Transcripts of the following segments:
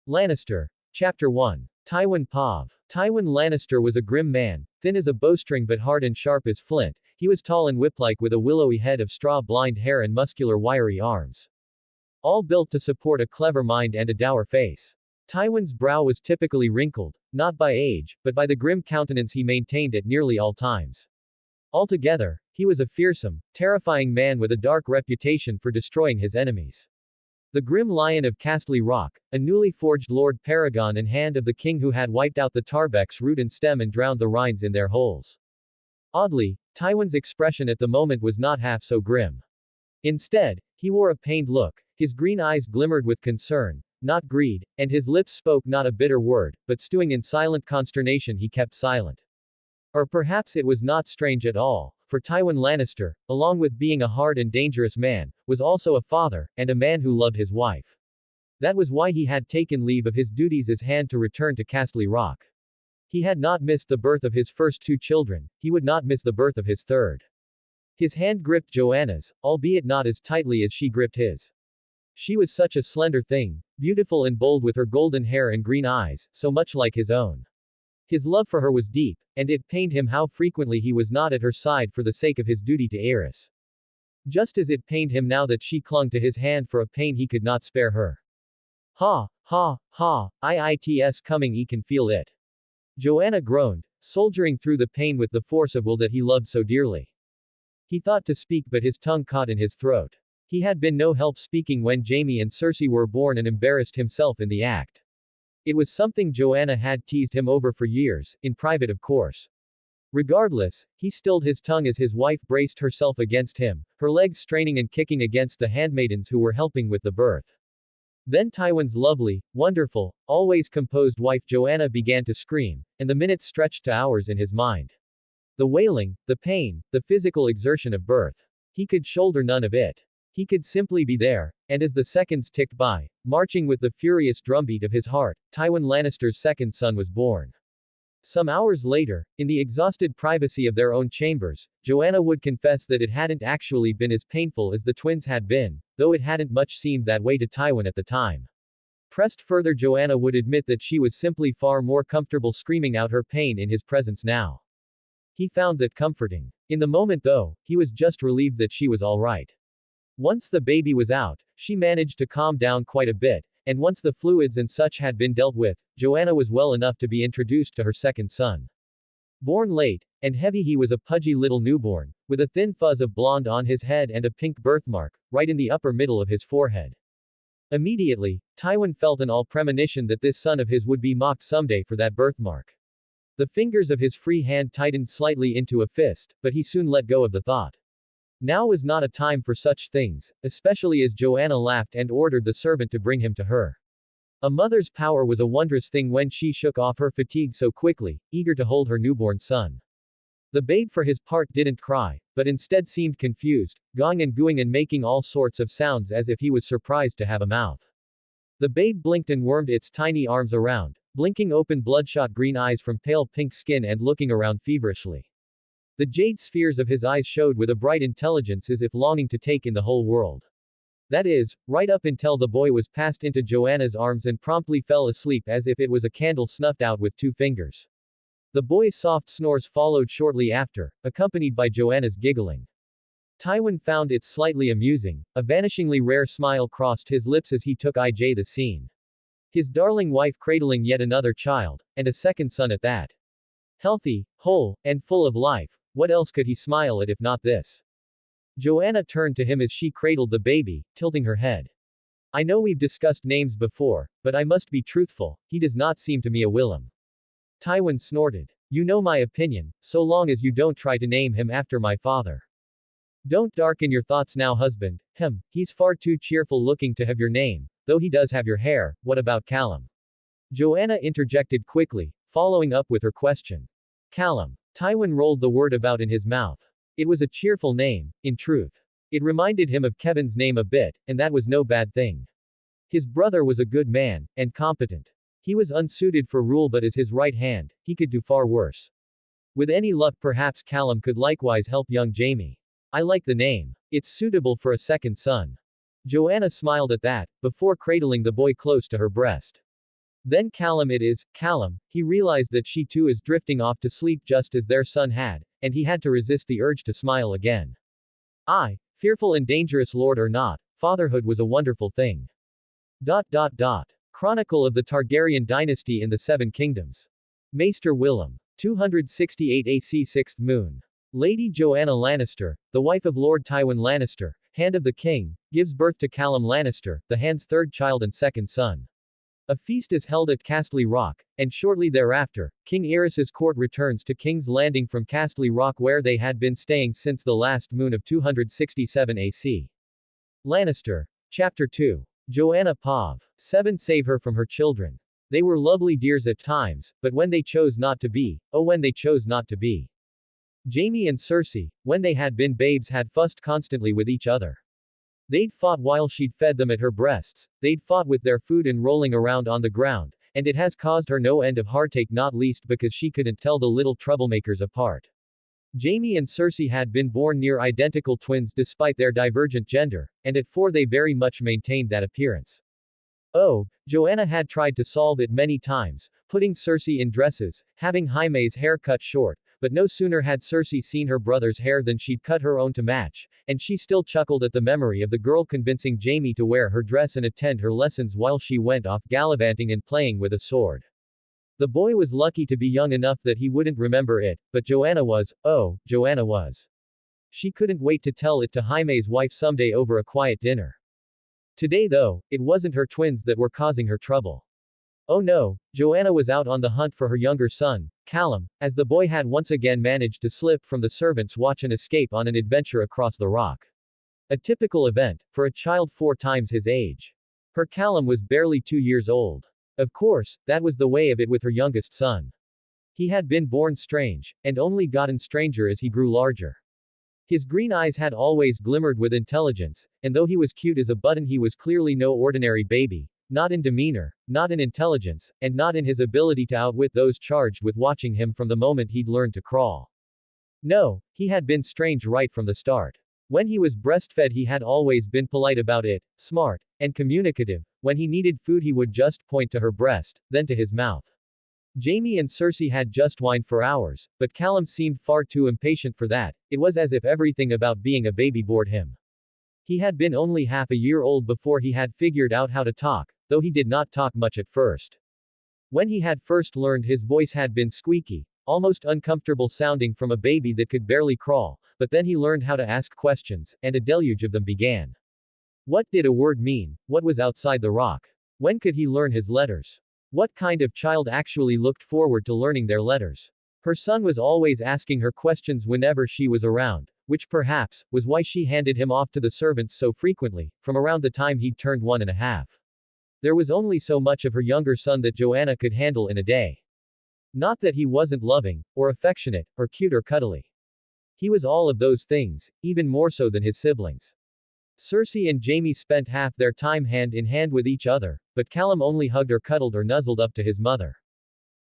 Lannister. Chapter 1. Tywin Pav. Tywin Lannister was a grim man, thin as a bowstring but hard and sharp as flint. He was tall and whip-like with a willowy head of straw-blind hair and muscular wiry arms. All built to support a clever mind and a dour face. Tywin's brow was typically wrinkled, not by age, but by the grim countenance he maintained at nearly all times. Altogether, he was a fearsome, terrifying man with a dark reputation for destroying his enemies. The grim lion of Castle Rock, a newly forged Lord Paragon and hand of the king who had wiped out the Tarbecks root and stem and drowned the Rhines in their holes. Oddly, Tywin's expression at the moment was not half so grim. Instead, he wore a pained look, his green eyes glimmered with concern, not greed, and his lips spoke not a bitter word, but stewing in silent consternation he kept silent. Or perhaps it was not strange at all, for Tywin Lannister, along with being a hard and dangerous man, was also a father, and a man who loved his wife. That was why he had taken leave of his duties as hand to return to Castle Rock. He had not missed the birth of his first two children, he would not miss the birth of his third. His hand gripped Joanna's, albeit not as tightly as she gripped his. She was such a slender thing, beautiful and bold with her golden hair and green eyes, so much like his own. His love for her was deep, and it pained him how frequently he was not at her side for the sake of his duty to Eris. Just as it pained him now that she clung to his hand for a pain he could not spare her. Ha, ha, ha, it's coming, he can feel it. Joanna groaned, soldiering through the pain with the force of will that he loved so dearly. He thought to speak but his tongue caught in his throat. He had been no help speaking when Jaime and Cersei were born and embarrassed himself in the act. It was something Joanna had teased him over for years, in private of course. Regardless, he stilled his tongue as his wife braced herself against him, her legs straining and kicking against the handmaidens who were helping with the birth. Then Tywin's lovely, wonderful, always composed wife Joanna began to scream, and the minutes stretched to hours in his mind. The wailing, the pain, the physical exertion of birth. He could shoulder none of it. He could simply be there, and as the seconds ticked by, marching with the furious drumbeat of his heart, Tywin Lannister's second son was born. Some hours later, in the exhausted privacy of their own chambers, Joanna would confess that it hadn't actually been as painful as the twins had been, though it hadn't much seemed that way to Tywin at the time. Pressed further, Joanna would admit that she was simply far more comfortable screaming out her pain in his presence now. He found that comforting. In the moment though, he was just relieved that she was all right. Once the baby was out, she managed to calm down quite a bit, and once the fluids and such had been dealt with, Joanna was well enough to be introduced to her second son. Born late, and heavy, he was a pudgy little newborn, with a thin fuzz of blonde on his head and a pink birthmark, right in the upper middle of his forehead. Immediately, Tywin felt an all premonition that this son of his would be mocked someday for that birthmark. The fingers of his free hand tightened slightly into a fist, but he soon let go of the thought. Now was not a time for such things, especially as Joanna laughed and ordered the servant to bring him to her. A mother's power was a wondrous thing when she shook off her fatigue so quickly, eager to hold her newborn son. The babe for his part didn't cry, but instead seemed confused, gawing and gooing and making all sorts of sounds as if he was surprised to have a mouth. The babe blinked and wormed its tiny arms around, blinking open bloodshot green eyes from pale pink skin and looking around feverishly. The jade spheres of his eyes showed with a bright intelligence as if longing to take in the whole world. That is, right up until the boy was passed into Joanna's arms and promptly fell asleep as if it was a candle snuffed out with two fingers. The boy's soft snores followed shortly after, accompanied by Joanna's giggling. Tywin found it slightly amusing, a vanishingly rare smile crossed his lips as he took the scene. His darling wife cradling yet another child, and a second son at that. Healthy, whole, and full of life, what else could he smile at if not this? Joanna turned to him as she cradled the baby, tilting her head. I know we've discussed names before, but I must be truthful, he does not seem to me a Willem. Tywin snorted. You know my opinion, so long as you don't try to name him after my father. Don't darken your thoughts now, husband. He's far too cheerful looking to have your name, though he does have your hair. What about Callum? Joanna interjected quickly, following up with her question. Callum. Tywin rolled the word about in his mouth. It was a cheerful name, in truth. It reminded him of Kevin's name a bit, and that was no bad thing. His brother was a good man, and competent. He was unsuited for rule, but as his right hand, he could do far worse. With any luck, perhaps Callum could likewise help young Jaime. I like the name. It's suitable for a second son. Joanna smiled at that, before cradling the boy close to her breast. Then Callum it is, Callum, he realized that she too is drifting off to sleep just as their son had, and he had to resist the urge to smile again. Fearful and dangerous lord or not, fatherhood was a wonderful thing. Chronicle of the Targaryen dynasty in the Seven Kingdoms. Maester Willem. 268 AC 6th moon. Lady Joanna Lannister, the wife of Lord Tywin Lannister, hand of the king, gives birth to Callum Lannister, the hand's third child and second son. A feast is held at Castle Rock, and shortly thereafter, King Aerys's court returns to King's Landing from Castle Rock where they had been staying since the last moon of 267 AC. Lannister. Chapter 2. Joanna Pav. 7 Save her from her children. They were lovely dears at times, but when they chose not to be, oh when they chose not to be. Jaime and Cersei, when they had been babes had fussed constantly with each other. They'd fought while she'd fed them at her breasts, they'd fought with their food and rolling around on the ground, and it has caused her no end of heartache not least because she couldn't tell the little troublemakers apart. Jaime and Cersei had been born near identical twins despite their divergent gender, and at 4 they very much maintained that appearance. Oh, Joanna had tried to solve it many times, putting Cersei in dresses, having Jaime's hair cut short, but no sooner had Cersei seen her brother's hair than she'd cut her own to match, and she still chuckled at the memory of the girl convincing Jaime to wear her dress and attend her lessons while she went off gallivanting and playing with a sword. The boy was lucky to be young enough that he wouldn't remember it, but Joanna was, oh, Joanna was. She couldn't wait to tell it to Jaime's wife someday over a quiet dinner. Today though, it wasn't her twins that were causing her trouble. Oh no, Joanna was out on the hunt for her younger son, Callum, as the boy had once again managed to slip from the servants' watch and escape on an adventure across the rock. A typical event, for a child 4 times his age. Her Callum was barely 2 years old. Of course, that was the way of it with her youngest son. He had been born strange, and only gotten stranger as he grew larger. His green eyes had always glimmered with intelligence, and though he was cute as a button he was clearly no ordinary baby. Not in demeanor, not in intelligence, and not in his ability to outwit those charged with watching him from the moment he'd learned to crawl. No, he had been strange right from the start. When he was breastfed he had always been polite about it, smart, and communicative. When he needed food he would just point to her breast, then to his mouth. Jaime and Cersei had just whined for hours, but Callum seemed far too impatient for that. It was as if everything about being a baby bored him. He had been only half a year old before he had figured out how to talk, though he did not talk much at first. When he had first learned his voice had been squeaky, almost uncomfortable sounding from a baby that could barely crawl, but then he learned how to ask questions, and a deluge of them began. What did a word mean? What was outside the rock? When could he learn his letters? What kind of child actually looked forward to learning their letters? Her son was always asking her questions whenever she was around, which perhaps was why she handed him off to the servants so frequently, from around the time he'd turned 1.5. There was only so much of her younger son that Joanna could handle in a day. Not that he wasn't loving, or affectionate, or cute or cuddly. He was all of those things, even more so than his siblings. Cersei and Jaime spent half their time hand in hand with each other, but Callum only hugged or cuddled or nuzzled up to his mother.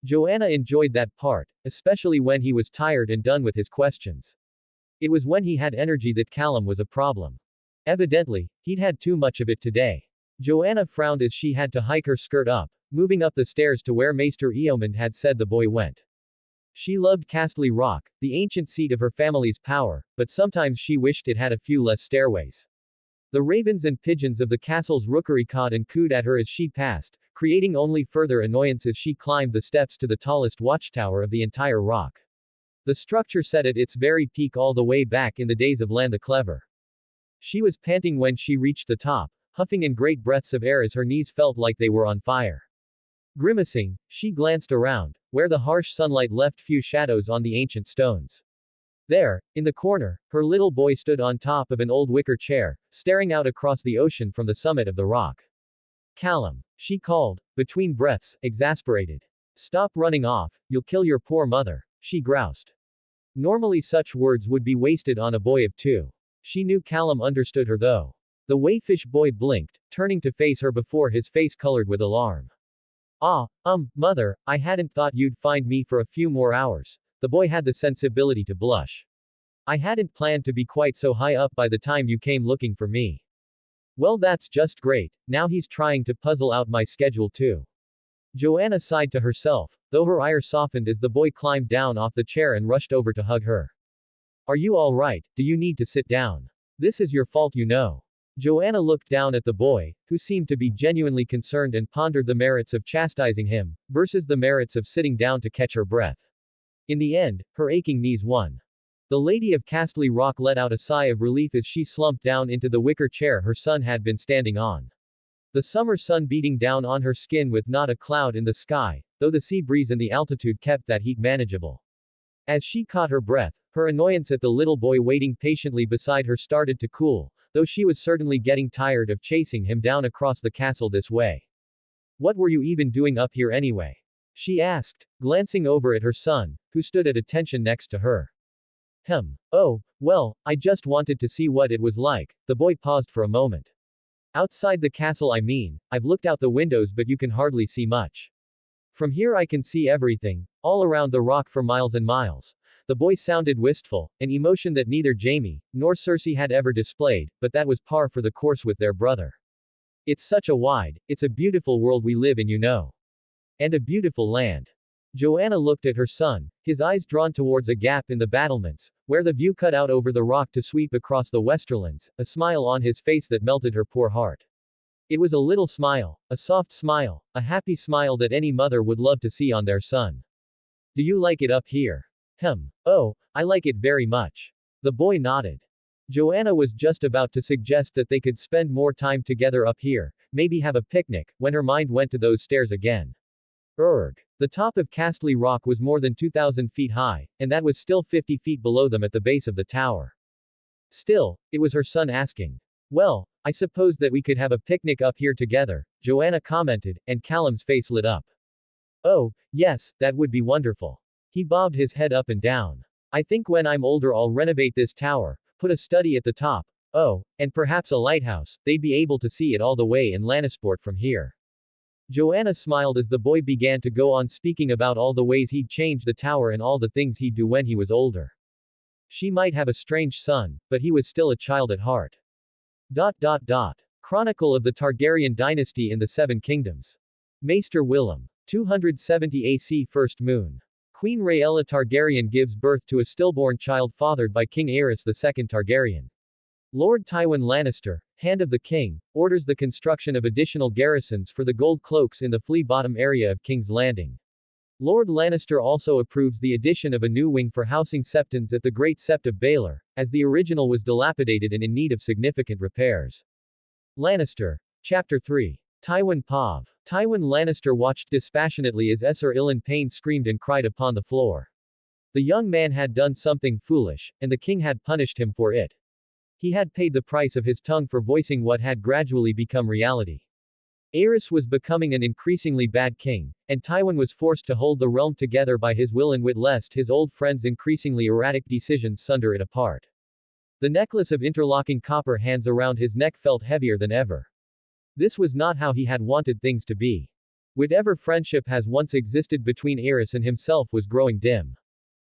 Joanna enjoyed that part, especially when he was tired and done with his questions. It was when he had energy that Callum was a problem. Evidently, he'd had too much of it today. Joanna frowned as she had to hike her skirt up, moving up the stairs to where Maester Eomund had said the boy went. She loved Castle Rock, the ancient seat of her family's power, but sometimes she wished it had a few less stairways. The ravens and pigeons of the castle's rookery cawed and cooed at her as she passed, creating only further annoyance as she climbed the steps to the tallest watchtower of the entire rock. The structure set at its very peak all the way back in the days of Lan the Clever. She was panting when she reached the top, huffing in great breaths of air as her knees felt like they were on fire. Grimacing, she glanced around, where the harsh sunlight left few shadows on the ancient stones. There, in the corner, her little boy stood on top of an old wicker chair, staring out across the ocean from the summit of the rock. Callum, she called, between breaths, exasperated. Stop running off, you'll kill your poor mother, she groused. Normally such words would be wasted on a boy of 2. She knew Callum understood her though. The wayfish boy blinked, turning to face her before his face colored with alarm. Mother, I hadn't thought you'd find me for a few more hours. The boy had the sensibility to blush. I hadn't planned to be quite so high up by the time you came looking for me. Well, that's just great, now he's trying to puzzle out my schedule too. Joanna sighed to herself, though her ire softened as the boy climbed down off the chair and rushed over to hug her. Are you all right? Do you need to sit down? This is your fault, you know. Joanna looked down at the boy, who seemed to be genuinely concerned, and pondered the merits of chastising him, versus the merits of sitting down to catch her breath. In the end, her aching knees won. The Lady of Castle Rock let out a sigh of relief as she slumped down into the wicker chair her son had been standing on. The summer sun beating down on her skin with not a cloud in the sky, though the sea breeze and the altitude kept that heat manageable. As she caught her breath, her annoyance at the little boy waiting patiently beside her started to cool, though she was certainly getting tired of chasing him down across the castle this way. What were you even doing up here anyway? She asked, glancing over at her son, who stood at attention next to her. Oh, well, I just wanted to see what it was like. The boy paused for a moment. Outside the castle, I mean. I've looked out the windows, but you can hardly see much. From here I can see everything, all around the rock for miles and miles. The boy sounded wistful, an emotion that neither Jaime nor Cersei had ever displayed, but that was par for the course with their brother. It's a beautiful world we live in, you know. And a beautiful land. Joanna looked at her son, his eyes drawn towards a gap in the battlements, where the view cut out over the rock to sweep across the Westerlands, a smile on his face that melted her poor heart. It was a little smile, a soft smile, a happy smile that any mother would love to see on their son. Do you like it up here? Oh, I like it very much. The boy nodded. Joanna was just about to suggest that they could spend more time together up here, maybe have a picnic, when her mind went to those stairs again. The top of Castle Rock was more than 2,000 feet high, and that was still 50 feet below them at the base of the tower. Still, it was her son asking. Well, I suppose that we could have a picnic up here together, Joanna commented, and Callum's face lit up. Oh, yes, that would be wonderful. He bobbed his head up and down. I think when I'm older I'll renovate this tower, put a study at the top, oh, and perhaps a lighthouse. They'd be able to see it all the way in Lannisport from here. Joanna smiled as the boy began to go on speaking about all the ways he'd change the tower and all the things he'd do when he was older. She might have a strange son, but he was still a child at heart. Chronicle of the Targaryen dynasty in the Seven Kingdoms. Maester Willem. 270 AC First Moon. Queen Rhaella Targaryen gives birth to a stillborn child fathered by King Aerys II Targaryen. Lord Tywin Lannister, Hand of the King, orders the construction of additional garrisons for the Gold Cloaks in the Flea Bottom area of King's Landing. Lord Lannister also approves the addition of a new wing for housing Septons at the Great Sept of Baelor, as the original was dilapidated and in need of significant repairs. Lannister. Chapter 3. Tywin Pav. Tywin Lannister watched dispassionately as Esser Ilyn Payne screamed and cried upon the floor. The young man had done something foolish, and the king had punished him for it. He had paid the price of his tongue for voicing what had gradually become reality. Aerys was becoming an increasingly bad king, and Tywin was forced to hold the realm together by his will and wit lest his old friend's increasingly erratic decisions sunder it apart. The necklace of interlocking copper hands around his neck felt heavier than ever. This was not how he had wanted things to be. Whatever friendship has once existed between Aerys and himself was growing dim.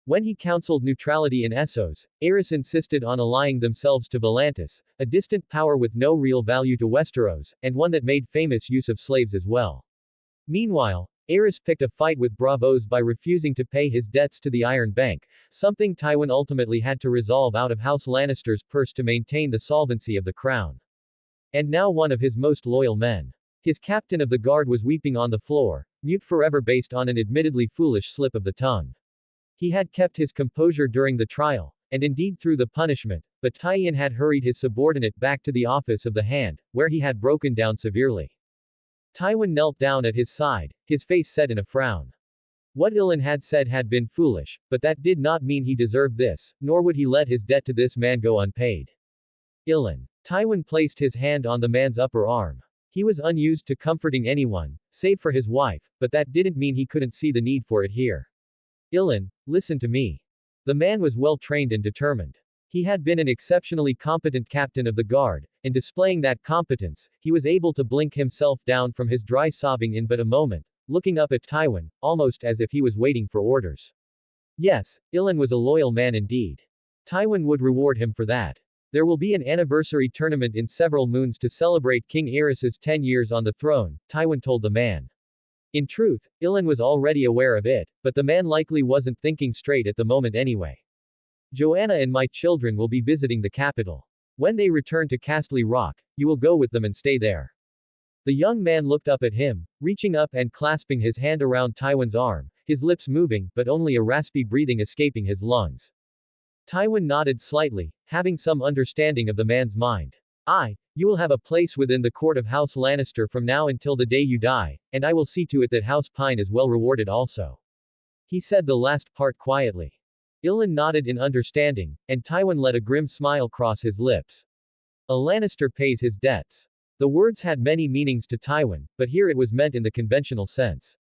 When he counseled neutrality in Essos, Aerys insisted on allying themselves to Volantis, a distant power with no real value to Westeros, and one that made famous use of slaves as well. Meanwhile, Aerys picked a fight with Braavos by refusing to pay his debts to the Iron Bank, something Tywin ultimately had to resolve out of House Lannister's purse to maintain the solvency of the crown. And now one of his most loyal men. His captain of the guard was weeping on the floor, mute forever based on an admittedly foolish slip of the tongue. He had kept his composure during the trial, and indeed through the punishment, but Tywin had hurried his subordinate back to the office of the Hand, where he had broken down severely. Tywin knelt down at his side, his face set in a frown. What Ilyn had said had been foolish, but that did not mean he deserved this, nor would he let his debt to this man go unpaid. Ilyn. Tywin placed his hand on the man's upper arm. He was unused to comforting anyone, save for his wife, but that didn't mean he couldn't see the need for it here. Ilyn, listen to me. The man was well trained and determined. He had been an exceptionally competent captain of the guard, and displaying that competence, he was able to blink himself down from his dry sobbing in but a moment, looking up at Tywin, almost as if he was waiting for orders. Yes, Ilyn was a loyal man indeed. Tywin would reward him for that. There will be an anniversary tournament in several moons to celebrate King Aerys's 10 years on the throne, Tywin told the man. In truth, Ilan was already aware of it, but the man likely wasn't thinking straight at the moment anyway. Joanna and my children will be visiting the capital. When they return to Castle Rock, you will go with them and stay there. The young man looked up at him, reaching up and clasping his hand around Tywin's arm, his lips moving, but only a raspy breathing escaping his lungs. Tywin nodded slightly, having some understanding of the man's mind. You will have a place within the court of House Lannister from now until the day you die, and I will see to it that House Pine is well rewarded also. He said the last part quietly. Ilan nodded in understanding, and Tywin let a grim smile cross his lips. A Lannister pays his debts. The words had many meanings to Tywin, but here it was meant in the conventional sense.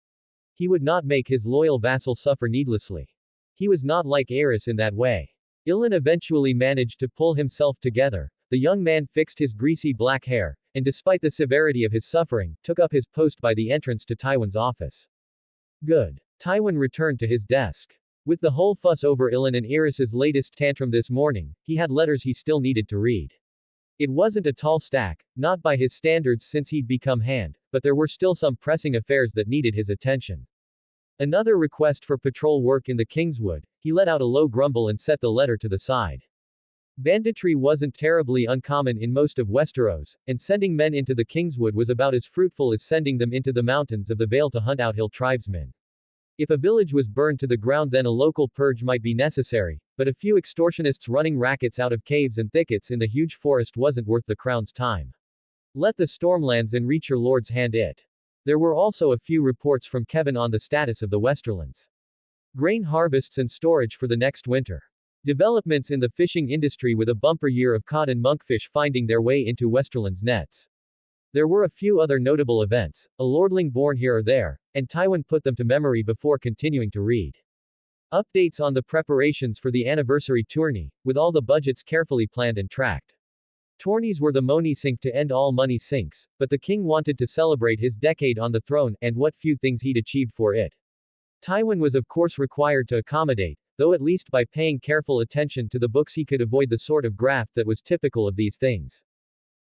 He would not make his loyal vassal suffer needlessly. He was not like Aerys in that way. Ilan eventually managed to pull himself together. The young man fixed his greasy black hair, and despite the severity of his suffering, took up his post by the entrance to Tywin's office. Good. Tywin returned to his desk. With the whole fuss over Ilan and Aerys's latest tantrum this morning, he had letters he still needed to read. It wasn't a tall stack, not by his standards since he'd become hand, but there were still some pressing affairs that needed his attention. Another request for patrol work in the Kingswood. He let out a low grumble and set the letter to the side. Banditry wasn't terribly uncommon in most of Westeros, and sending men into the Kingswood was about as fruitful as sending them into the mountains of the Vale to hunt out hill tribesmen. If a village was burned to the ground, then a local purge might be necessary, but a few extortionists running rackets out of caves and thickets in the huge forest wasn't worth the crown's time. Let the Stormlands and reach your lord's hand it. There were also a few reports from Kevin on the status of the Westerlands. Grain harvests and storage for the next winter. Developments in the fishing industry with a bumper year of cod and monkfish finding their way into Westerland's nets. There were a few other notable events, a lordling born here or there, and Tywin put them to memory before continuing to read. Updates on the preparations for the anniversary tourney, with all the budgets carefully planned and tracked. Tourneys were the money sink to end all money sinks, but the king wanted to celebrate his decade on the throne, and what few things he'd achieved for it. Tywin was of course required to accommodate, though at least by paying careful attention to the books he could avoid the sort of graft that was typical of these things.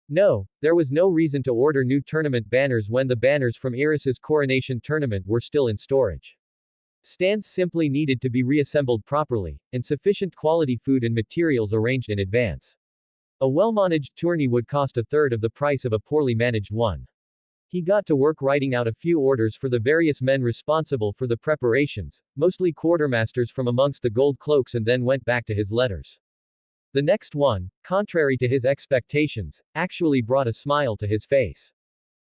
No, there was no reason to order new tournament banners when the banners from Aerys's coronation tournament were still in storage. Stands simply needed to be reassembled properly, and sufficient quality food and materials arranged in advance. A well-managed tourney would cost a third of the price of a poorly managed one. He got to work writing out a few orders for the various men responsible for the preparations, mostly quartermasters from amongst the gold cloaks, and then went back to his letters. The next one, contrary to his expectations, actually brought a smile to his face.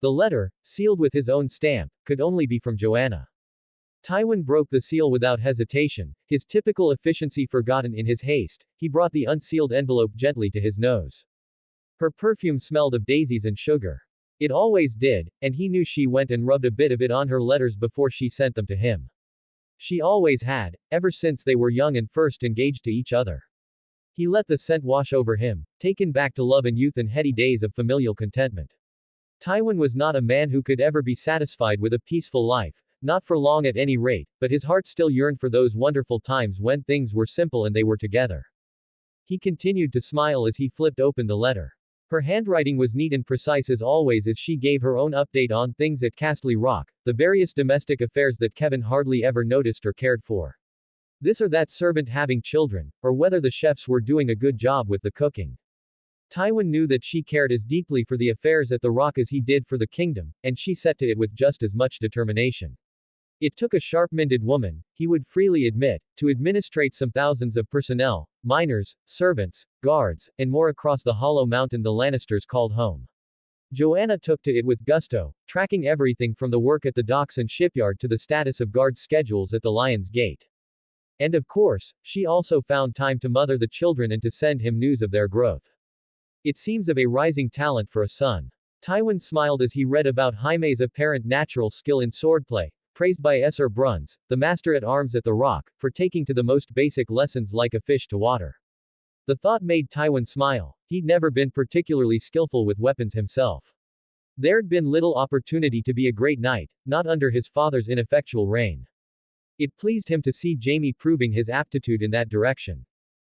The letter, sealed with his own stamp, could only be from Joanna. Tywin broke the seal without hesitation, his typical efficiency forgotten in his haste. He brought the unsealed envelope gently to his nose. Her perfume smelled of daisies and sugar. It always did, and he knew she went and rubbed a bit of it on her letters before she sent them to him. She always had, ever since they were young and first engaged to each other. He let the scent wash over him, taken back to love and youth and heady days of familial contentment. Tywin was not a man who could ever be satisfied with a peaceful life, not for long at any rate, but his heart still yearned for those wonderful times when things were simple and they were together. He continued to smile as he flipped open the letter. Her handwriting was neat and precise as always as she gave her own update on things at Castle Rock, the various domestic affairs that Kevin hardly ever noticed or cared for. This or that servant having children, or whether the chefs were doing a good job with the cooking. Tywin knew that she cared as deeply for the affairs at the Rock as he did for the kingdom, and she set to it with just as much determination. It took a sharp-minded woman, he would freely admit, to administrate some thousands of personnel, miners, servants, guards, and more across the hollow mountain the Lannisters called home. Joanna took to it with gusto, tracking everything from the work at the docks and shipyard to the status of guard schedules at the Lion's Gate. And of course, she also found time to mother the children and to send him news of their growth. It seems of a rising talent for a son. Tywin smiled as he read about Jaime's apparent natural skill in swordplay, praised by Esser Bruns, the master-at-arms at the Rock, for taking to the most basic lessons like a fish to water. The thought made Tywin smile. He'd never been particularly skillful with weapons himself. There'd been little opportunity to be a great knight, not under his father's ineffectual reign. It pleased him to see Jaime proving his aptitude in that direction.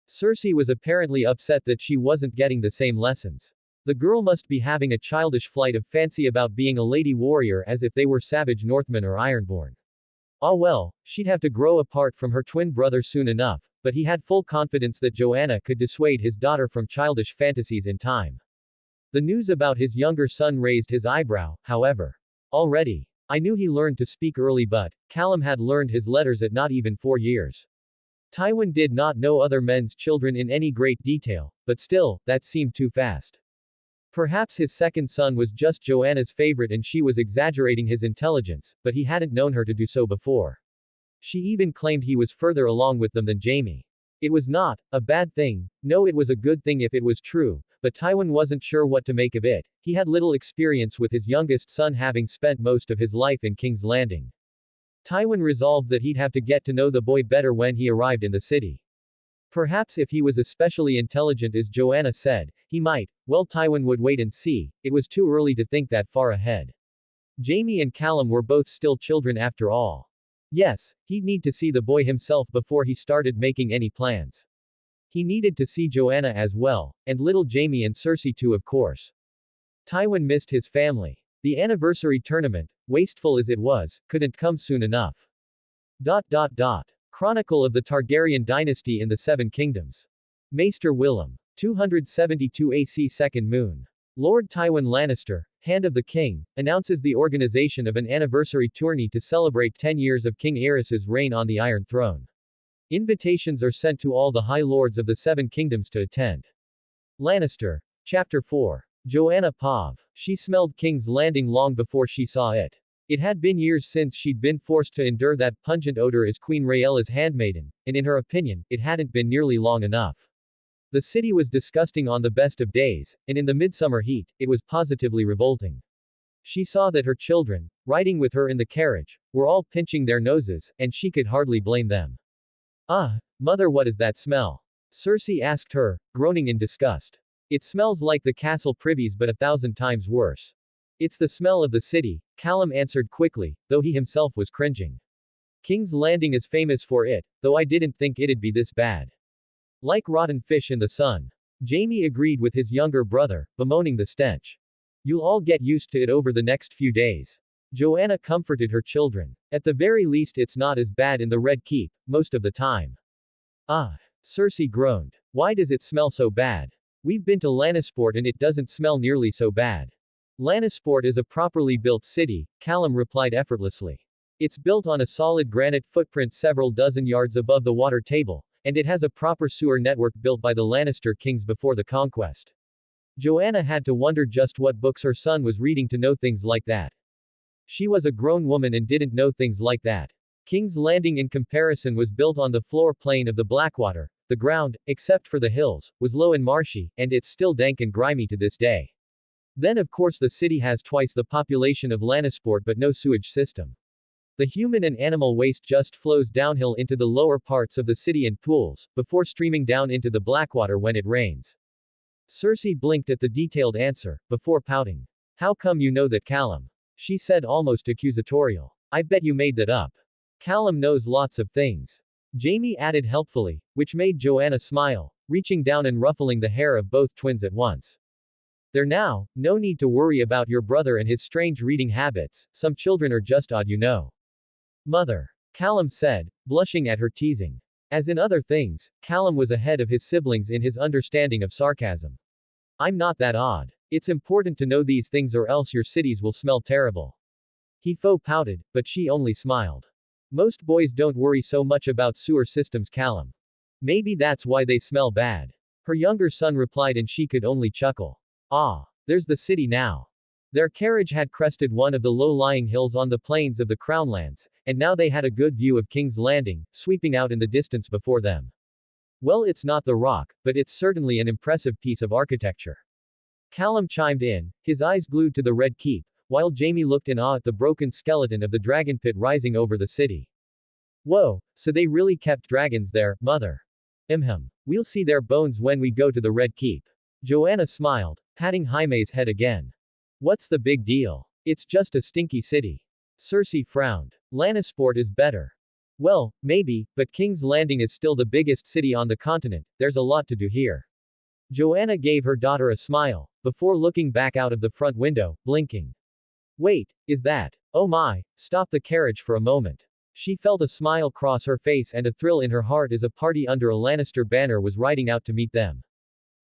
Cersei was apparently upset that she wasn't getting the same lessons. The girl must be having a childish flight of fancy about being a lady warrior as if they were savage Northmen or Ironborn. Ah well, she'd have to grow apart from her twin brother soon enough, but he had full confidence that Joanna could dissuade his daughter from childish fantasies in time. The news about his younger son raised his eyebrow, however. Already. I knew he learned to speak early but, Callum had learned his letters at not even 4 years. Tywin did not know other men's children in any great detail, but still, that seemed too fast. Perhaps his second son was just Joanna's favorite and she was exaggerating his intelligence, but he hadn't known her to do so before. She even claimed he was further along with them than Jaime. It was not a bad thing, no, it was a good thing if it was true, but Tywin wasn't sure what to make of it. He had little experience with his youngest son having spent most of his life in King's Landing. Tywin resolved that he'd have to get to know the boy better when he arrived in the city. Perhaps if he was especially intelligent as Joanna said, he might. Well, Tywin would wait and see, it was too early to think that far ahead. Jaime and Callum were both still children after all. Yes, he'd need to see the boy himself before he started making any plans. He needed to see Joanna as well, and little Jaime and Cersei too of course. Tywin missed his family. The anniversary tournament, wasteful as it was, couldn't come soon enough. Chronicle of the Targaryen dynasty in the Seven Kingdoms. Maester Willem. 272 AC Second Moon. Lord Tywin Lannister, Hand of the King, announces the organization of an anniversary tourney to celebrate 10 years of King Aerys's reign on the Iron Throne. Invitations are sent to all the High Lords of the Seven Kingdoms to attend. Lannister. Chapter 4. Joanna Pav. She smelled King's Landing long before she saw it. It had been years since she'd been forced to endure that pungent odor as Queen Rhaella's handmaiden, and in her opinion, it hadn't been nearly long enough. The city was disgusting on the best of days, and in the midsummer heat, it was positively revolting. She saw that her children, riding with her in the carriage, were all pinching their noses, and she could hardly blame them. Ah, mother, what is that smell? Cersei asked her, groaning in disgust. It smells like the castle privies but 1,000 times worse. It's the smell of the city, Callum answered quickly, though he himself was cringing. King's Landing is famous for it, though I didn't think it'd be this bad. Like rotten fish in the sun. Jaime agreed with his younger brother, bemoaning the stench. You'll all get used to it over the next few days. Joanna comforted her children. At the very least it's not as bad in the Red Keep, most of the time. Ah. Cersei groaned. Why does it smell so bad? We've been to Lannisport and it doesn't smell nearly so bad. Lannisport is a properly built city, Callum replied effortlessly. It's built on a solid granite footprint several dozen yards above the water table, and it has a proper sewer network built by the Lannister kings before the conquest. Joanna had to wonder just what books her son was reading to know things like that. She was a grown woman and didn't know things like that. King's Landing in comparison was built on the floor plain of the Blackwater. The ground, except for the hills, was low and marshy, and it's still dank and grimy to this day. Then of course the city has twice the population of Lannisport but no sewage system. The human and animal waste just flows downhill into the lower parts of the city in pools, before streaming down into the Blackwater when it rains. Cersei blinked at the detailed answer, before pouting. How come you know that, Callum? She said almost accusatorial. I bet you made that up. Callum knows lots of things. Jaime added helpfully, which made Joanna smile, reaching down and ruffling the hair of both twins at once. There now, no need to worry about your brother and his strange reading habits, some children are just odd, you know. Mother. Callum said, blushing at her teasing. As in other things, Callum was ahead of his siblings in his understanding of sarcasm. I'm not that odd. It's important to know these things or else your cities will smell terrible. He faux pouted, but she only smiled. Most boys don't worry so much about sewer systems, Callum. Maybe that's why they smell bad. Her younger son replied and she could only chuckle. Ah, there's the city now. Their carriage had crested one of the low-lying hills on the plains of the Crownlands, and now they had a good view of King's Landing, sweeping out in the distance before them. Well, it's not the Rock, but it's certainly an impressive piece of architecture. Callum chimed in, his eyes glued to the Red Keep, while Jaime looked in awe at the broken skeleton of the dragon pit rising over the city. Whoa, so they really kept dragons there, mother. We'll see their bones when we go to the Red Keep. Joanna smiled, patting Jaime's head again. What's the big deal? It's just a stinky city. Cersei frowned. Lannisport is better. Well, maybe, but King's Landing is still the biggest city on the continent, there's a lot to do here. Joanna gave her daughter a smile, before looking back out of the front window, blinking. Wait, is that? Oh my, stop the carriage for a moment. She felt a smile cross her face and a thrill in her heart as a party under a Lannister banner was riding out to meet them.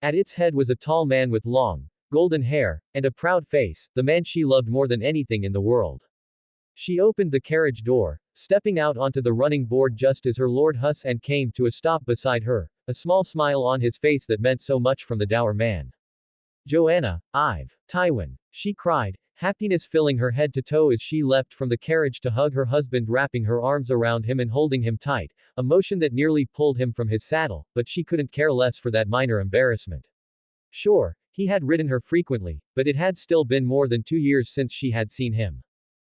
At its head was a tall man with long, golden hair, and a proud face, the man she loved more than anything in the world. She opened the carriage door, stepping out onto the running board just as her Lord Husband came to a stop beside her, a small smile on his face that meant so much from the dour man. Joanna, Tywin, she cried, happiness filling her head to toe as she leapt from the carriage to hug her husband, wrapping her arms around him and holding him tight, a motion that nearly pulled him from his saddle, but she couldn't care less for that minor embarrassment. Sure, he had ridden her frequently, but it had still been more than 2 years since she had seen him.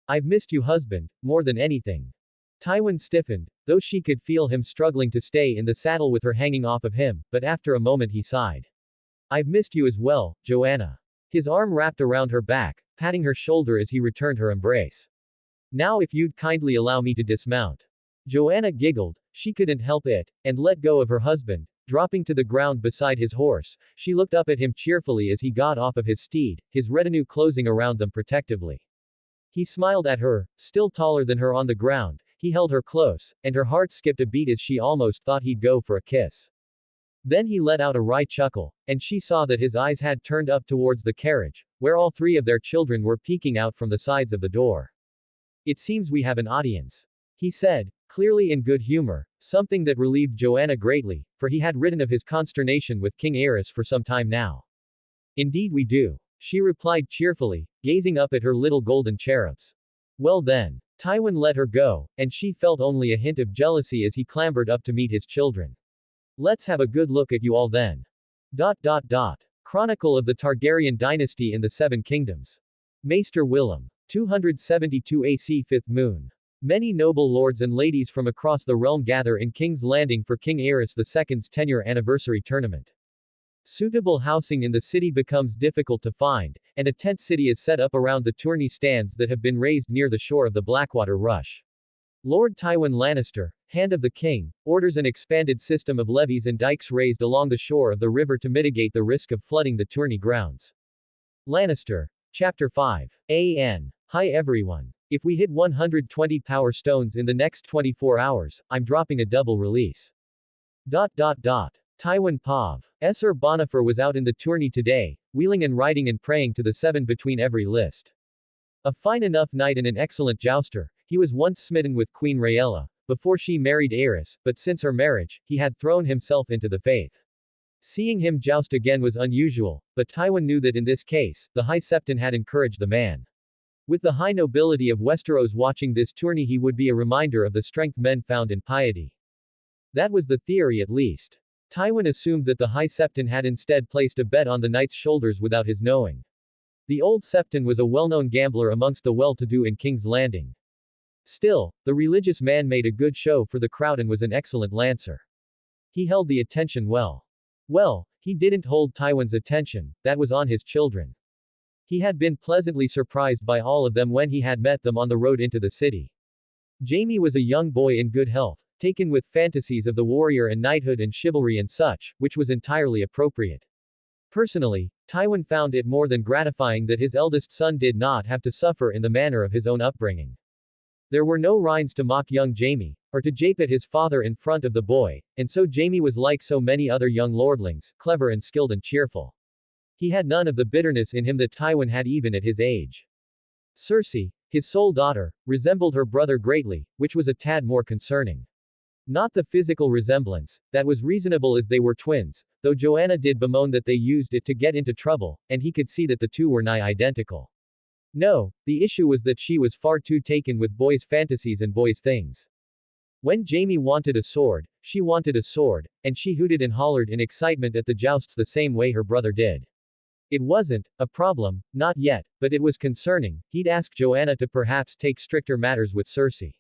I've missed you, husband, more than anything. Tywin stiffened, though she could feel him struggling to stay in the saddle with her hanging off of him, but after a moment he sighed. I've missed you as well, Joanna. His arm wrapped around her back, patting her shoulder as he returned her embrace. Now if you'd kindly allow me to dismount. Joanna giggled, she couldn't help it, and let go of her husband, dropping to the ground beside his horse. She looked up at him cheerfully as he got off of his steed, his retinue closing around them protectively. He smiled at her, still taller than her on the ground, he held her close, and her heart skipped a beat as she almost thought he'd go for a kiss. Then he let out a wry chuckle, and she saw that his eyes had turned up towards the carriage, where all 3 of their children were peeking out from the sides of the door. It seems we have an audience, he said, clearly in good humor, something that relieved Joanna greatly, for he had written of his consternation with King Aerys for some time now. Indeed we do, she replied cheerfully, gazing up at her little golden cherubs. Well then. Tywin let her go, and she felt only a hint of jealousy as he clambered up to meet his children. Let's have a good look at you all then. Chronicle of the Targaryen dynasty in the 7 Kingdoms. Maester Willem. 272 AC 5th moon. Many noble lords and ladies from across the realm gather in King's Landing for King Aerys II's 10-year anniversary tournament. Suitable housing in the city becomes difficult to find, and a tent city is set up around the tourney stands that have been raised near the shore of the Blackwater Rush. Lord Tywin Lannister, Hand of the King, orders an expanded system of levees and dikes raised along the shore of the river to mitigate the risk of flooding the tourney grounds. Lannister. Chapter 5. An. Hi everyone. If we hit 120 power stones in the next 24 hours, I'm dropping a double release. Tywin Pav. Sir Bonifer was out in the tourney today, wheeling and riding and praying to the 7 between every list. A fine enough knight and an excellent jouster, he was once smitten with Queen Rhaella, before she married Aerys, but since her marriage, he had thrown himself into the faith. Seeing him joust again was unusual, but Tywin knew that in this case, the High Septon had encouraged the man. With the high nobility of Westeros watching this tourney, he would be a reminder of the strength men found in piety. That was the theory at least. Tywin assumed that the High Septon had instead placed a bet on the knight's shoulders without his knowing. The old Septon was a well-known gambler amongst the well-to-do in King's Landing. Still, the religious man made a good show for the crowd and was an excellent lancer. He held the attention well. Well, he didn't hold Tywin's attention, that was on his children. He had been pleasantly surprised by all of them when he had met them on the road into the city. Jaime was a young boy in good health, taken with fantasies of the warrior and knighthood and chivalry and such, which was entirely appropriate. Personally, Tywin found it more than gratifying that his eldest son did not have to suffer in the manner of his own upbringing. There were no Rhines to mock young Jaime, or to jape at his father in front of the boy, and so Jaime was like so many other young lordlings, clever and skilled and cheerful. He had none of the bitterness in him that Tywin had even at his age. Cersei, his sole daughter, resembled her brother greatly, which was a tad more concerning. Not the physical resemblance, that was reasonable as they were twins, though Joanna did bemoan that they used it to get into trouble, and he could see that the two were nigh identical. No, the issue was that she was far too taken with boys' fantasies and boys' things. When Jaime wanted a sword, she wanted a sword, and she hooted and hollered in excitement at the jousts the same way her brother did. It wasn't a problem, not yet, but it was concerning. He'd ask Joanna to perhaps take stricter matters with Cersei.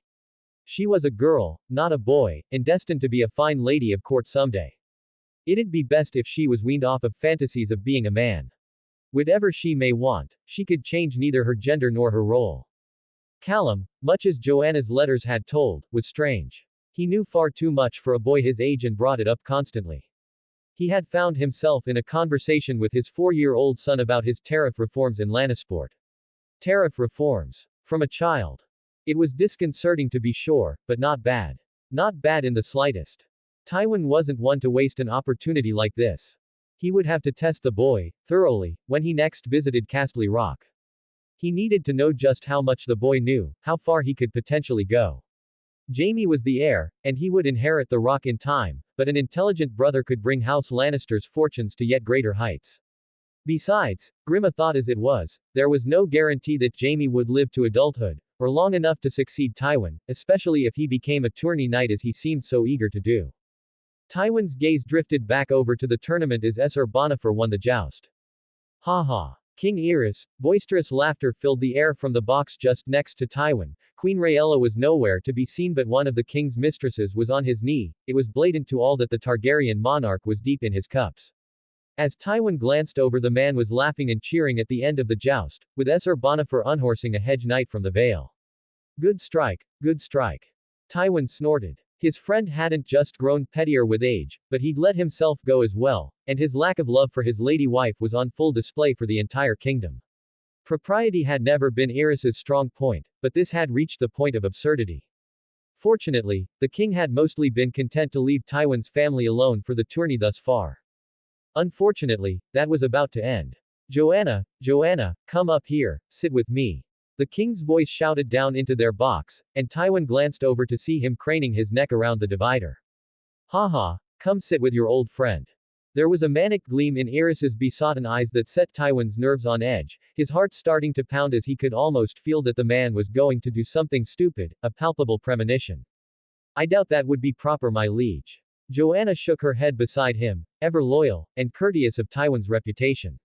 She was a girl, not a boy, and destined to be a fine lady of court someday. It'd be best if she was weaned off of fantasies of being a man. Whatever she may want, she could change neither her gender nor her role. Callum, much as Joanna's letters had told, was strange. He knew far too much for a boy his age and brought it up constantly. He had found himself in a conversation with his 4-year-old son about his tariff reforms in Lannisport. Tariff reforms. From a child. It was disconcerting to be sure, but not bad. Not bad in the slightest. Tywin wasn't one to waste an opportunity like this. He would have to test the boy, thoroughly, when he next visited Castle Rock. He needed to know just how much the boy knew, how far he could potentially go. Jaime was the heir, and he would inherit the rock in time, but an intelligent brother could bring House Lannister's fortunes to yet greater heights. Besides, grim a thought as it was, there was no guarantee that Jaime would live to adulthood, or long enough to succeed Tywin, especially if he became a tourney knight as he seemed so eager to do. Tywin's gaze drifted back over to the tournament as Ser Bonifer won the joust. Ha ha. King Aerys, boisterous laughter filled the air from the box just next to Tywin. Queen Rhaella was nowhere to be seen, but one of the king's mistresses was on his knee. It was blatant to all that the Targaryen monarch was deep in his cups. As Tywin glanced over, the man was laughing and cheering at the end of the joust, with Ser Bonifer unhorsing a hedge knight from the Vale. Good strike, good strike. Tywin snorted. His friend hadn't just grown pettier with age, but he'd let himself go as well, and his lack of love for his lady wife was on full display for the entire kingdom. Propriety had never been Aerys's strong point, but this had reached the point of absurdity. Fortunately, the king had mostly been content to leave Tywin's family alone for the tourney thus far. Unfortunately, that was about to end. Joanna, Joanna, come up here, sit with me. The king's voice shouted down into their box, and Tywin glanced over to see him craning his neck around the divider. Haha, come sit with your old friend. There was a manic gleam in Aerys's besotted eyes that set Tywin's nerves on edge, his heart starting to pound as he could almost feel that the man was going to do something stupid, a palpable premonition. I doubt that would be proper, my liege. Joanna shook her head beside him, ever loyal, and courteous of Tywin's reputation.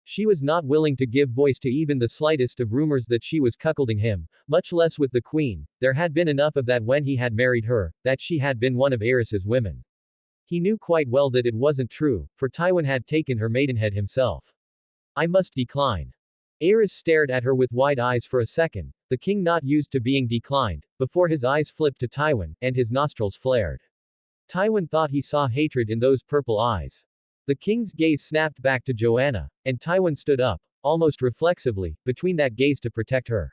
She was not willing to give voice to even the slightest of rumors that she was cuckolding him, much less with the queen. There had been enough of that when he had married her, that she had been one of Aerys's women. He knew quite well that it wasn't true, for Tywin had taken her maidenhead himself. I must decline. Aerys stared at her with wide eyes for a second, the king not used to being declined, before his eyes flipped to Tywin, and his nostrils flared. Tywin thought he saw hatred in those purple eyes. The king's gaze snapped back to Joanna, and Tywin stood up, almost reflexively, between that gaze to protect her.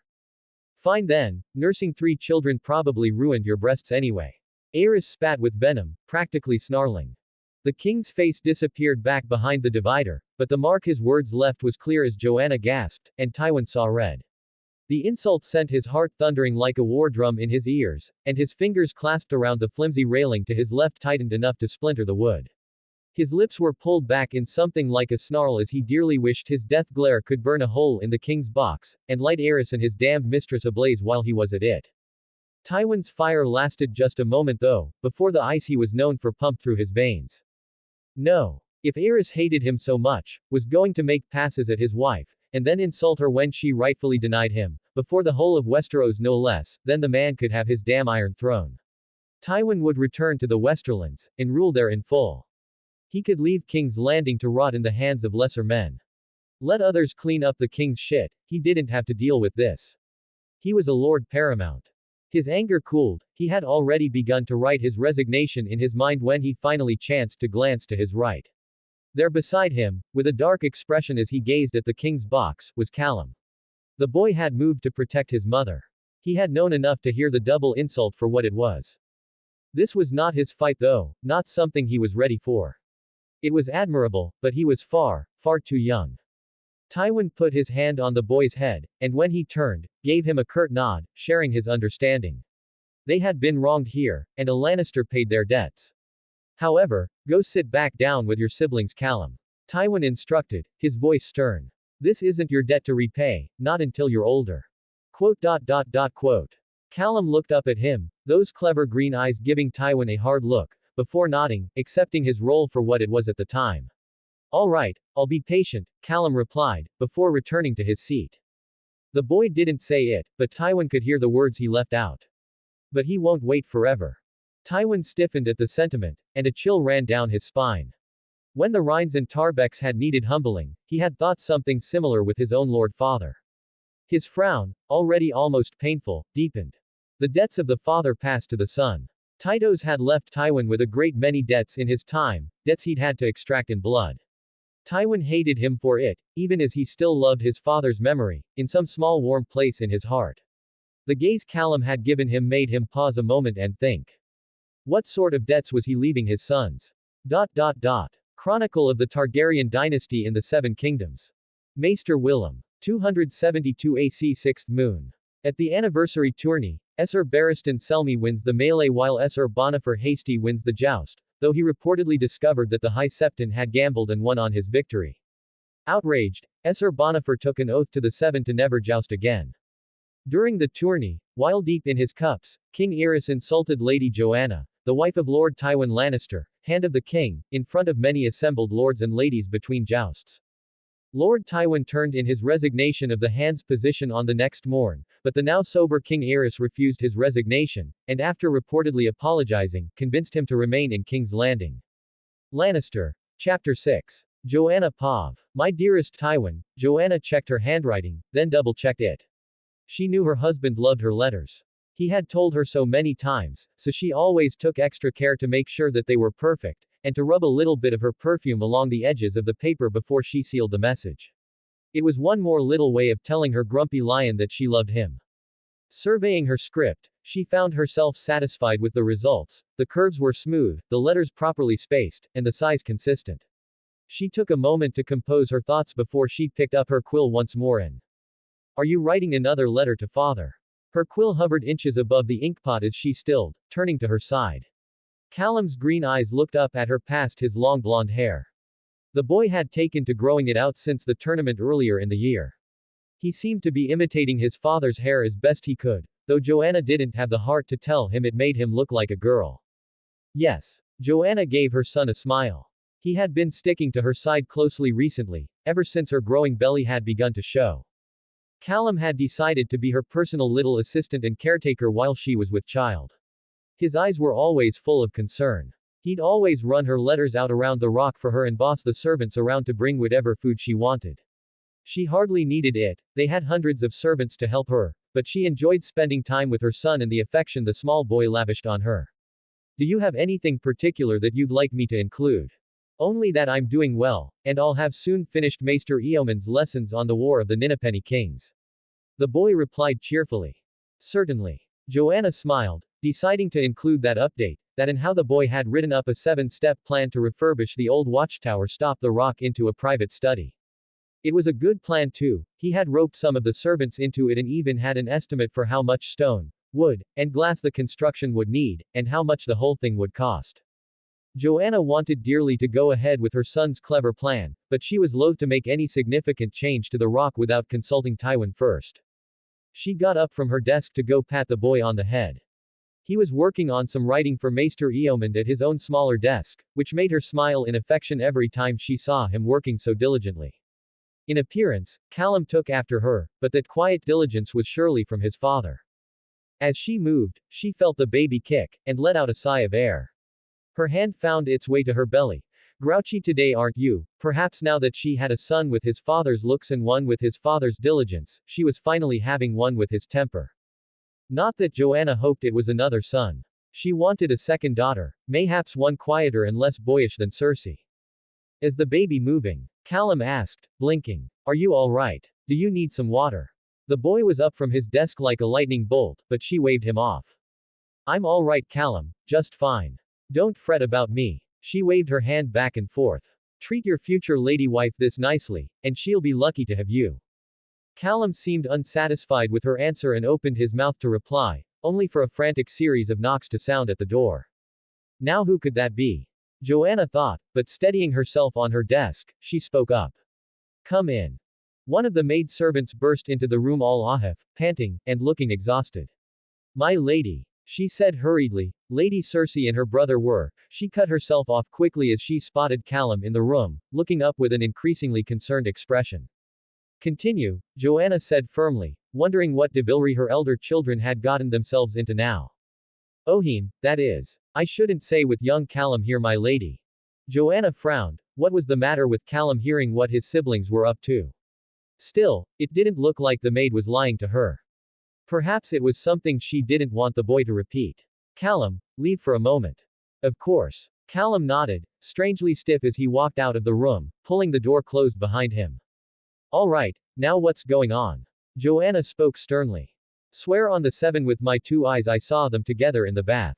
Fine then, nursing 3 children probably ruined your breasts anyway. Aerys spat with venom, practically snarling. The king's face disappeared back behind the divider, but the mark his words left was clear as Joanna gasped, and Tywin saw red. The insult sent his heart thundering like a war drum in his ears, and his fingers clasped around the flimsy railing to his left tightened enough to splinter the wood. His lips were pulled back in something like a snarl as he dearly wished his death glare could burn a hole in the king's box, and light Aerys and his damned mistress ablaze while he was at it. Tywin's fire lasted just a moment though, before the ice he was known for pumped through his veins. No. If Aerys hated him so much, was going to make passes at his wife, and then insult her when she rightfully denied him, before the whole of Westeros no less, then the man could have his damn Iron Throne. Tywin would return to the Westerlands, and rule there in full. He could leave King's Landing to rot in the hands of lesser men. Let others clean up the king's shit, he didn't have to deal with this. He was a lord paramount. His anger cooled, he had already begun to write his resignation in his mind when he finally chanced to glance to his right. There beside him, with a dark expression as he gazed at the king's box, was Callum. The boy had moved to protect his mother. He had known enough to hear the double insult for what it was. This was not his fight though, not something he was ready for. It was admirable, but he was far, far too young. Tywin put his hand on the boy's head, and when he turned, gave him a curt nod, sharing his understanding. They had been wronged here, and a Lannister paid their debts. However, go sit back down with your siblings, Callum. Tywin instructed, his voice stern. This isn't your debt to repay, not until you're older. Quote. Callum looked up at him, those clever green eyes giving Tywin a hard look, before nodding, accepting his role for what it was at the time. All right, I'll be patient, Callum replied, before returning to his seat. The boy didn't say it, but Tywin could hear the words he left out. But he won't wait forever. Tywin stiffened at the sentiment, and a chill ran down his spine. When the Rhines and Tarbecks had needed humbling, he had thought something similar with his own lord father. His frown, already almost painful, deepened. The debts of the father passed to the son. Tytos had left Tywin with a great many debts in his time, debts he'd had to extract in blood. Tywin hated him for it, even as he still loved his father's memory, in some small warm place in his heart. The gaze Callum had given him made him pause a moment and think. What sort of debts was he leaving his sons? Chronicle of the Targaryen dynasty in the Seven Kingdoms. Maester Willem. 272 AC 6th moon. At the anniversary tourney, Esser Barristan Selmy wins the melee while Esser Bonifer Hasty wins the joust, though he reportedly discovered that the High Septon had gambled and won on his victory. Outraged, Esser Bonifer took an oath to the Seven to never joust again. During the tourney, while deep in his cups, King Aerys insulted Lady Joanna, the wife of Lord Tywin Lannister, Hand of the King, in front of many assembled lords and ladies between jousts. Lord Tywin turned in his resignation of the Hand's position on the next morn, but the now sober King Aerys refused his resignation, and after reportedly apologizing, convinced him to remain in King's Landing. Lannister. Chapter 6. Joanna Pav. My dearest Tywin, Joanna checked her handwriting, then double-checked it. She knew her husband loved her letters. He had told her so many times, so she always took extra care to make sure that they were perfect, and to rub a little bit of her perfume along the edges of the paper before she sealed the message. It was one more little way of telling her grumpy lion that she loved him. Surveying her script, she found herself satisfied with the results. The curves were smooth, the letters properly spaced, and the size consistent. She took a moment to compose her thoughts before she picked up her quill once more and. Are you writing another letter to father? Her quill hovered inches above the inkpot as she stilled, turning to her side. Callum's green eyes looked up at her past his long blonde hair. The boy had taken to growing it out since the tournament earlier in the year. He seemed to be imitating his father's hair as best he could, though Joanna didn't have the heart to tell him it made him look like a girl. Yes. Joanna gave her son a smile. He had been sticking to her side closely recently, ever since her growing belly had begun to show. Callum had decided to be her personal little assistant and caretaker while she was with child. His eyes were always full of concern. He'd always run her letters out around the rock for her and boss the servants around to bring whatever food she wanted. She hardly needed it, they had hundreds of servants to help her, but she enjoyed spending time with her son and the affection the small boy lavished on her. Do you have anything particular that you'd like me to include? Only that I'm doing well, and I'll have soon finished Maester Eomon's lessons on the War of the Ninnepenny Kings. The boy replied cheerfully. Certainly. Joanna smiled, deciding to include that update, that and how the boy had written up a 7-step plan to refurbish the old watchtower Stop the Rock into a private study. It was a good plan too, he had roped some of the servants into it and even had an estimate for how much stone, wood, and glass the construction would need, and how much the whole thing would cost. Joanna wanted dearly to go ahead with her son's clever plan, but she was loath to make any significant change to the rock without consulting Tywin first. She got up from her desk to go pat the boy on the head. He was working on some writing for Maester Eomond at his own smaller desk, which made her smile in affection every time she saw him working so diligently. In appearance, Callum took after her, but that quiet diligence was surely from his father. As she moved, she felt the baby kick, and let out a sigh of air. Her hand found its way to her belly. Grouchy today aren't you? Perhaps now that she had a son with his father's looks and one with his father's diligence, she was finally having one with his temper. Not that Joanna hoped it was another son. She wanted a second daughter, mayhaps one quieter and less boyish than Cersei. Is the baby moving? Callum asked, blinking. Are you all right? Do you need some water? The boy was up from his desk like a lightning bolt, but she waved him off. I'm all right, Callum, just fine. Don't fret about me. She waved her hand back and forth. Treat your future lady wife this nicely, and she'll be lucky to have you. Callum seemed unsatisfied with her answer and opened his mouth to reply, only for a frantic series of knocks to sound at the door. Now who could that be? Joanna thought, but steadying herself on her desk, she spoke up. Come in. One of the maidservants burst into the room all ahef, panting, and looking exhausted. My lady. She said hurriedly, Lady Cersei and her brother were. She cut herself off quickly as she spotted Callum in the room, looking up with an increasingly concerned expression. Continue, Joanna said firmly, wondering what devilry her elder children had gotten themselves into now. Ohim, that is. I shouldn't say with young Callum here my lady. Joanna frowned. What was the matter with Callum hearing what his siblings were up to? Still, it didn't look like the maid was lying to her. Perhaps it was something she didn't want the boy to repeat. Callum, Leave for a moment. Of course. Callum nodded, strangely stiff as he walked out of the room, pulling the door closed behind him. All right, now what's going on? Joanna spoke sternly. Swear on the seven with my two eyes I saw them together in the bath.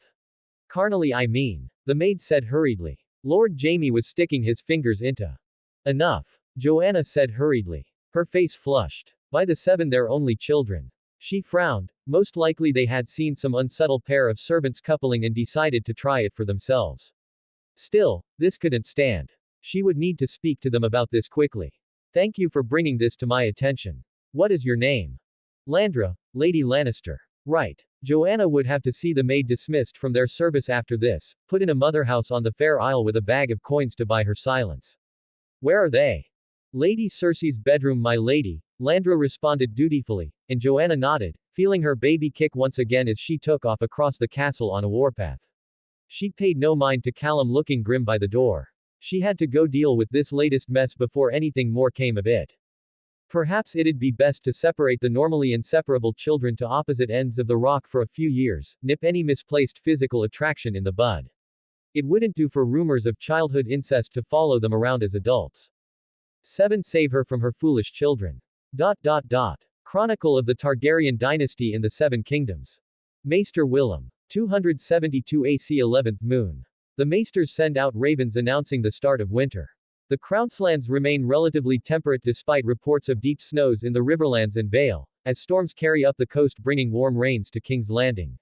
Carnally I mean. The maid said hurriedly. Lord Jamie was sticking his fingers into. Enough. Joanna said hurriedly. Her face flushed. By the seven they're only children. She frowned. Most likely they had seen some unsubtle pair of servants coupling and decided to try it for themselves. Still, this couldn't stand. She would need to speak to them about this quickly. Thank you for bringing this to my attention. What is your name? Landra, Lady Lannister. Right. Joanna would have to see the maid dismissed from their service after this, put in a mother house on the Fair Isle with a bag of coins to buy her silence. Where are they? Lady Cersei's bedroom, my lady, Landra responded dutifully, and Joanna nodded, feeling her baby kick once again as she took off across the castle on a warpath. She paid no mind to Callum looking grim by the door. She had to go deal with this latest mess before anything more came of it. Perhaps it'd be best to separate the normally inseparable children to opposite ends of the rock for a few years, nip any misplaced physical attraction in the bud. It wouldn't do for rumors of childhood incest to follow them around as adults. 7. Save her from her foolish children. Chronicle of the Targaryen dynasty in the Seven Kingdoms. Maester Willem. 272 AC 11th moon. The Maesters send out ravens announcing the start of winter. The Crownlands remain relatively temperate despite reports of deep snows in the Riverlands and Vale, as storms carry up the coast bringing warm rains to King's Landing.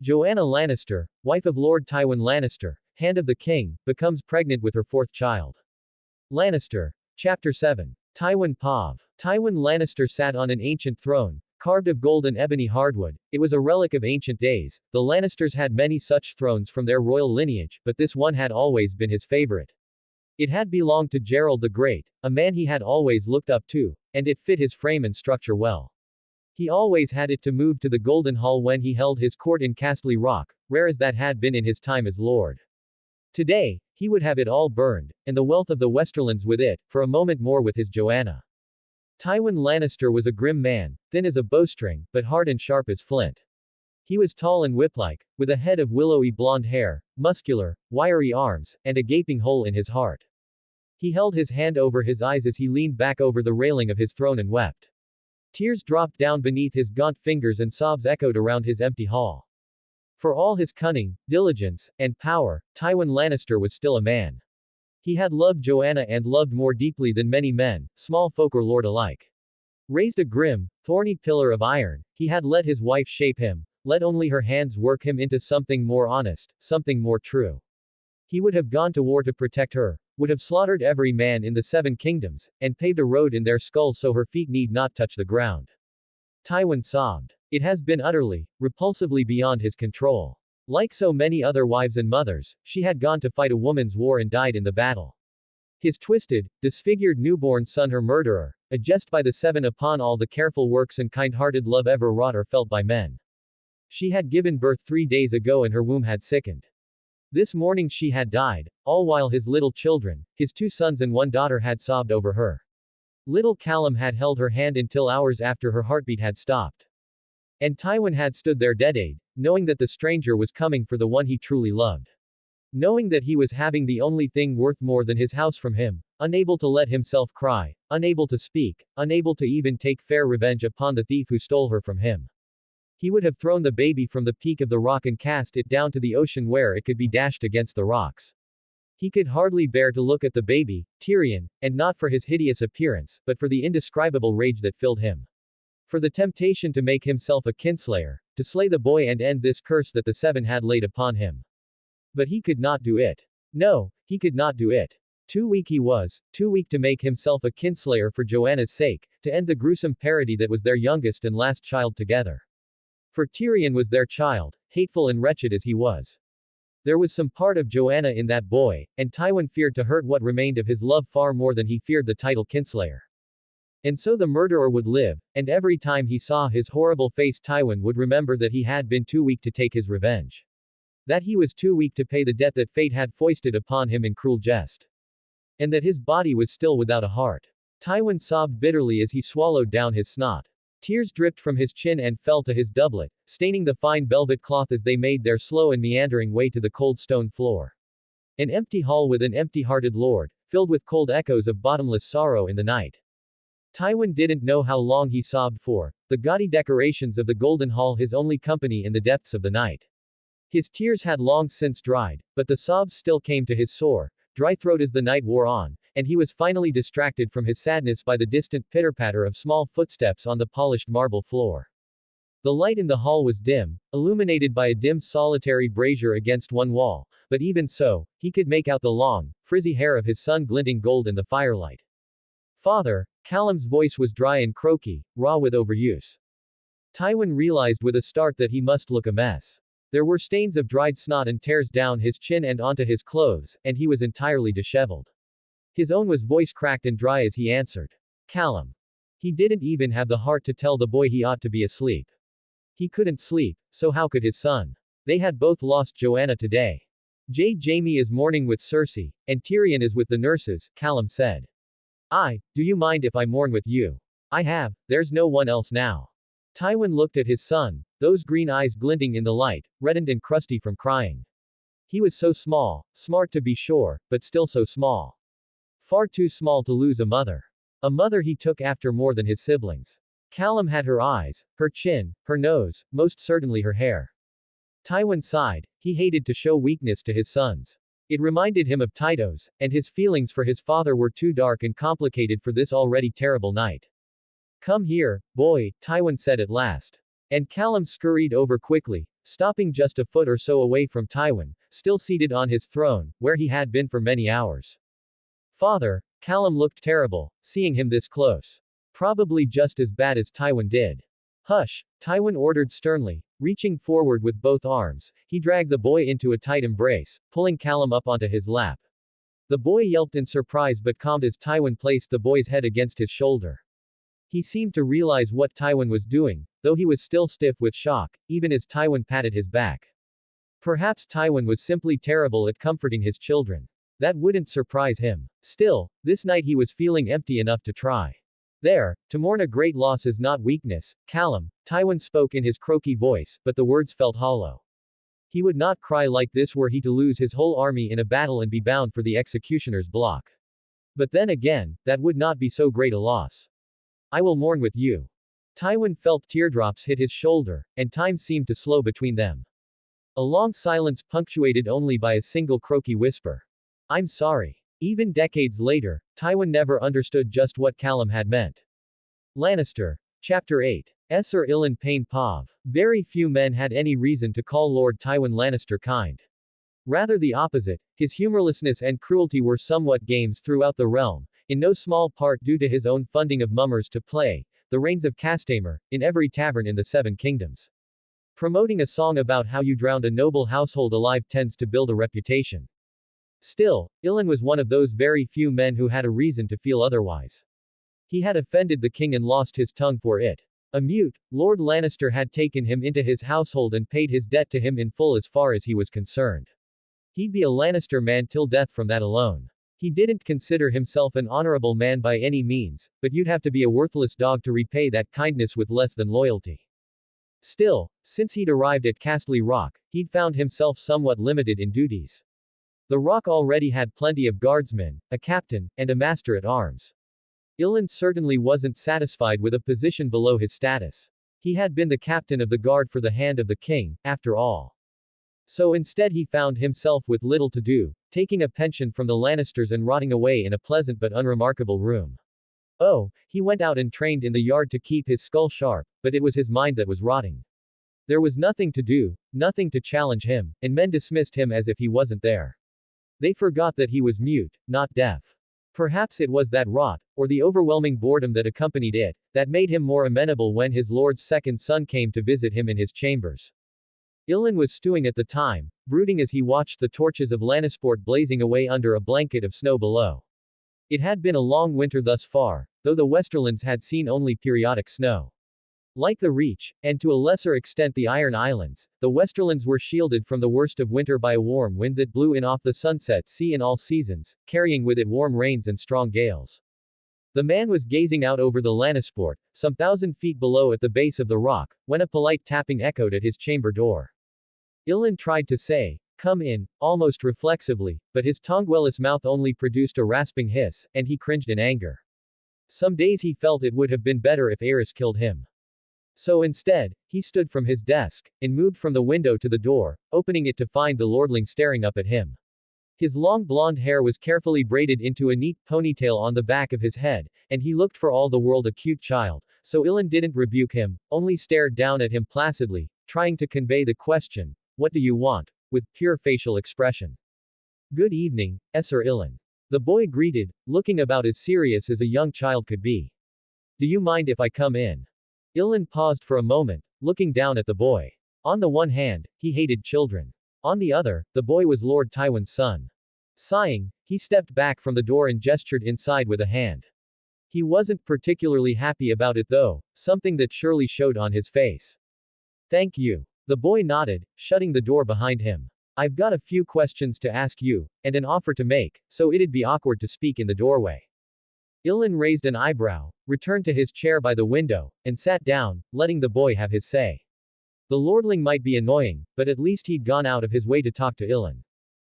Joanna Lannister, wife of Lord Tywin Lannister, hand of the king, becomes pregnant with her fourth child. Lannister. Chapter 7. Tywin Pav. Tywin Lannister sat on an ancient throne, carved of gold and ebony hardwood. It was a relic of ancient days. The Lannisters had many such thrones from their royal lineage, but this one had always been his favorite. It had belonged to Gerald the Great, a man he had always looked up to, and it fit his frame and structure well. He always had it to move to the Golden Hall when he held his court in Castle Rock, rare as that had been in his time as lord. Today, he would have it all burned, and the wealth of the Westerlands with it, for a moment more with his Joanna. Tywin Lannister was a grim man, thin as a bowstring, but hard and sharp as flint. He was tall and whip-like, with a head of willowy blonde hair, muscular, wiry arms, and a gaping hole in his heart. He held his hand over his eyes as he leaned back over the railing of his throne and wept. Tears dropped down beneath his gaunt fingers and sobs echoed around his empty hall. For all his cunning, diligence, and power, Tywin Lannister was still a man. He had loved Joanna and loved more deeply than many men, small folk or lord alike. Raised a grim, thorny pillar of iron, he had let his wife shape him, let only her hands work him into something more honest, something more true. He would have gone to war to protect her, would have slaughtered every man in the Seven Kingdoms, and paved a road in their skulls so her feet need not touch the ground. Tywin sobbed. It has been utterly, repulsively beyond his control. Like so many other wives and mothers, she had gone to fight a woman's war and died in the battle. His twisted, disfigured newborn son her murderer, a jest by the seven upon all the careful works and kind-hearted love ever wrought or felt by men. She had given birth 3 days ago and her womb had sickened. This morning she had died, all while his little children, his 2 sons and 1 daughter had sobbed over her. Little Callum had held her hand until hours after her heartbeat had stopped. And Tywin had stood there dead-eyed, knowing that the stranger was coming for the one he truly loved. Knowing that he was having the only thing worth more than his house from him, unable to let himself cry, unable to speak, unable to even take fair revenge upon the thief who stole her from him. He would have thrown the baby from the peak of the rock and cast it down to the ocean where it could be dashed against the rocks. He could hardly bear to look at the baby, Tyrion, and not for his hideous appearance, but for the indescribable rage that filled him. For the temptation to make himself a kinslayer, to slay the boy and end this curse that the seven had laid upon him. But he could not do it. No, he could not do it. Too weak he was, too weak to make himself a kinslayer for Joanna's sake, to end the gruesome parody that was their youngest and last child together. For Tyrion was their child, hateful and wretched as he was. There was some part of Joanna in that boy, and Tywin feared to hurt what remained of his love far more than he feared the title kinslayer. And so the murderer would live, and every time he saw his horrible face Tywin would remember that he had been too weak to take his revenge. That he was too weak to pay the debt that fate had foisted upon him in cruel jest. And that his body was still without a heart. Tywin sobbed bitterly as he swallowed down his snot. Tears dripped from his chin and fell to his doublet, staining the fine velvet cloth as they made their slow and meandering way to the cold stone floor. An empty hall with an empty-hearted lord, filled with cold echoes of bottomless sorrow in the night. Tywin didn't know how long he sobbed for, the gaudy decorations of the golden hall his only company in the depths of the night. His tears had long since dried, but the sobs still came to his sore, dry throat as the night wore on, and he was finally distracted from his sadness by the distant pitter-patter of small footsteps on the polished marble floor. The light in the hall was dim, illuminated by a dim solitary brazier against one wall, but even so, he could make out the long, frizzy hair of his son glinting gold in the firelight. Father, Callum's voice was dry and croaky, raw with overuse. Tywin realized with a start that he must look a mess. There were stains of dried snot and tears down his chin and onto his clothes, and he was entirely disheveled. His own was voice cracked and dry as he answered. Callum. He didn't even have the heart to tell the boy he ought to be asleep. He couldn't sleep, so how could his son? They had both lost Joanna today. Jaime is mourning with Cersei, and Tyrion is with the nurses, Callum said. Do you mind if I mourn with you? There's no one else now. Tywin looked at his son, those green eyes glinting in the light, reddened and crusty from crying. He was so small, smart to be sure, but still so small. Far too small to lose a mother. A mother he took after more than his siblings. Callum had her eyes, her chin, her nose, most certainly her hair. Tywin sighed, he hated to show weakness to his sons. It reminded him of Tytos, and his feelings for his father were too dark and complicated for this already terrible night. Come here, boy, Tywin said at last. And Callum scurried over quickly, stopping just a foot or so away from Tywin, still seated on his throne, where he had been for many hours. Father, Callum looked terrible, seeing him this close. Probably just as bad as Tywin did. Hush, Tywin ordered sternly, reaching forward with both arms, he dragged the boy into a tight embrace, pulling Callum up onto his lap. The boy yelped in surprise but calmed as Tywin placed the boy's head against his shoulder. He seemed to realize what Tywin was doing, though he was still stiff with shock, even as Tywin patted his back. Perhaps Tywin was simply terrible at comforting his children. That wouldn't surprise him. Still, this night he was feeling empty enough to try. There, to mourn a great loss is not weakness, Callum, Tywin spoke in his croaky voice, but the words felt hollow. He would not cry like this were he to lose his whole army in a battle and be bound for the executioner's block. But then again, that would not be so great a loss. I will mourn with you. Tywin felt teardrops hit his shoulder, and time seemed to slow between them. A long silence punctuated only by a single croaky whisper. I'm sorry. Even decades later, Tywin never understood just what Callum had meant. Lannister. Chapter 8. Esser Ilan Pain Pav. Very few men had any reason to call Lord Tywin Lannister kind. Rather the opposite, his humorlessness and cruelty were somewhat games throughout the realm, in no small part due to his own funding of mummers to play, the reigns of Castamer, in every tavern in the Seven Kingdoms. Promoting a song about how you drowned a noble household alive tends to build a reputation. Still, Ilan was one of those very few men who had a reason to feel otherwise. He had offended the king and lost his tongue for it. A mute, Lord Lannister had taken him into his household and paid his debt to him in full as far as he was concerned. He'd be a Lannister man till death from that alone. He didn't consider himself an honorable man by any means, but you'd have to be a worthless dog to repay that kindness with less than loyalty. Still, since he'd arrived at Castle Rock, he'd found himself somewhat limited in duties. The Rock already had plenty of guardsmen, a captain, and a master-at-arms. Ilan certainly wasn't satisfied with a position below his status. He had been the captain of the guard for the hand of the king, after all. So instead he found himself with little to do, taking a pension from the Lannisters and rotting away in a pleasant but unremarkable room. Oh, he went out and trained in the yard to keep his skull sharp, but it was his mind that was rotting. There was nothing to do, nothing to challenge him, and men dismissed him as if he wasn't there. They forgot that he was mute, not deaf. Perhaps it was that rot, or the overwhelming boredom that accompanied it, that made him more amenable when his lord's second son came to visit him in his chambers. Ilan was stewing at the time, brooding as he watched the torches of Lannisport blazing away under a blanket of snow below. It had been a long winter thus far, though the Westerlands had seen only periodic snow. Like the Reach, and to a lesser extent the Iron Islands, the Westerlands were shielded from the worst of winter by a warm wind that blew in off the Sunset Sea in all seasons, carrying with it warm rains and strong gales. The man was gazing out over the Lannisport, some 1,000 feet below at the base of the rock, when a polite tapping echoed at his chamber door. Ilan tried to say, "Come in," almost reflexively, but his tongueless mouth only produced a rasping hiss, and he cringed in anger. Some days he felt it would have been better if Aerys killed him. So instead, he stood from his desk, and moved from the window to the door, opening it to find the lordling staring up at him. His long blonde hair was carefully braided into a neat ponytail on the back of his head, and he looked for all the world a cute child, so Ilan didn't rebuke him, only stared down at him placidly, trying to convey the question, "What do you want?" with pure facial expression. "Good evening, Esser Ilan." The boy greeted, looking about as serious as a young child could be. "Do you mind if I come in?" Ilan paused for a moment, looking down at the boy. On the one hand, he hated children. On the other, the boy was Lord Tywin's son. Sighing, he stepped back from the door and gestured inside with a hand. He wasn't particularly happy about it though, something that surely showed on his face. "Thank you." The boy nodded, shutting the door behind him. "I've got a few questions to ask you, and an offer to make, so it'd be awkward to speak in the doorway." Ilan raised an eyebrow, returned to his chair by the window, and sat down, letting the boy have his say. The lordling might be annoying, but at least he'd gone out of his way to talk to Ilan.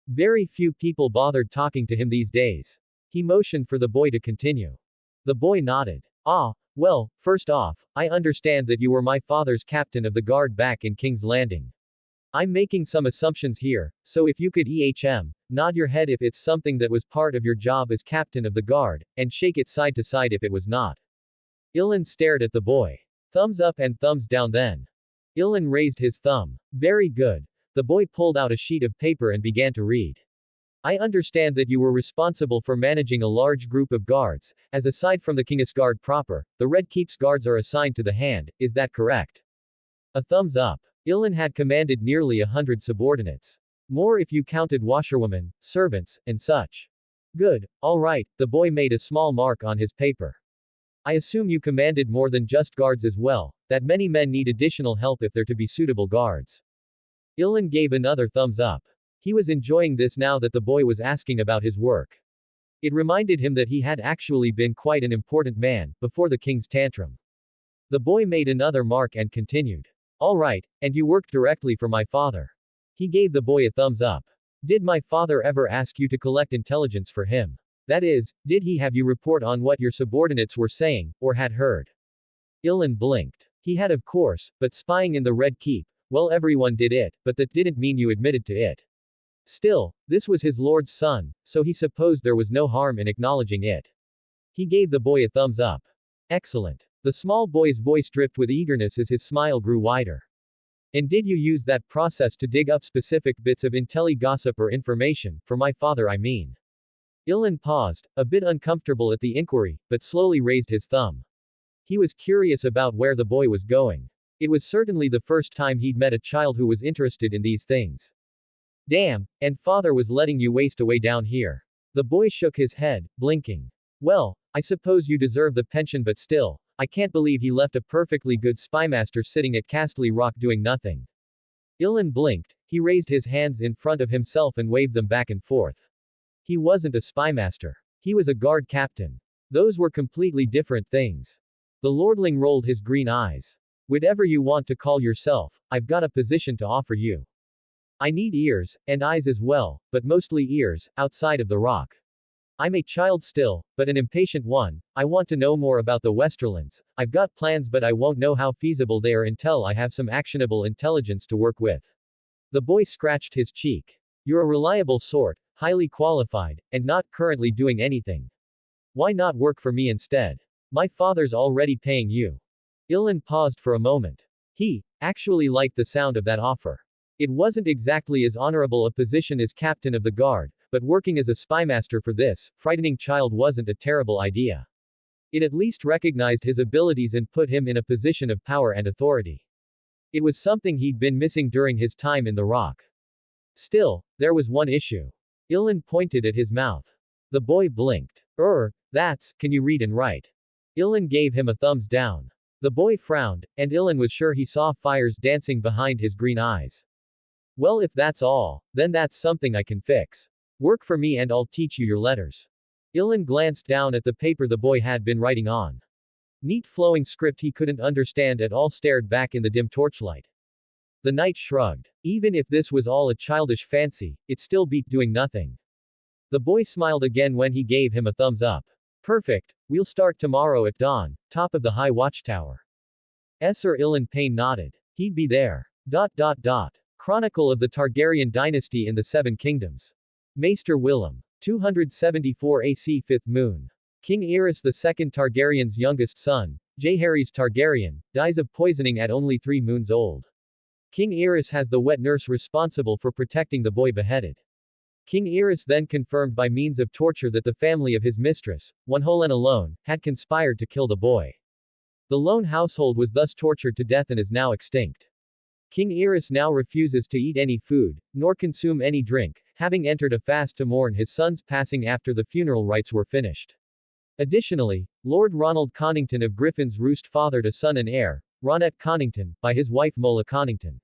Very few people bothered talking to him these days. He motioned for the boy to continue. The boy nodded. "Ah, well, first off, I understand that you were my father's captain of the guard back in King's Landing. I'm making some assumptions here, so if you could nod your head if it's something that was part of your job as captain of the guard, and shake it side to side if it was not." Ilan stared at the boy. "Thumbs up and thumbs down then." Ilan raised his thumb. "Very good." The boy pulled out a sheet of paper and began to read. "I understand that you were responsible for managing a large group of guards, as aside from the King's Guard proper, the Red Keep's guards are assigned to the hand, is that correct?" A thumbs up. Ilan had commanded nearly 100 subordinates. More if you counted washerwomen, servants, and such. "Good, alright," the boy made a small mark on his paper. "I assume you commanded more than just guards as well, that many men need additional help if they're to be suitable guards." Ilan gave another thumbs up. He was enjoying this now that the boy was asking about his work. It reminded him that he had actually been quite an important man, before the king's tantrum. The boy made another mark and continued. "All right, and you worked directly for my father." He gave the boy a thumbs up. "Did my father ever ask you to collect intelligence for him? That is, did he have you report on what your subordinates were saying, or had heard?" Ilan blinked. He had of course, but spying in the Red Keep, well everyone did it, but that didn't mean you admitted to it. Still, this was his lord's son, so he supposed there was no harm in acknowledging it. He gave the boy a thumbs up. "Excellent." The small boy's voice dripped with eagerness as his smile grew wider. "And did you use that process to dig up specific bits of gossip or information, for my father I mean?" Ilan paused, a bit uncomfortable at the inquiry, but slowly raised his thumb. He was curious about where the boy was going. It was certainly the first time he'd met a child who was interested in these things. "Damn, and father was letting you waste away down here." The boy shook his head, blinking. "Well, I suppose you deserve the pension, but still, I can't believe he left a perfectly good spymaster sitting at Castle Rock doing nothing." Ilan blinked. He raised his hands in front of himself and waved them back and forth. He wasn't a spymaster. He was a guard captain. Those were completely different things. The lordling rolled his green eyes. "Whatever you want to call yourself, I've got a position to offer you. I need ears, and eyes as well, but mostly ears, outside of the rock. I'm a child still, but an impatient one. I want to know more about the Westerlands. I've got plans, but I won't know how feasible they are until I have some actionable intelligence to work with." The boy scratched his cheek. "You're a reliable sort, highly qualified, and not currently doing anything. Why not work for me instead? My father's already paying you." Ilan paused for a moment. He actually liked the sound of that offer. It wasn't exactly as honorable a position as captain of the guard, but working as a spymaster for this frightening child wasn't a terrible idea. It at least recognized his abilities and put him in a position of power and authority. It was something he'd been missing during his time in the rock. Still, there was one issue. Ilan pointed at his mouth. The boy blinked. That's, can you read and write?" Ilan gave him a thumbs down. The boy frowned, and Ilan was sure he saw fires dancing behind his green eyes. "Well, if that's all, then that's something I can fix. Work for me and I'll teach you your letters." Ilan glanced down at the paper the boy had been writing on. Neat flowing script he couldn't understand at all stared back in the dim torchlight. The knight shrugged. Even if this was all a childish fancy, it still beat doing nothing. The boy smiled again when he gave him a thumbs up. Perfect, we'll start tomorrow at dawn, top of the high watchtower. Sir Ilan Payne nodded. He'd be there. Chronicle of the Targaryen dynasty in the Seven Kingdoms. Maester Willem. 274 AC 5th moon. King Aerys II Targaryen's youngest son, Jaehaerys Targaryen, dies of poisoning at only 3 moons old. King Aerys has the wet nurse responsible for protecting the boy beheaded. King Aerys then confirmed by means of torture that the family of his mistress, one Holen alone, had conspired to kill the boy. The lone household was thus tortured to death and is now extinct. King Aerys now refuses to eat any food, nor consume any drink, having entered a fast to mourn his son's passing after the funeral rites were finished. Additionally, Lord Ronald Connington of Griffin's Roost fathered a son and heir, Ronette Connington, by his wife Mola Connington.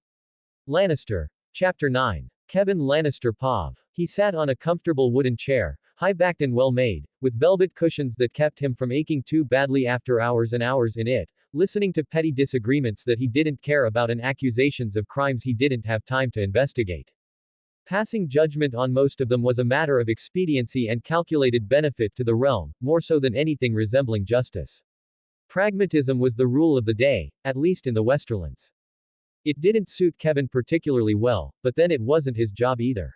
Lannister. Chapter 9. Kevan Lannister Pov. He sat on a comfortable wooden chair, high-backed and well-made, with velvet cushions that kept him from aching too badly after hours and hours in it, listening to petty disagreements that he didn't care about and accusations of crimes he didn't have time to investigate. Passing judgment on most of them was a matter of expediency and calculated benefit to the realm, more so than anything resembling justice. Pragmatism was the rule of the day, at least in the Westerlands. It didn't suit Kevan particularly well, but then it wasn't his job either.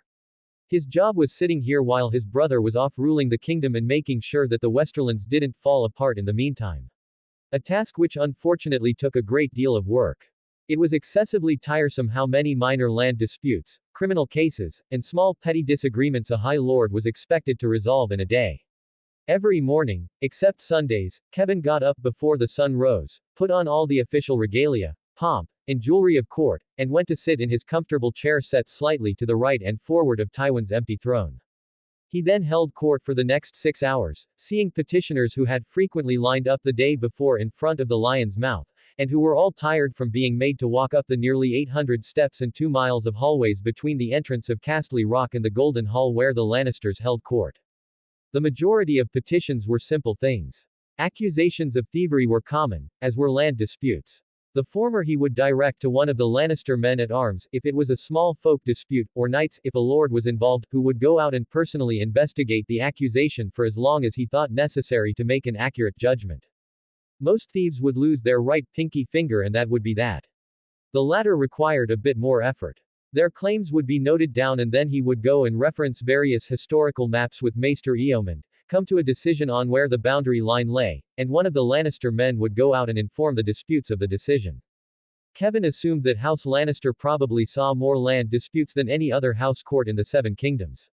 His job was sitting here while his brother was off ruling the kingdom and making sure that the Westerlands didn't fall apart in the meantime. A task which unfortunately took a great deal of work. It was excessively tiresome how many minor land disputes, criminal cases, and small petty disagreements a High Lord was expected to resolve in a day. Every morning, except Sundays, Kevan got up before the sun rose, put on all the official regalia, pomp, and jewelry of court, and went to sit in his comfortable chair set slightly to the right and forward of Tywin's empty throne. He then held court for the next 6 hours, seeing petitioners who had frequently lined up the day before in front of the Lion's Mouth, and who were all tired from being made to walk up the nearly 800 steps and 2 miles of hallways between the entrance of Castle Rock and the Golden Hall where the Lannisters held court. The majority of petitions were simple things. Accusations of thievery were common, as were land disputes. The former he would direct to one of the Lannister men-at-arms, if it was a small folk dispute, or knights, if a lord was involved, who would go out and personally investigate the accusation for as long as he thought necessary to make an accurate judgment. Most thieves would lose their right pinky finger and that would be that. The latter required a bit more effort. Their claims would be noted down and then he would go and reference various historical maps with Maester Eomund, come to a decision on where the boundary line lay, and one of the Lannister men would go out and inform the disputes of the decision. Kevan assumed that House Lannister probably saw more land disputes than any other house court in the Seven Kingdoms.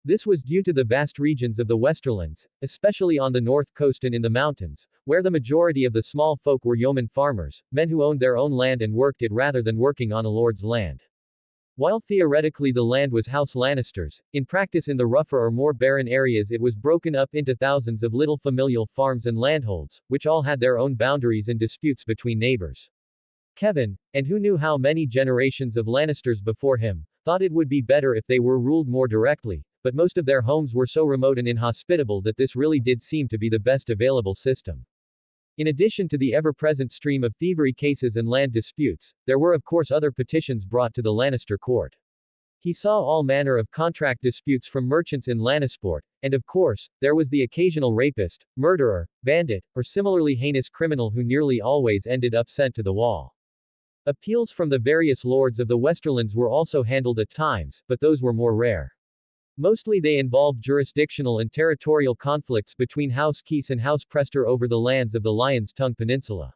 This was due to the vast regions of the Westerlands, especially on the north coast and in the mountains, where the majority of the small folk were yeoman farmers, men who owned their own land and worked it rather than working on a lord's land. While theoretically the land was House Lannister's, in practice in the rougher or more barren areas it was broken up into thousands of little familial farms and landholds, which all had their own boundaries and disputes between neighbors. Kevan, and who knew how many generations of Lannisters before him, thought it would be better if they were ruled more directly, but most of their homes were so remote and inhospitable that this really did seem to be the best available system. In addition to the ever-present stream of thievery cases and land disputes, there were of course other petitions brought to the Lannister court. He saw all manner of contract disputes from merchants in Lannisport, and of course, there was the occasional rapist, murderer, bandit, or similarly heinous criminal who nearly always ended up sent to the wall. Appeals from the various lords of the Westerlands were also handled at times, but those were more rare. Mostly they involved jurisdictional and territorial conflicts between House Keese and House Prester over the lands of the Lion's Tongue Peninsula.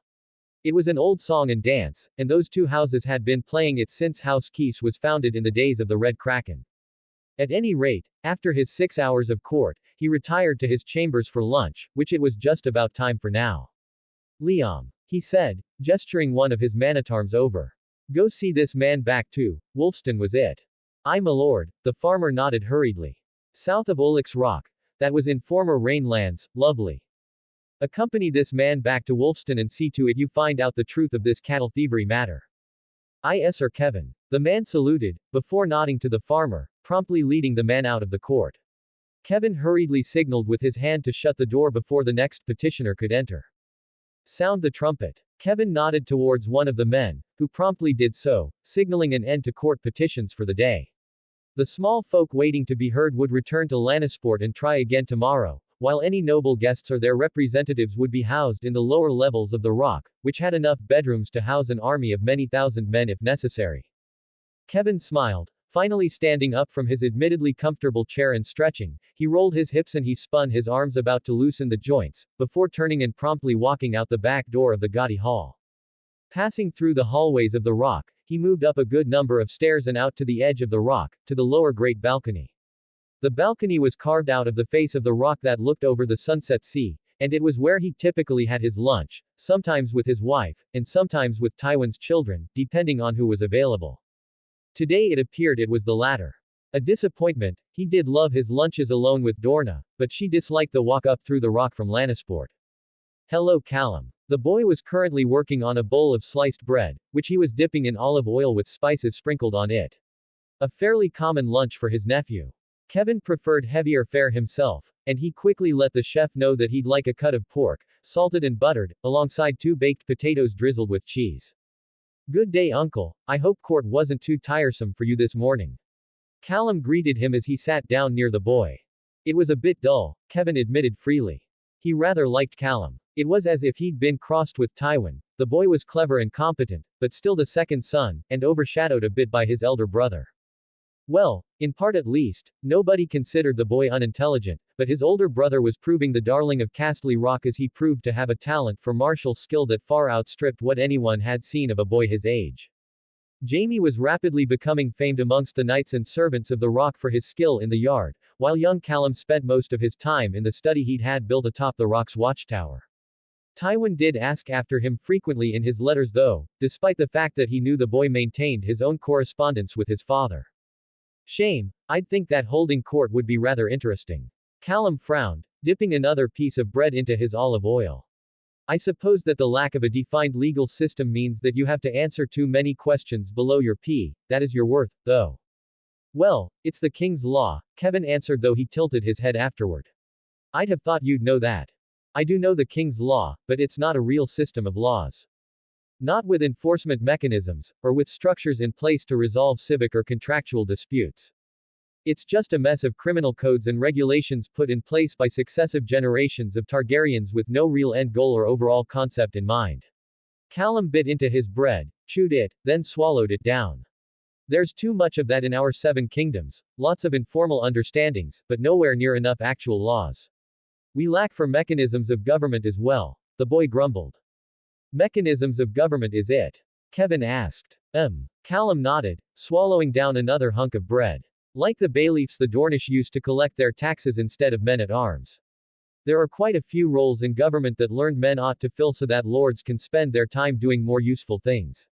It was an old song and dance, and those two houses had been playing it since House Keese was founded in the days of the Red Kraken. At any rate, after his 6 hours of court, he retired to his chambers for lunch, which it was just about time for now. Liam, he said, gesturing one of his man-at-arms over. Go see this man back to Wolfston was it? Aye my lord, the farmer nodded hurriedly. South of Olix Rock, that was in former Rainlands, lovely. Accompany this man back to Wolfston and see to it you find out the truth of this cattle thievery matter. Aye Sir Kevan. The man saluted, before nodding to the farmer, promptly leading the man out of the court. Kevin hurriedly signaled with his hand to shut the door before the next petitioner could enter. Sound the trumpet. Kevin nodded towards one of the men, who promptly did so, signaling an end to court petitions for the day. The small folk waiting to be heard would return to Lannisport and try again tomorrow, while any noble guests or their representatives would be housed in the lower levels of the rock, which had enough bedrooms to house an army of many thousand men if necessary. Kevin smiled. Finally standing up from his admittedly comfortable chair and stretching, he rolled his hips and he spun his arms about to loosen the joints, before turning and promptly walking out the back door of the gaudy hall. Passing through the hallways of the rock, he moved up a good number of stairs and out to the edge of the rock, to the lower great balcony. The balcony was carved out of the face of the rock that looked over the sunset sea, and it was where he typically had his lunch, sometimes with his wife, and sometimes with Tywin's children, depending on who was available. Today it appeared it was the latter. A disappointment. He did love his lunches alone with Dorna, but she disliked the walk up through the rock from Lannisport. Hello Callum. The boy was currently working on a bowl of sliced bread, which he was dipping in olive oil with spices sprinkled on it. A fairly common lunch for his nephew. Kevin preferred heavier fare himself, and he quickly let the chef know that he'd like a cut of pork, salted and buttered, alongside 2 baked potatoes drizzled with cheese. Good day, uncle. I hope court wasn't too tiresome for you this morning. Callum greeted him as he sat down near the boy. It was a bit dull, Kevin admitted freely. He rather liked Callum. It was as if he'd been crossed with Tywin. The boy was clever and competent, but still the second son, and overshadowed a bit by his elder brother. Well, in part at least, nobody considered the boy unintelligent, but his older brother was proving the darling of Castle Rock as he proved to have a talent for martial skill that far outstripped what anyone had seen of a boy his age. Jaime was rapidly becoming famed amongst the knights and servants of the Rock for his skill in the yard, while young Callum spent most of his time in the study he'd had built atop the Rock's watchtower. Tywin did ask after him frequently in his letters though, despite the fact that he knew the boy maintained his own correspondence with his father. Shame. I'd think that holding court would be rather interesting. Callum frowned, dipping another piece of bread into his olive oil. I suppose that the lack of a defined legal system means that you have to answer too many questions below your pay, that is your worth, though. Well, it's the king's law, Kevin answered though he tilted his head afterward. I'd have thought you'd know that. I do know the king's law, but it's not a real system of laws. Not with enforcement mechanisms, or with structures in place to resolve civic or contractual disputes. It's just a mess of criminal codes and regulations put in place by successive generations of Targaryens with no real end goal or overall concept in mind. Callum bit into his bread, chewed it, then swallowed it down. There's too much of that in our 7 kingdoms, lots of informal understandings, but nowhere near enough actual laws. We lack for mechanisms of government as well, the boy grumbled. Mechanisms of government is it? Kevin asked. Callum nodded, swallowing down another hunk of bread. Like the bailiffs the Dornish used to collect their taxes instead of men-at-arms. There are quite a few roles in government that learned men ought to fill so that lords can spend their time doing more useful things.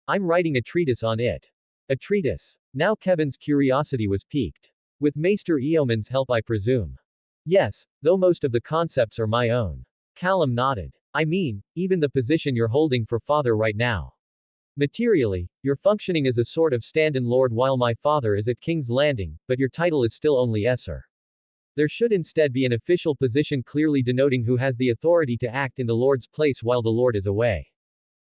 I'm writing a treatise on it. A treatise. Now Kevin's curiosity was piqued. With Maester Eomon's help I presume. Yes, though most of the concepts are my own. Callum nodded. I mean, even the position you're holding for father right now. Materially, you're functioning as a sort of stand-in lord while my father is at King's Landing, but your title is still only Esser. There should instead be an official position clearly denoting who has the authority to act in the lord's place while the lord is away.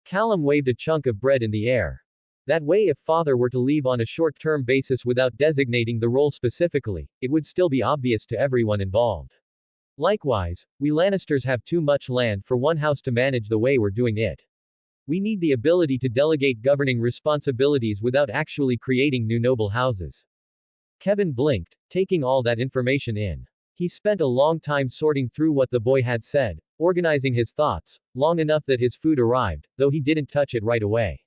Callum waved a chunk of bread in the air. That way if father were to leave on a short-term basis without designating the role specifically, it would still be obvious to everyone involved. Likewise, we Lannisters have too much land for one house to manage the way we're doing it. We need the ability to delegate governing responsibilities without actually creating new noble houses. Kevin blinked, taking all that information in. He spent a long time sorting through what the boy had said, organizing his thoughts, long enough that his food arrived, though he didn't touch it right away.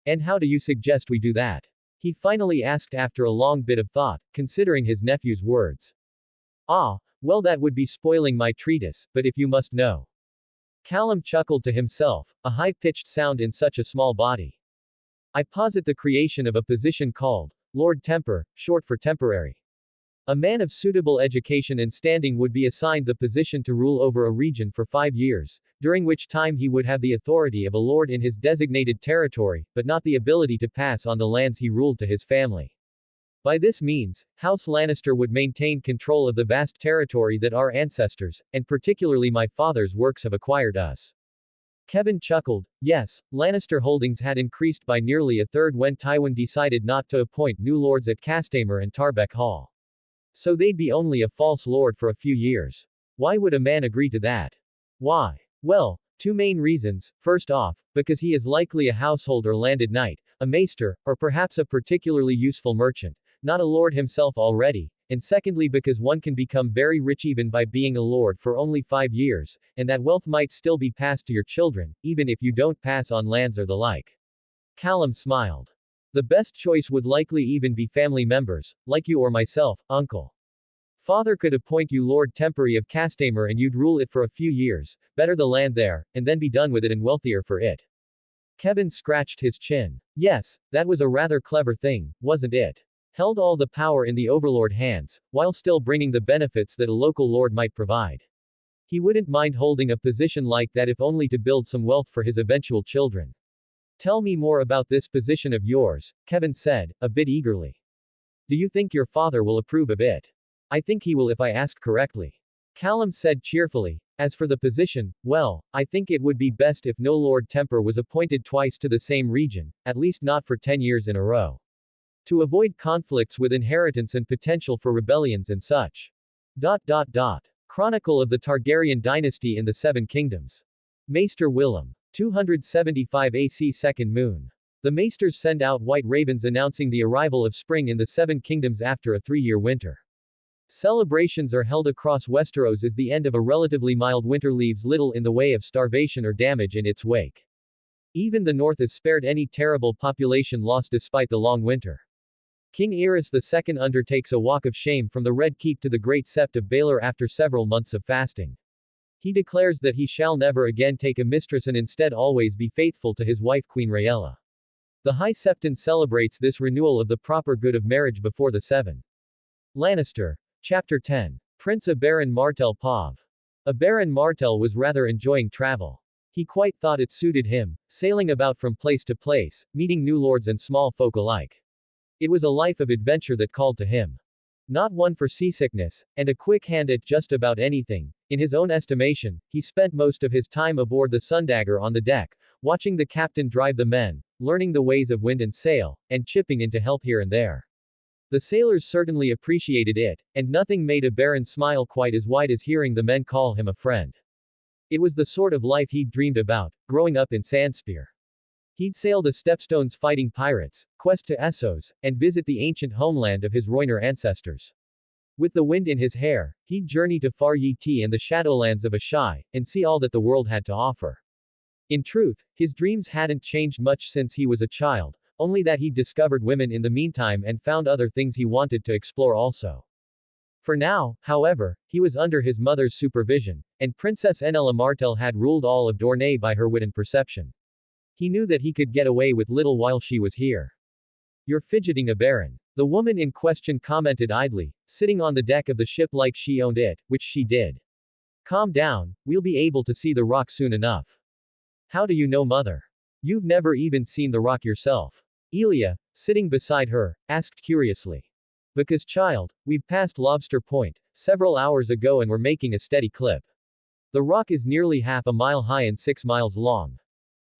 And how do you suggest we do that? He finally asked after a long bit of thought, considering his nephew's words. Well, that would be spoiling my treatise, but if you must know. Callum chuckled to himself, a high-pitched sound in such a small body. I posit the creation of a position called Lord Temper, short for temporary. A man of suitable education and standing would be assigned the position to rule over a region for 5 years, during which time he would have the authority of a lord in his designated territory, but not the ability to pass on the lands he ruled to his family. By this means, House Lannister would maintain control of the vast territory that our ancestors, and particularly my father's works have acquired us. Kevin chuckled. Yes, Lannister holdings had increased by nearly a third when Tywin decided not to appoint new lords at Castamere and Tarbeck Hall. So they'd be only a false lord for a few years. Why would a man agree to that? Why? Well, two main reasons. First off, because he is likely a household or landed knight, a maester, or perhaps a particularly useful merchant, not a lord himself already, and secondly because one can become very rich even by being a lord for only 5 years, and that wealth might still be passed to your children, even if you don't pass on lands or the like. Callum smiled. The best choice would likely even be family members, like you or myself, uncle. Father could appoint you Lord Temporary of Castamere and you'd rule it for a few years, better the land there, and then be done with it and wealthier for it. Kevin scratched his chin. Yes, that was a rather clever thing, wasn't it? Held all the power in the overlord hands, while still bringing the benefits that a local lord might provide. He wouldn't mind holding a position like that if only to build some wealth for his eventual children. Tell me more about this position of yours, Kevin said, a bit eagerly. Do you think your father will approve of it? I think he will if I ask correctly. Callum said cheerfully. As for the position, well, I think it would be best if no Lord Temper was appointed twice to the same region, at least not for 10 years in a row. To avoid conflicts with inheritance and potential for rebellions and such. Chronicle of the Targaryen dynasty in the Seven Kingdoms. Maester Willem. 275 AC Second Moon. The Maesters send out white ravens announcing the arrival of spring in the Seven Kingdoms after a 3-year winter. Celebrations are held across Westeros as the end of a relatively mild winter leaves little in the way of starvation or damage in its wake. Even the north is spared any terrible population loss despite the long winter. King Aerys II undertakes a walk of shame from the Red Keep to the Great Sept of Baelor after several months of fasting. He declares that he shall never again take a mistress and instead always be faithful to his wife Queen Rhaella. The High Septon celebrates this renewal of the proper good of marriage before the seven. Lannister. Chapter 10. Prince Aberon Martell Pav. Aberon Martell was rather enjoying travel. He quite thought it suited him, sailing about from place to place, meeting new lords and small folk alike. It was a life of adventure that called to him. Not one for seasickness, and a quick hand at just about anything. In his own estimation, he spent most of his time aboard the Sundagger on the deck, watching the captain drive the men, learning the ways of wind and sail, and chipping in to help here and there. The sailors certainly appreciated it, and nothing made Aberon smile quite as wide as hearing the men call him a friend. It was the sort of life he'd dreamed about, growing up in Sandspear. He'd sail the Stepstones fighting pirates, quest to Essos, and visit the ancient homeland of his Rhoynar ancestors. With the wind in his hair, he'd journey to Far Yi Ti and the Shadowlands of Ashai, and see all that the world had to offer. In truth, his dreams hadn't changed much since he was a child, only that he'd discovered women in the meantime and found other things he wanted to explore also. For now, however, he was under his mother's supervision, and Princess Enella Martell had ruled all of Dorne by her wit and perception. He knew that he could get away with little while she was here. You're fidgeting, Aberon. The woman in question commented idly, sitting on the deck of the ship like she owned it, which she did. Calm down, we'll be able to see the rock soon enough. How do you know, mother? You've never even seen the rock yourself. Elia, sitting beside her, asked curiously. Because child, we've passed Lobster Point, several hours ago and we're making a steady clip. The rock is nearly half a mile high and 6 miles long.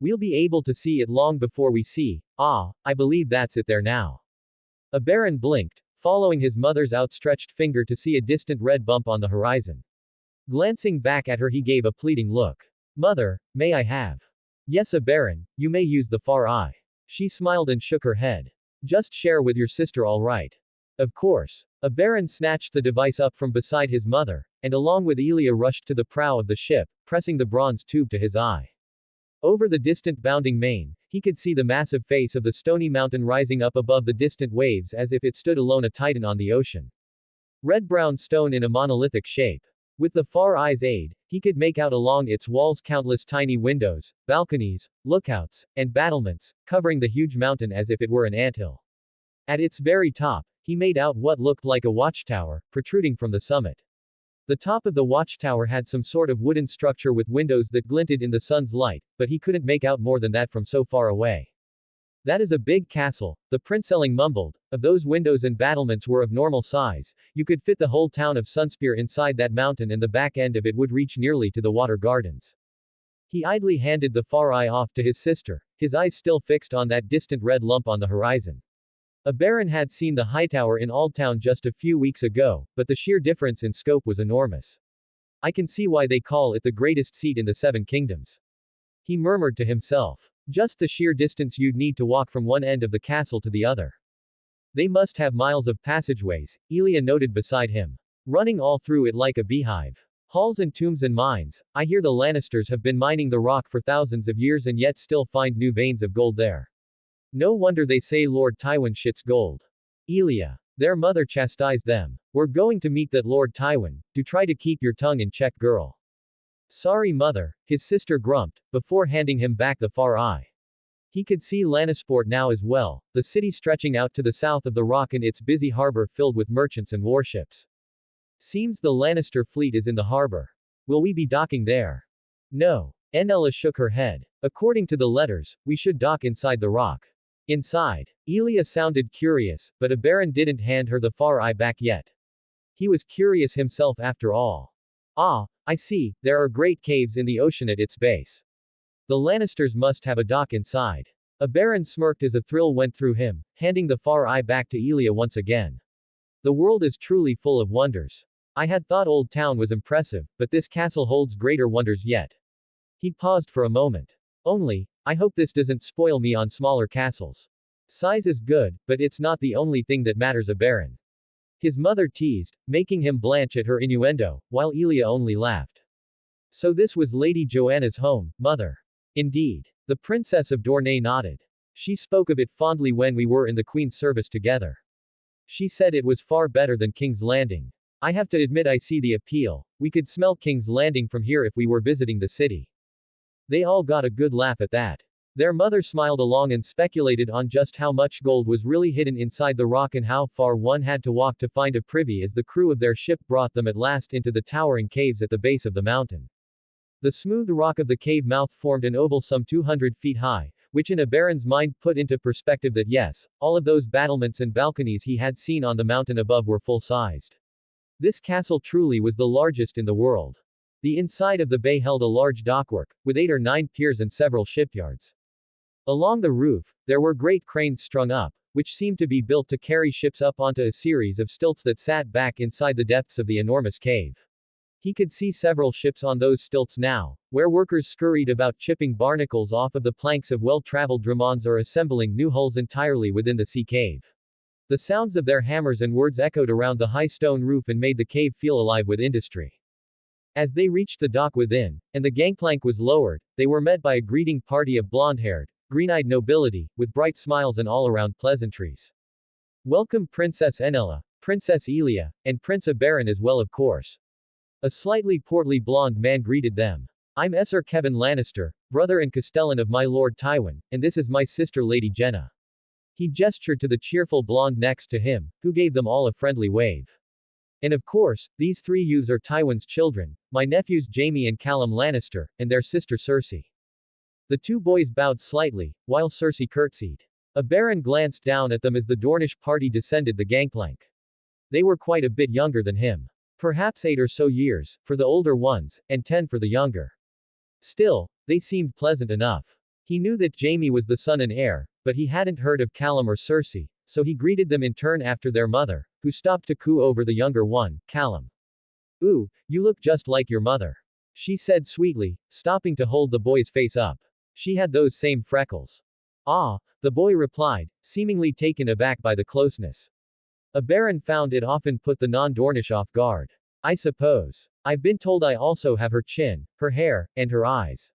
We'll be able to see it long before we see, I believe that's it there now. Aberon blinked, following his mother's outstretched finger to see a distant red bump on the horizon. Glancing back at her he gave a pleading look. Mother, may I have? Yes, Aberon, you may use the far eye. She smiled and shook her head. Just share with your sister, all right. Of course. Aberon snatched the device up from beside his mother, and along with Elia rushed to the prow of the ship, pressing the bronze tube to his eye. Over the distant bounding main, he could see the massive face of the stony mountain rising up above the distant waves as if it stood alone, a titan on the ocean. Red-brown stone in a monolithic shape. With the far eye's aid, he could make out along its walls countless tiny windows, balconies, lookouts, and battlements, covering the huge mountain as if it were an anthill. At its very top, he made out what looked like a watchtower, protruding from the summit. The top of the watchtower had some sort of wooden structure with windows that glinted in the sun's light, but he couldn't make out more than that from so far away. That is a big castle, the princeling mumbled. If those windows and battlements were of normal size, you could fit the whole town of Sunspear inside that mountain and the back end of it would reach nearly to the water gardens. He idly handed the far eye off to his sister, his eyes still fixed on that distant red lump on the horizon. A baron had seen the Hightower in Aldtown just a few weeks ago, but the sheer difference in scope was enormous. I can see why they call it the greatest seat in the Seven Kingdoms. He murmured to himself. Just the sheer distance you'd need to walk from one end of the castle to the other. They must have miles of passageways, Elia noted beside him. Running all through it like a beehive. Halls and tombs and mines. I hear the Lannisters have been mining the rock for thousands of years and yet still find new veins of gold there. No wonder they say Lord Tywin shits gold. Elia. Their mother chastised them. We're going to meet that Lord Tywin. Do try to keep your tongue in check, girl. Sorry, mother, his sister grumped, before handing him back the far eye. He could see Lannisport now as well, the city stretching out to the south of the rock and its busy harbor filled with merchants and warships. Seems the Lannister fleet is in the harbor. Will we be docking there? No. Enella shook her head. According to the letters, we should dock inside the rock. Inside. Elia sounded curious, but a baron didn't hand her the far eye back yet. He was curious himself after all. Ah, I see, there are great caves in the ocean at its base. The Lannisters must have a dock inside. A baron smirked as a thrill went through him, handing the far eye back to Elia once again. The world is truly full of wonders. I had thought Old Town was impressive, but this castle holds greater wonders yet. He paused for a moment. Only, I hope this doesn't spoil me on smaller castles. Size is good, but it's not the only thing that matters a baron. His mother teased, making him blanch at her innuendo, while Elia only laughed. So this was Lady Joanna's home, mother. Indeed. The Princess of Dorne nodded. She spoke of it fondly when we were in the Queen's service together. She said it was far better than King's Landing. I have to admit I see the appeal. We could smell King's Landing from here if we were visiting the city. They all got a good laugh at that. Their mother smiled along and speculated on just how much gold was really hidden inside the rock and how far one had to walk to find a privy as the crew of their ship brought them at last into the towering caves at the base of the mountain. The smooth rock of the cave mouth formed an oval some 200 feet high, which in a baron's mind put into perspective that yes, all of those battlements and balconies he had seen on the mountain above were full-sized. This castle truly was the largest in the world. The inside of the bay held a large dockwork, with 8 or 9 piers and several shipyards. Along the roof, there were great cranes strung up, which seemed to be built to carry ships up onto a series of stilts that sat back inside the depths of the enormous cave. He could see several ships on those stilts now, where workers scurried about chipping barnacles off of the planks of well-traveled dramons or assembling new hulls entirely within the sea cave. The sounds of their hammers and words echoed around the high stone roof and made the cave feel alive with industry. As they reached the dock within, and the gangplank was lowered, they were met by a greeting party of blonde-haired, green-eyed nobility, with bright smiles and all-around pleasantries. Welcome Princess Enella, Princess Elia, and Prince Abaron as well of course. A slightly portly blonde man greeted them. I'm Sir Kevin Lannister, brother and castellan of my Lord Tywin, and this is my sister Lady Jenna. He gestured to the cheerful blonde next to him, who gave them all a friendly wave. And of course, these 3 youths are Tywin's children, my nephews Jaime and Callum Lannister, and their sister Cersei. The 2 boys bowed slightly, while Cersei curtsied. A baron glanced down at them as the Dornish party descended the gangplank. They were quite a bit younger than him. Perhaps 8 or so years, for the older ones, and 10 for the younger. Still, they seemed pleasant enough. He knew that Jaime was the son and heir, but he hadn't heard of Callum or Cersei, so he greeted them in turn after their mother, who stopped to coo over the younger one, Callum. Ooh, you look just like your mother. She said sweetly, stopping to hold the boy's face up. She had those same freckles. Ah, the boy replied, seemingly taken aback by the closeness. A baron found it often put the non-Dornish off guard. I suppose. I've been told I also have her chin, her hair, and her eyes.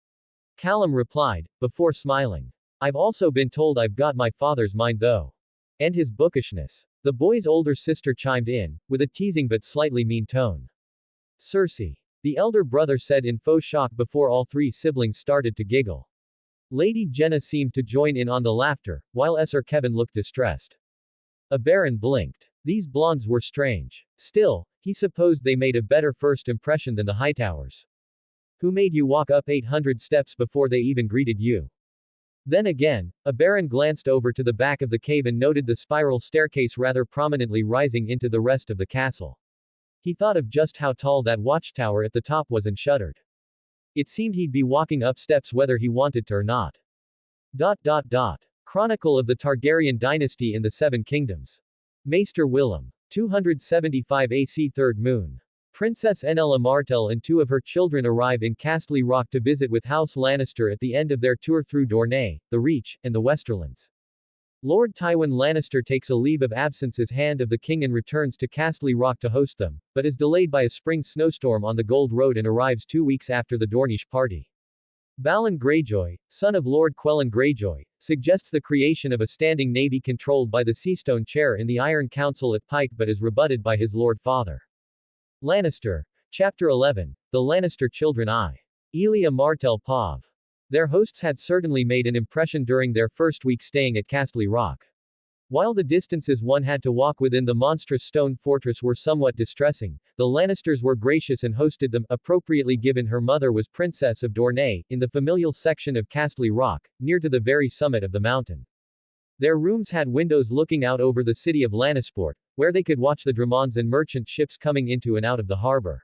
Callum replied, before smiling. I've also been told I've got my father's mind though. And his bookishness. The boy's older sister chimed in, with a teasing but slightly mean tone. Cersei. The elder brother said in faux shock before all 3 siblings started to giggle. Lady Jenna seemed to join in on the laughter, while Sir Kevin looked distressed. A baron blinked. These blondes were strange. Still, he supposed they made a better first impression than the Hightowers. Who made you walk up 800 steps before they even greeted you? Then again, a baron glanced over to the back of the cave and noted the spiral staircase rather prominently rising into the rest of the castle. He thought of just how tall that watchtower at the top was and shuddered. It seemed he'd be walking up steps whether he wanted to or not. Chronicle of the Targaryen dynasty in the Seven Kingdoms. Maester Willem. 275 AC 3rd Moon. Princess Enella Martell and two of her children arrive in Castle Rock to visit with House Lannister at the end of their tour through Dorne, the Reach, and the Westerlands. Lord Tywin Lannister takes a leave of absence as Hand of the King and returns to Castle Rock to host them, but is delayed by a spring snowstorm on the Gold Road and arrives 2 weeks after the Dornish party. Balon Greyjoy, son of Lord Quellan Greyjoy, suggests the creation of a standing navy controlled by the Seastone Chair in the Iron Council at Pike but is rebutted by his Lord Father. Lannister. Chapter 11. The Lannister Children I. Elia Martell Pav. Their hosts had certainly made an impression during their first week staying at Castle Rock. While the distances one had to walk within the monstrous stone fortress were somewhat distressing, the Lannisters were gracious and hosted them, appropriately given her mother was Princess of Dorne, in the familial section of Castle Rock, near to the very summit of the mountain. Their rooms had windows looking out over the city of Lannisport, where they could watch the dromons and merchant ships coming into and out of the harbor.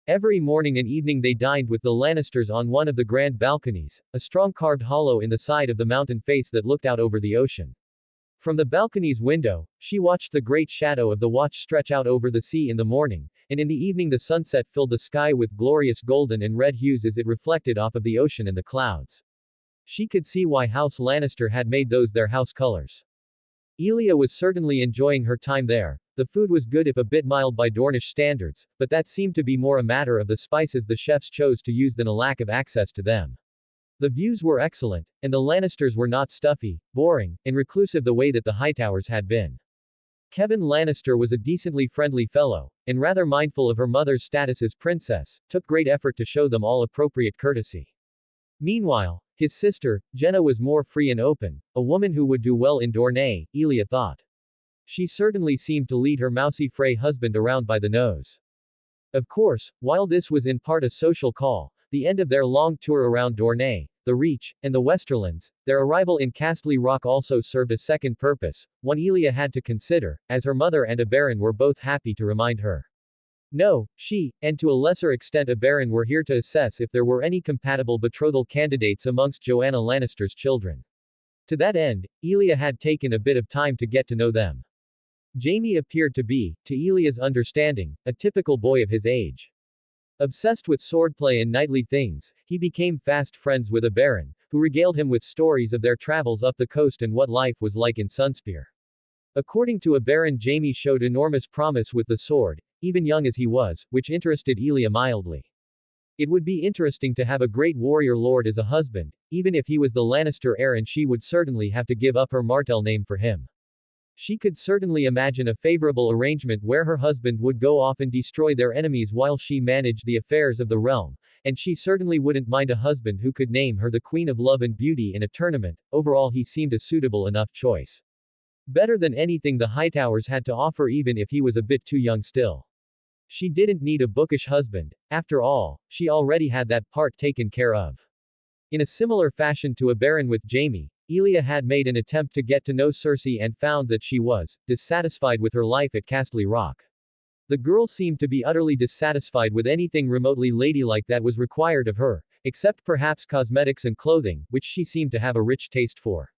Every morning and evening they dined with the Lannisters on one of the grand balconies, a strong carved hollow in the side of the mountain face that looked out over the ocean. From the balcony's window, she watched the great shadow of the watch stretch out over the sea in the morning, and in the evening the sunset filled the sky with glorious golden and red hues as it reflected off of the ocean and the clouds. She could see why House Lannister had made those their house colors. Elia was certainly enjoying her time there. The food was good if a bit mild by Dornish standards, but that seemed to be more a matter of the spices the chefs chose to use than a lack of access to them. The views were excellent, and the Lannisters were not stuffy, boring, and reclusive the way that the Hightowers had been. Kevin Lannister was a decently friendly fellow, and rather mindful of her mother's status as princess, took great effort to show them all appropriate courtesy. Meanwhile, his sister, Jenna was more free and open, a woman who would do well in Dorne, Elia thought. She certainly seemed to lead her mousy Frey husband around by the nose. Of course, while this was in part a social call, the end of their long tour around Dorne, the Reach, and the Westerlands, their arrival in Castle Rock also served a second purpose, one Elia had to consider, as her mother and a baron were both happy to remind her. No, she, and to a lesser extent a baron were here to assess if there were any compatible betrothal candidates amongst Joanna Lannister's children. To that end, Elia had taken a bit of time to get to know them. Jaime appeared to be, to Elia's understanding, a typical boy of his age. Obsessed with swordplay and knightly things, he became fast friends with a baron, who regaled him with stories of their travels up the coast and what life was like in Sunspear. According to a baron, Jaime showed enormous promise with the sword, even young as he was, which interested Elia mildly. It would be interesting to have a great warrior lord as a husband, even if he was the Lannister heir, and she would certainly have to give up her Martell name for him. She could certainly imagine a favorable arrangement where her husband would go off and destroy their enemies while she managed the affairs of the realm, and she certainly wouldn't mind a husband who could name her the Queen of Love and Beauty in a tournament. Overall, he seemed a suitable enough choice. Better than anything the Hightowers had to offer, even if he was a bit too young still. She didn't need a bookish husband, after all, she already had that part taken care of. In a similar fashion to a baron with Jaime, Elia had made an attempt to get to know Cersei and found that she was dissatisfied with her life at Castle Rock. The girl seemed to be utterly dissatisfied with anything remotely ladylike that was required of her, except perhaps cosmetics and clothing, which she seemed to have a rich taste for.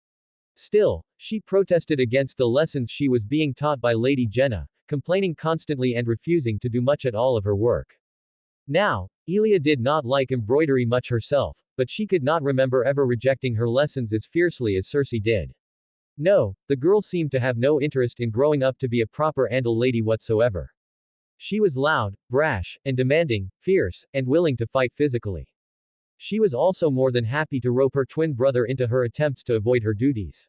Still, she protested against the lessons she was being taught by Lady Jenna, complaining constantly and refusing to do much at all of her work. Now, Elia did not like embroidery much herself, but she could not remember ever rejecting her lessons as fiercely as Cersei did. No, the girl seemed to have no interest in growing up to be a proper Andal lady whatsoever. She was loud, brash, and demanding, fierce, and willing to fight physically. She was also more than happy to rope her twin brother into her attempts to avoid her duties.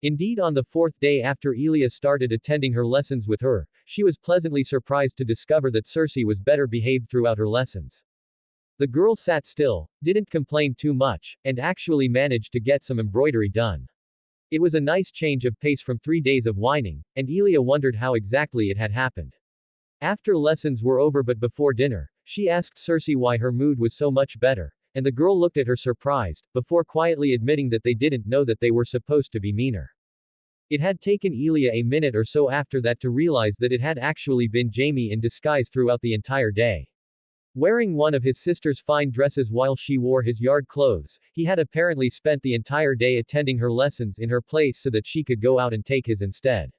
Indeed, on the 4th day after Elia started attending her lessons with her, she was pleasantly surprised to discover that Cersei was better behaved throughout her lessons. The girl sat still, didn't complain too much, and actually managed to get some embroidery done. It was a nice change of pace from 3 days of whining, and Elia wondered how exactly it had happened. After lessons were over but before dinner, she asked Cersei why her mood was so much better, and the girl looked at her surprised, before quietly admitting that they didn't know that they were supposed to be meaner. It had taken Elia a minute or so after that to realize that it had actually been Jamie in disguise throughout the entire day. Wearing one of his sister's fine dresses while she wore his yard clothes, he had apparently spent the entire day attending her lessons in her place so that she could go out and take his instead.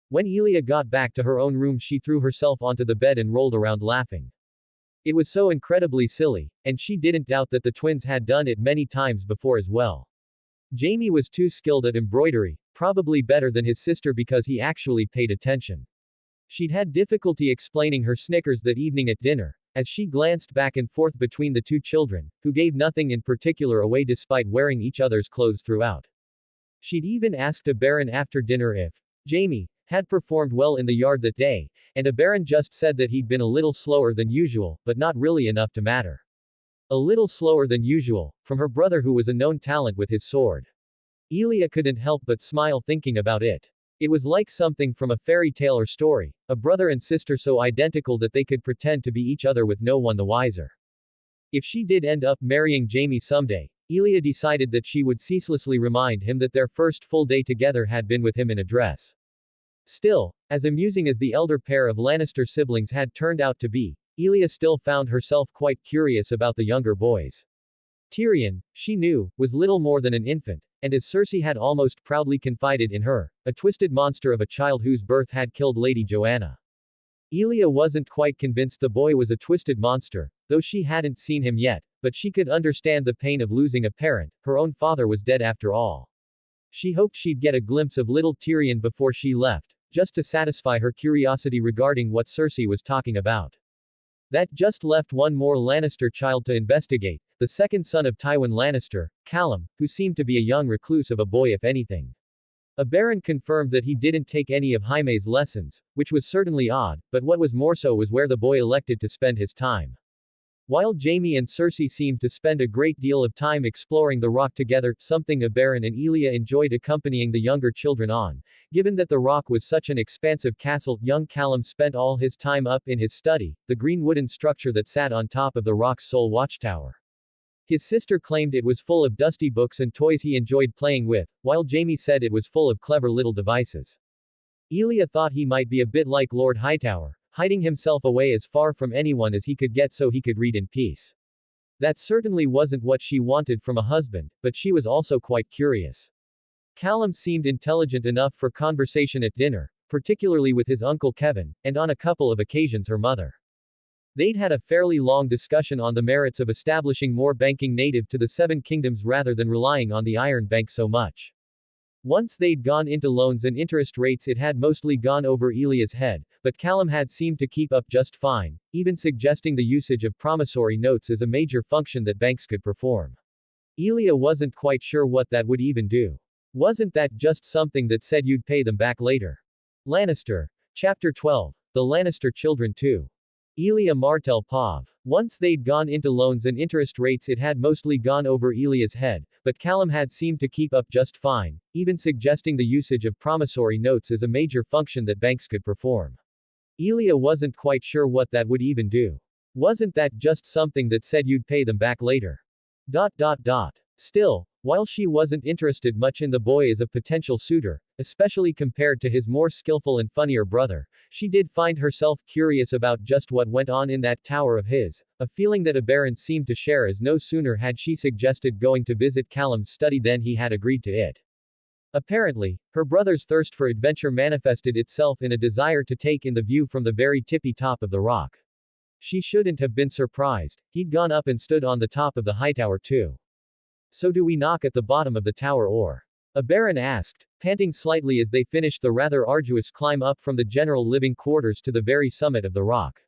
When Elia got back to her own room, she threw herself onto the bed and rolled around laughing. It was so incredibly silly, and she didn't doubt that the twins had done it many times before as well. Jamie was too skilled at embroidery, probably better than his sister because he actually paid attention. She'd had difficulty explaining her snickers that evening at dinner, as she glanced back and forth between the two children, who gave nothing in particular away despite wearing each other's clothes throughout. She'd even asked Baron after dinner if Jamie had performed well in the yard that day, and Baron just said that he'd been a little slower than usual, but not really enough to matter. A little slower than usual, from her brother who was a known talent with his sword. Elia couldn't help but smile thinking about it. It was like something from a fairy tale or story, a brother and sister so identical that they could pretend to be each other with no one the wiser. If she did end up marrying Jamie someday, Elia decided that she would ceaselessly remind him that their first full day together had been with him in a dress. Still, as amusing as the elder pair of Lannister siblings had turned out to be, Elia still found herself quite curious about the younger boys. Tyrion, she knew, was little more than an infant, and as Cersei had almost proudly confided in her, a twisted monster of a child whose birth had killed Lady Joanna. Elia wasn't quite convinced the boy was a twisted monster, though she hadn't seen him yet, but she could understand the pain of losing a parent. Her own father was dead after all. She hoped she'd get a glimpse of little Tyrion before she left, just to satisfy her curiosity regarding what Cersei was talking about. That just left one more Lannister child to investigate, the second son of Tywin Lannister, Callum, who seemed to be a young recluse of a boy if anything. Baron confirmed that he didn't take any of Jaime's lessons, which was certainly odd, but what was more so was where the boy elected to spend his time. While Jaime and Cersei seemed to spend a great deal of time exploring the rock together, something Baron and Elia enjoyed accompanying the younger children on. Given that the rock was such an expansive castle, young Callum spent all his time up in his study, the green wooden structure that sat on top of the rock's sole watchtower. His sister claimed it was full of dusty books and toys he enjoyed playing with, while Jaime said it was full of clever little devices. Elia thought he might be a bit like Lord Hightower, hiding himself away as far from anyone as he could get so he could read in peace. That certainly wasn't what she wanted from a husband, but she was also quite curious. Callum seemed intelligent enough for conversation at dinner, particularly with his uncle Kevin, and on a couple of occasions her mother. They'd had a fairly long discussion on the merits of establishing more banking native to the Seven Kingdoms rather than relying on the Iron Bank so much. Once they'd gone into loans and interest rates, it had mostly gone over Elia's head, but Callum had seemed to keep up just fine, even suggesting the usage of promissory notes as a major function that banks could perform. Elia wasn't quite sure what that would even do. Wasn't that just something that said you'd pay them back later? Lannister. Chapter 12. The Lannister Children 2. Elia Martell Pav. Once they'd gone into loans and interest rates, it had mostly gone over Elia's head, but Callum had seemed to keep up just fine, even suggesting the usage of promissory notes as a major function that banks could perform. Elia wasn't quite sure what that would even do. Wasn't that just something that said you'd pay them back later? Still, while she wasn't interested much in the boy as a potential suitor, especially compared to his more skillful and funnier brother, she did find herself curious about just what went on in that tower of his, a feeling that Baron seemed to share, as no sooner had she suggested going to visit Callum's study than he had agreed to it. Apparently, her brother's thirst for adventure manifested itself in a desire to take in the view from the very tippy top of the rock. She shouldn't have been surprised, he'd gone up and stood on the top of the high tower too. So do we knock at the bottom of the tower or? Baron asked, panting slightly as they finished the rather arduous climb up from the general living quarters to the very summit of the rock.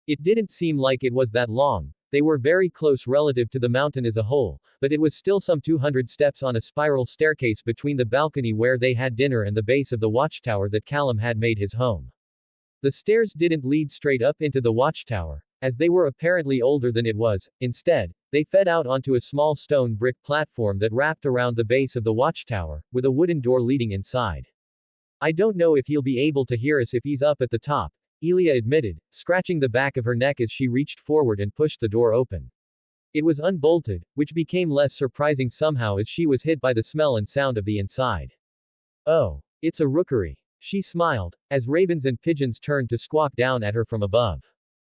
It didn't seem like it was that long. They were very close relative to the mountain as a whole, but it was still some 200 steps on a spiral staircase between the balcony where they had dinner and the base of the watchtower that Callum had made his home. The stairs didn't lead straight up into the watchtower, as they were apparently older than it was. Instead, they fed out onto a small stone brick platform that wrapped around the base of the watchtower, with a wooden door leading inside. I don't know if he'll be able to hear us if he's up at the top, Elia admitted, scratching the back of her neck as she reached forward and pushed the door open. It was unbolted, which became less surprising somehow as she was hit by the smell and sound of the inside. Oh. It's a rookery. She smiled, as ravens and pigeons turned to squawk down at her from above.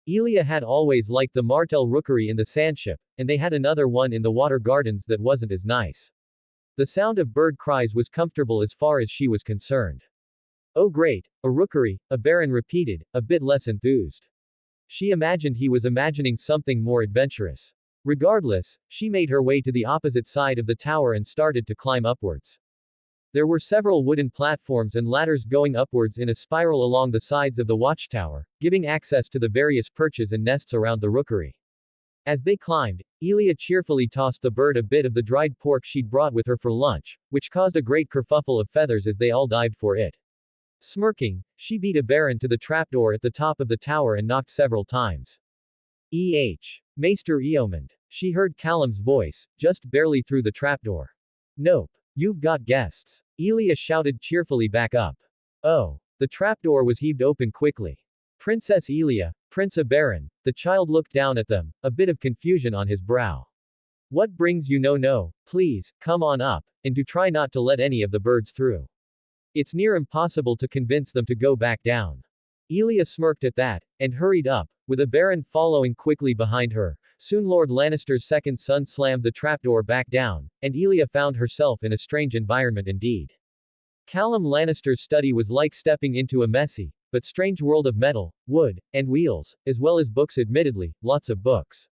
Elia had always liked the Martell rookery in the sandship, and they had another one in the water gardens that wasn't as nice. The sound of bird cries was comfortable as far as she was concerned. Oh great, a rookery, a baron repeated, a bit less enthused. She imagined he was imagining something more adventurous. Regardless, she made her way to the opposite side of the tower and started to climb upwards. There were several wooden platforms and ladders going upwards in a spiral along the sides of the watchtower, giving access to the various perches and nests around the rookery. As they climbed, Elia cheerfully tossed the bird a bit of the dried pork she'd brought with her for lunch, which caused a great kerfuffle of feathers as they all dived for it. Smirking, she beat a baron to the trapdoor at the top of the tower and knocked several times. Maester Eomund. She heard Callum's voice, just barely through the trapdoor. Nope. You've got guests. Elia shouted cheerfully back up. Oh. The trapdoor was heaved open quickly. Princess Elia, Prince Oberyn, the child looked down at them, a bit of confusion on his brow. What brings you? No, please, come on up, and do try not to let any of the birds through. It's near impossible to convince them to go back down. Elia smirked at that, and hurried up, with Oberyn following quickly behind her. Soon Lord Lannister's second son slammed the trapdoor back down, and Elia found herself in a strange environment indeed. Callum Lannister's study was like stepping into a messy, but strange world of metal, wood, and wheels, as well as books. Admittedly, lots of books.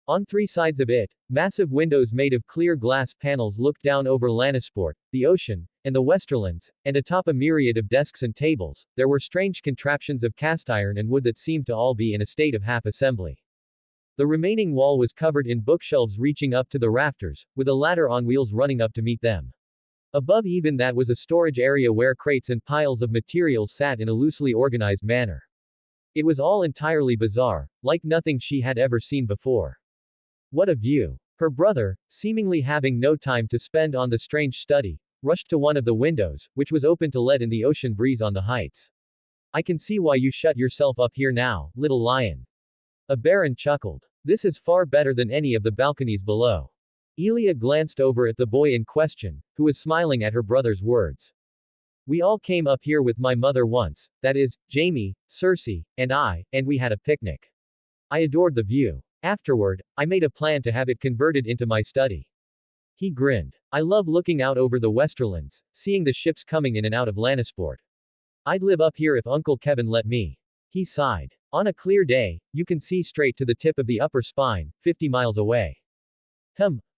On three sides of it, massive windows made of clear glass panels looked down over Lannisport, the ocean, and the Westerlands, and atop a myriad of desks and tables, there were strange contraptions of cast iron and wood that seemed to all be in a state of half-assembly. The remaining wall was covered in bookshelves reaching up to the rafters, with a ladder on wheels running up to meet them. Above even that was a storage area where crates and piles of materials sat in a loosely organized manner. It was all entirely bizarre, like nothing she had ever seen before. What a view! Her brother, seemingly having no time to spend on the strange study, rushed to one of the windows, which was open to let in the ocean breeze on the heights. I can see why you shut yourself up here now, little lion. Oberyn chuckled. This is far better than any of the balconies below. Elia glanced over at the boy in question, who was smiling at her brother's words. We all came up here with my mother once, that is, Jaime, Cersei, and I, and we had a picnic. I adored the view. Afterward, I made a plan to have it converted into my study. He grinned. I love looking out over the Westerlands, seeing the ships coming in and out of Lannisport. I'd live up here if Uncle Kevin let me. He sighed. On a clear day, you can see straight to the tip of the upper spine, 50 miles away.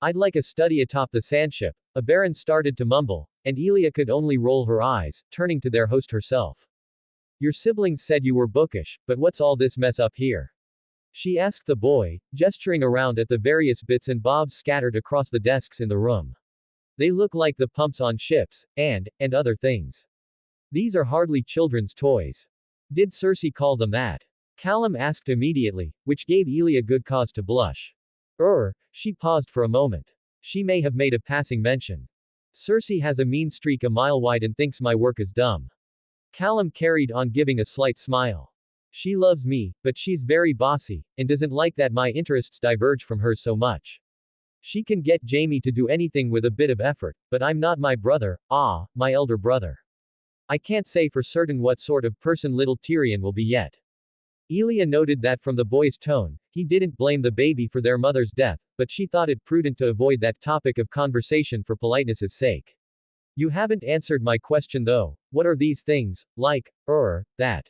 I'd like a study atop the sandship, Oberyn started to mumble, and Elia could only roll her eyes, turning to their host herself. Your siblings said you were bookish, but what's all this mess up here? She asked the boy, gesturing around at the various bits and bobs scattered across the desks in the room. They look like the pumps on ships, and other things. These are hardly children's toys. Did Cersei call them that? Callum asked immediately, which gave Elia good cause to blush. She paused for a moment. She may have made a passing mention. Cersei has a mean streak a mile wide and thinks my work is dumb. Callum carried on giving a slight smile. She loves me, but she's very bossy, and doesn't like that my interests diverge from hers so much. She can get Jaime to do anything with a bit of effort, but I'm not my brother, my elder brother. I can't say for certain what sort of person little Tyrion will be yet. Elia noted that from the boy's tone, he didn't blame the baby for their mother's death, but she thought it prudent to avoid that topic of conversation for politeness' sake. You haven't answered my question though, what are these things, like, that?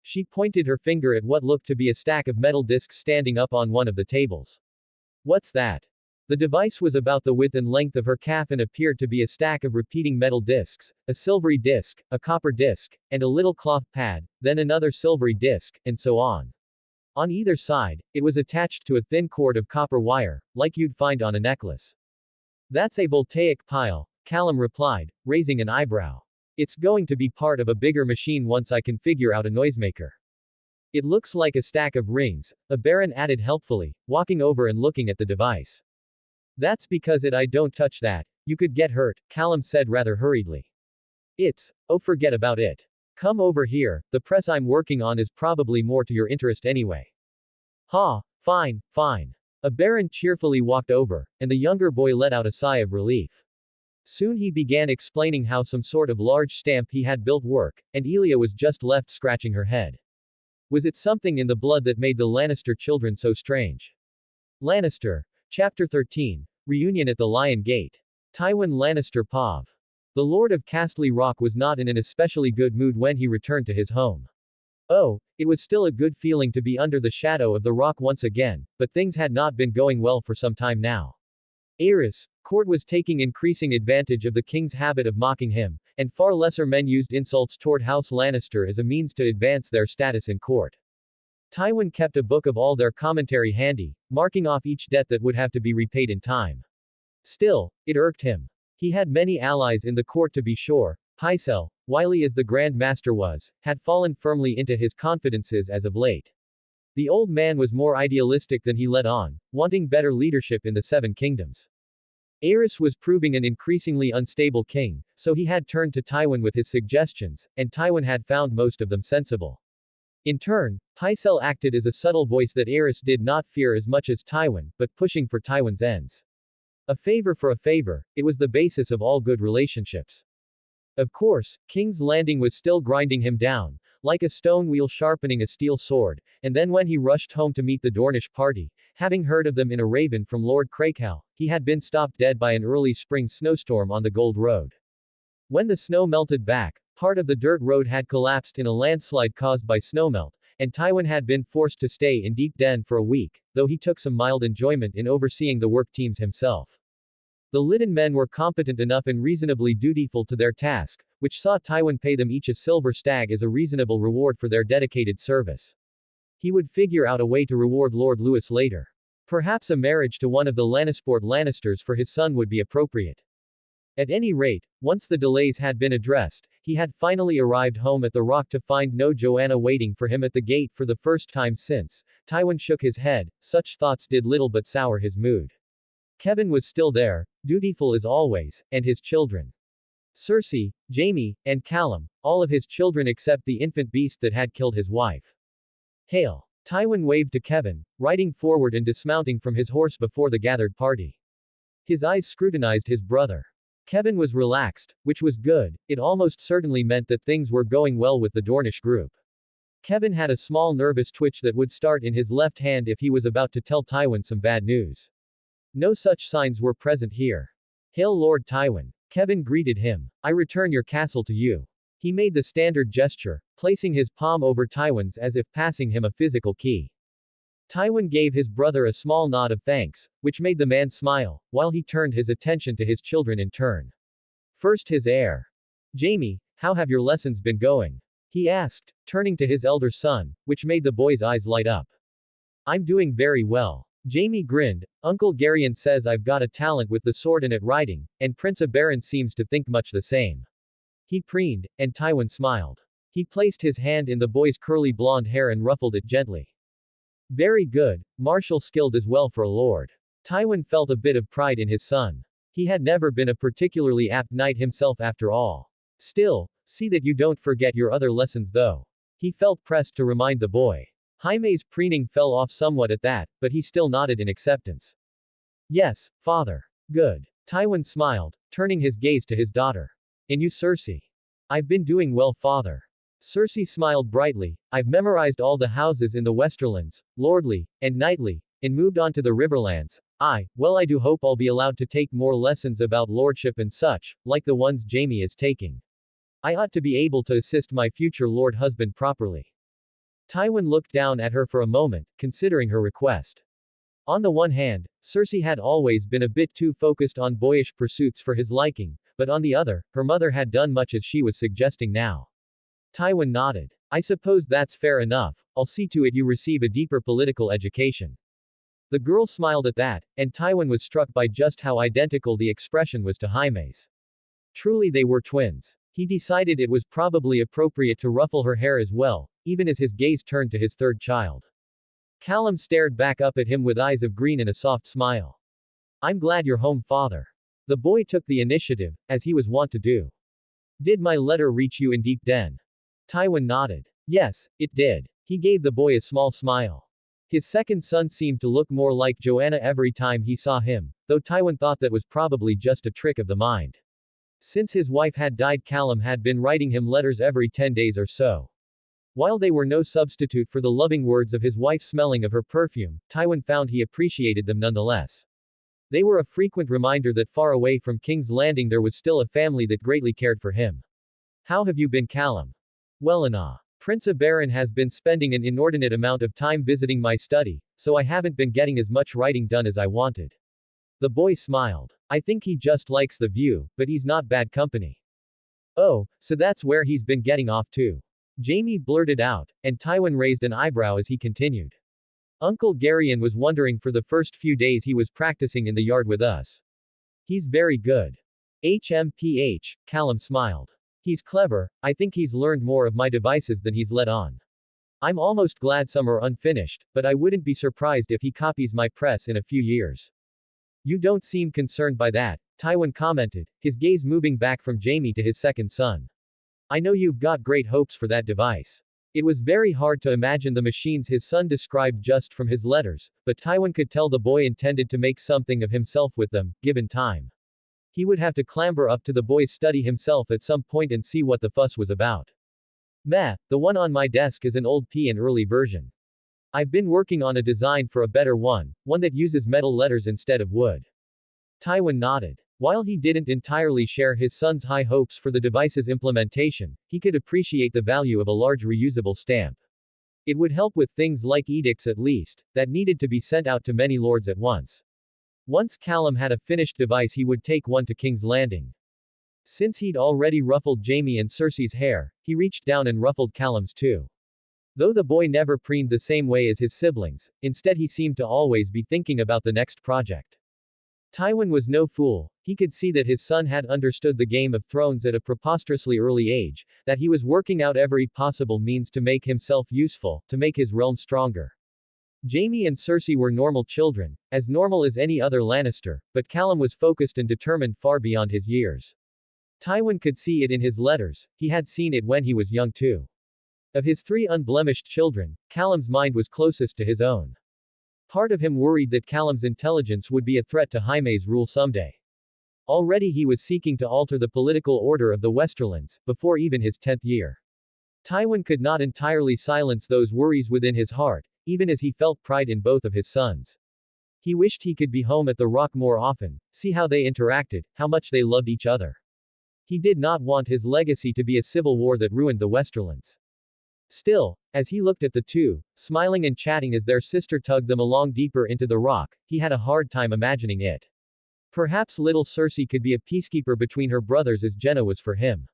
She pointed her finger at what looked to be a stack of metal discs standing up on one of the tables. What's that? The device was about the width and length of her calf and appeared to be a stack of repeating metal discs, a silvery disc, a copper disc, and a little cloth pad, then another silvery disc, and so on. On either side, it was attached to a thin cord of copper wire, like you'd find on a necklace. That's a voltaic pile, Callum replied, raising an eyebrow. It's going to be part of a bigger machine once I can figure out a noisemaker. It looks like a stack of rings, Oberyn added helpfully, walking over and looking at the device. That's because I don't touch that, you could get hurt, Callum said rather hurriedly. Forget about it. Come over here, the press I'm working on is probably more to your interest anyway. Fine. A baron cheerfully walked over, and the younger boy let out a sigh of relief. Soon he began explaining how some sort of large stamp he had built work, and Elia was just left scratching her head. Was it something in the blood that made the Lannister children so strange? Lannister. Chapter 13. Reunion at the Lion Gate. Tywin Lannister Pav. The Lord of Castle Rock was not in an especially good mood when he returned to his home. Oh, it was still a good feeling to be under the shadow of the rock once again, but things had not been going well for some time now. Aerys, court was taking increasing advantage of the king's habit of mocking him, and far lesser men used insults toward House Lannister as a means to advance their status in court. Tywin kept a book of all their commentary handy, marking off each debt that would have to be repaid in time. Still, it irked him. He had many allies in the court to be sure. Pycelle, wily as the Grand Master was, had fallen firmly into his confidences as of late. The old man was more idealistic than he let on, wanting better leadership in the Seven Kingdoms. Aerys was proving an increasingly unstable king, so he had turned to Tywin with his suggestions, and Tywin had found most of them sensible. In turn, Pycelle acted as a subtle voice that Aerys did not fear as much as Tywin, but pushing for Tywin's ends. A favor for a favor, it was the basis of all good relationships. Of course, King's Landing was still grinding him down, like a stone wheel sharpening a steel sword, and then when he rushed home to meet the Dornish party, having heard of them in a raven from Lord Crakehall, he had been stopped dead by an early spring snowstorm on the Gold Road. When the snow melted back, part of the dirt road had collapsed in a landslide caused by snowmelt, and Tywin had been forced to stay in Deep Den for a week, though he took some mild enjoyment in overseeing the work teams himself. The Lydon men were competent enough and reasonably dutiful to their task, which saw Tywin pay them each a silver stag as a reasonable reward for their dedicated service. He would figure out a way to reward Lord Lewis later. Perhaps a marriage to one of the Lannisport Lannisters for his son would be appropriate. At any rate, once the delays had been addressed, he had finally arrived home at the Rock to find no Joanna waiting for him at the gate for the first time since. Tywin shook his head, such thoughts did little but sour his mood. Kevin was still there, dutiful as always, and his children. Cersei, Jaime, and Callum, all of his children except the infant beast that had killed his wife. Hail! Tywin waved to Kevin, riding forward and dismounting from his horse before the gathered party. His eyes scrutinized his brother. Kevin was relaxed, which was good. It almost certainly meant that things were going well with the Dornish group. Kevin had a small nervous twitch that would start in his left hand if he was about to tell Tywin some bad news. No such signs were present here. Hail Lord Tywin. Kevin greeted him. I return your castle to you. He made the standard gesture, placing his palm over Tywin's as if passing him a physical key. Tywin gave his brother a small nod of thanks, which made the man smile, while he turned his attention to his children in turn. First his heir. Jaime, how have your lessons been going? He asked, turning to his elder son, which made the boy's eyes light up. I'm doing very well. Jaime grinned. Uncle Garyon says I've got a talent with the sword and at riding, and Prince Oberyn seems to think much the same. He preened, and Tywin smiled. He placed his hand in the boy's curly blonde hair and ruffled it gently. Very good, martial skilled as well for a lord. Tywin felt a bit of pride in his son. He had never been a particularly apt knight himself after all. Still, see that you don't forget your other lessons though. He felt pressed to remind the boy. Jaime's preening fell off somewhat at that, but he still nodded in acceptance. Yes, father. Good. Tywin smiled, turning his gaze to his daughter. And you Cersei? I've been doing well father. Cersei smiled brightly. I've memorized all the houses in the Westerlands, lordly, and knightly, and moved on to the Riverlands. Well I do hope I'll be allowed to take more lessons about lordship and such, like the ones Jaime is taking. I ought to be able to assist my future lord husband properly. Tywin looked down at her for a moment, considering her request. On the one hand, Cersei had always been a bit too focused on boyish pursuits for his liking, but on the other, her mother had done much as she was suggesting now. Tywin nodded. I suppose that's fair enough, I'll see to it you receive a deeper political education. The girl smiled at that, and Tywin was struck by just how identical the expression was to Jaime's. Truly they were twins. He decided it was probably appropriate to ruffle her hair as well, even as his gaze turned to his third child. Callum stared back up at him with eyes of green and a soft smile. I'm glad you're home, father. The boy took the initiative, as he was wont to do. Did my letter reach you in Deep Den? Tywin nodded. Yes, it did. He gave the boy a small smile. His second son seemed to look more like Joanna every time he saw him, though Tywin thought that was probably just a trick of the mind. Since his wife had died, Callum had been writing him letters every 10 days or so. While they were no substitute for the loving words of his wife smelling of her perfume, Tywin found he appreciated them nonetheless. They were a frequent reminder that far away from King's Landing there was still a family that greatly cared for him. How have you been, Callum? Well enough. Prince Oberyn has been spending an inordinate amount of time visiting my study, so I haven't been getting as much writing done as I wanted. The boy smiled. I think he just likes the view, but he's not bad company. Oh, so that's where he's been getting off to. Jaime blurted out, and Tywin raised an eyebrow as he continued. Uncle Garyon was wondering for the first few days he was practicing in the yard with us. He's very good. HMPH, Callum smiled. He's clever, I think he's learned more of my devices than he's let on. I'm almost glad some are unfinished, but I wouldn't be surprised if he copies my press in a few years. You don't seem concerned by that, Tywin commented, his gaze moving back from Jaime to his second son. I know you've got great hopes for that device. It was very hard to imagine the machines his son described just from his letters, but Tywin could tell the boy intended to make something of himself with them, given time. He would have to clamber up to the boy's study himself at some point and see what the fuss was about. Meh, the one on my desk is an old and early version. I've been working on a design for a better one that uses metal letters instead of wood. Tywin nodded. While he didn't entirely share his son's high hopes for the device's implementation, he could appreciate the value of a large reusable stamp. It would help with things like edicts at least, that needed to be sent out to many lords at once. Once Callum had a finished device, he would take one to King's Landing. Since he'd already ruffled Jaime and Cersei's hair, he reached down and ruffled Callum's too. Though the boy never preened the same way as his siblings, instead he seemed to always be thinking about the next project. Tywin was no fool, he could see that his son had understood the Game of Thrones at a preposterously early age, that he was working out every possible means to make himself useful, to make his realm stronger. Jaime and Cersei were normal children, as normal as any other Lannister, but Callum was focused and determined far beyond his years. Tywin could see it in his letters, he had seen it when he was young too. Of his 3 unblemished children, Callum's mind was closest to his own. Part of him worried that Callum's intelligence would be a threat to Jaime's rule someday. Already he was seeking to alter the political order of the Westerlands, before even his 10th year. Tywin could not entirely silence those worries within his heart, even as he felt pride in both of his sons. He wished he could be home at the Rock more often, see how they interacted, how much they loved each other. He did not want his legacy to be a civil war that ruined the Westerlands. Still, as he looked at the two, smiling and chatting as their sister tugged them along deeper into the rock, he had a hard time imagining it. Perhaps little Cersei could be a peacekeeper between her brothers as Jenna was for him.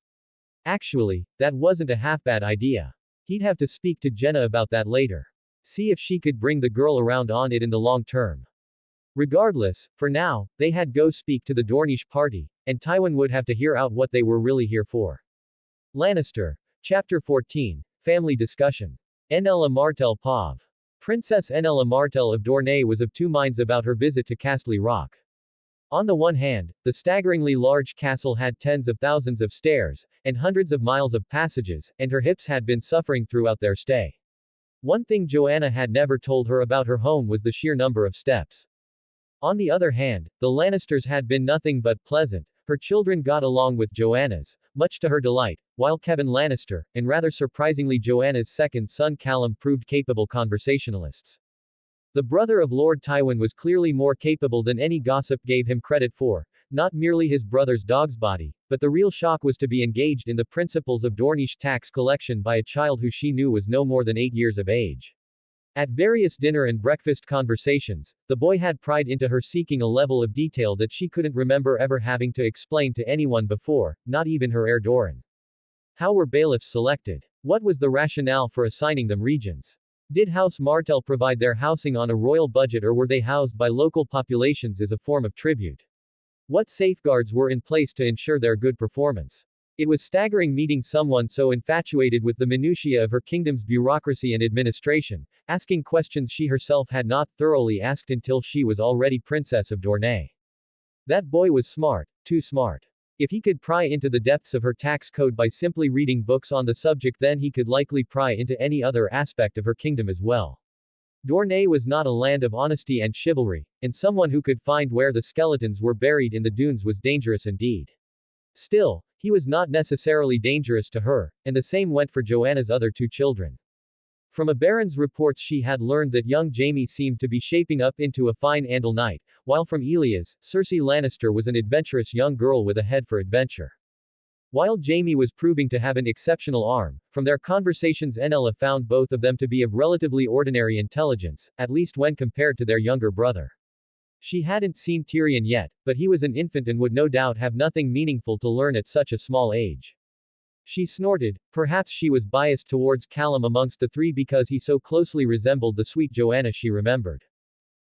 Actually, that wasn't a half-bad idea. He'd have to speak to Jenna about that later. See if she could bring the girl around on it in the long term. Regardless, for now, they had go speak to the Dornish party, and Tywin would have to hear out what they were really here for. Lannister. Chapter 14. Family Discussion. Nella Martell Pav. Princess Nella Martell of Dorne was of two minds about her visit to Castle Rock. On the one hand, the staggeringly large castle had tens of thousands of stairs, and hundreds of miles of passages, and her hips had been suffering throughout their stay. One thing Joanna had never told her about her home was the sheer number of steps. On the other hand, the Lannisters had been nothing but pleasant. Her children got along with Joanna's, much to her delight, while Kevin Lannister, and rather surprisingly Joanna's second son Callum, proved capable conversationalists. The brother of Lord Tywin was clearly more capable than any gossip gave him credit for, not merely his brother's dog's body, but the real shock was to be engaged in the principles of Dornish tax collection by a child who she knew was no more than 8 years of age. At various dinner and breakfast conversations, the boy had pried into her seeking a level of detail that she couldn't remember ever having to explain to anyone before, not even her heir Doran. How were bailiffs selected? What was the rationale for assigning them regions? Did House Martell provide their housing on a royal budget, or were they housed by local populations as a form of tribute? What safeguards were in place to ensure their good performance? It was staggering meeting someone so infatuated with the minutiae of her kingdom's bureaucracy and administration, asking questions she herself had not thoroughly asked until she was already Princess of Dorne. That boy was smart, too smart. If he could pry into the depths of her tax code by simply reading books on the subject, then he could likely pry into any other aspect of her kingdom as well. Dorne was not a land of honesty and chivalry, and someone who could find where the skeletons were buried in the dunes was dangerous indeed. Still, he was not necessarily dangerous to her, and the same went for Joanna's other two children. From a baron's reports she had learned that young Jaime seemed to be shaping up into a fine Andal knight, while from Elia's, Cersei Lannister was an adventurous young girl with a head for adventure. While Jaime was proving to have an exceptional arm, from their conversations Enella found both of them to be of relatively ordinary intelligence, at least when compared to their younger brother. She hadn't seen Tyrion yet, but he was an infant and would no doubt have nothing meaningful to learn at such a small age. She snorted. Perhaps she was biased towards Callum amongst the three because he so closely resembled the sweet Joanna she remembered.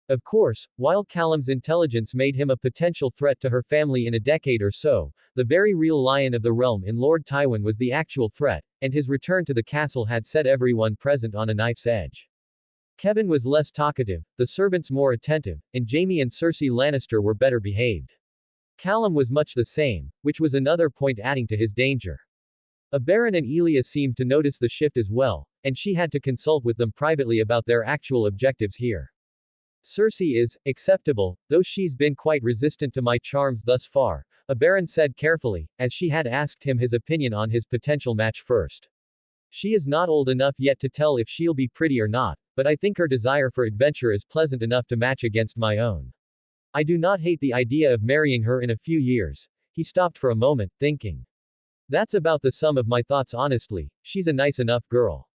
Of course, while Callum's intelligence made him a potential threat to her family in a decade or so, the very real lion of the realm in Lord Tywin was the actual threat, and his return to the castle had set everyone present on a knife's edge. Kevin was less talkative, the servants more attentive, and Jaime and Cersei Lannister were better behaved. Callum was much the same, which was another point adding to his danger. Aberon and Elia seemed to notice the shift as well, and she had to consult with them privately about their actual objectives here. Cersei is acceptable, though she's been quite resistant to my charms thus far, Aberon said carefully, as she had asked him his opinion on his potential match first. She is not old enough yet to tell if she'll be pretty or not, but I think her desire for adventure is pleasant enough to match against my own. I do not hate the idea of marrying her in a few years. He stopped for a moment, thinking. That's about the sum of my thoughts honestly, she's a nice enough girl.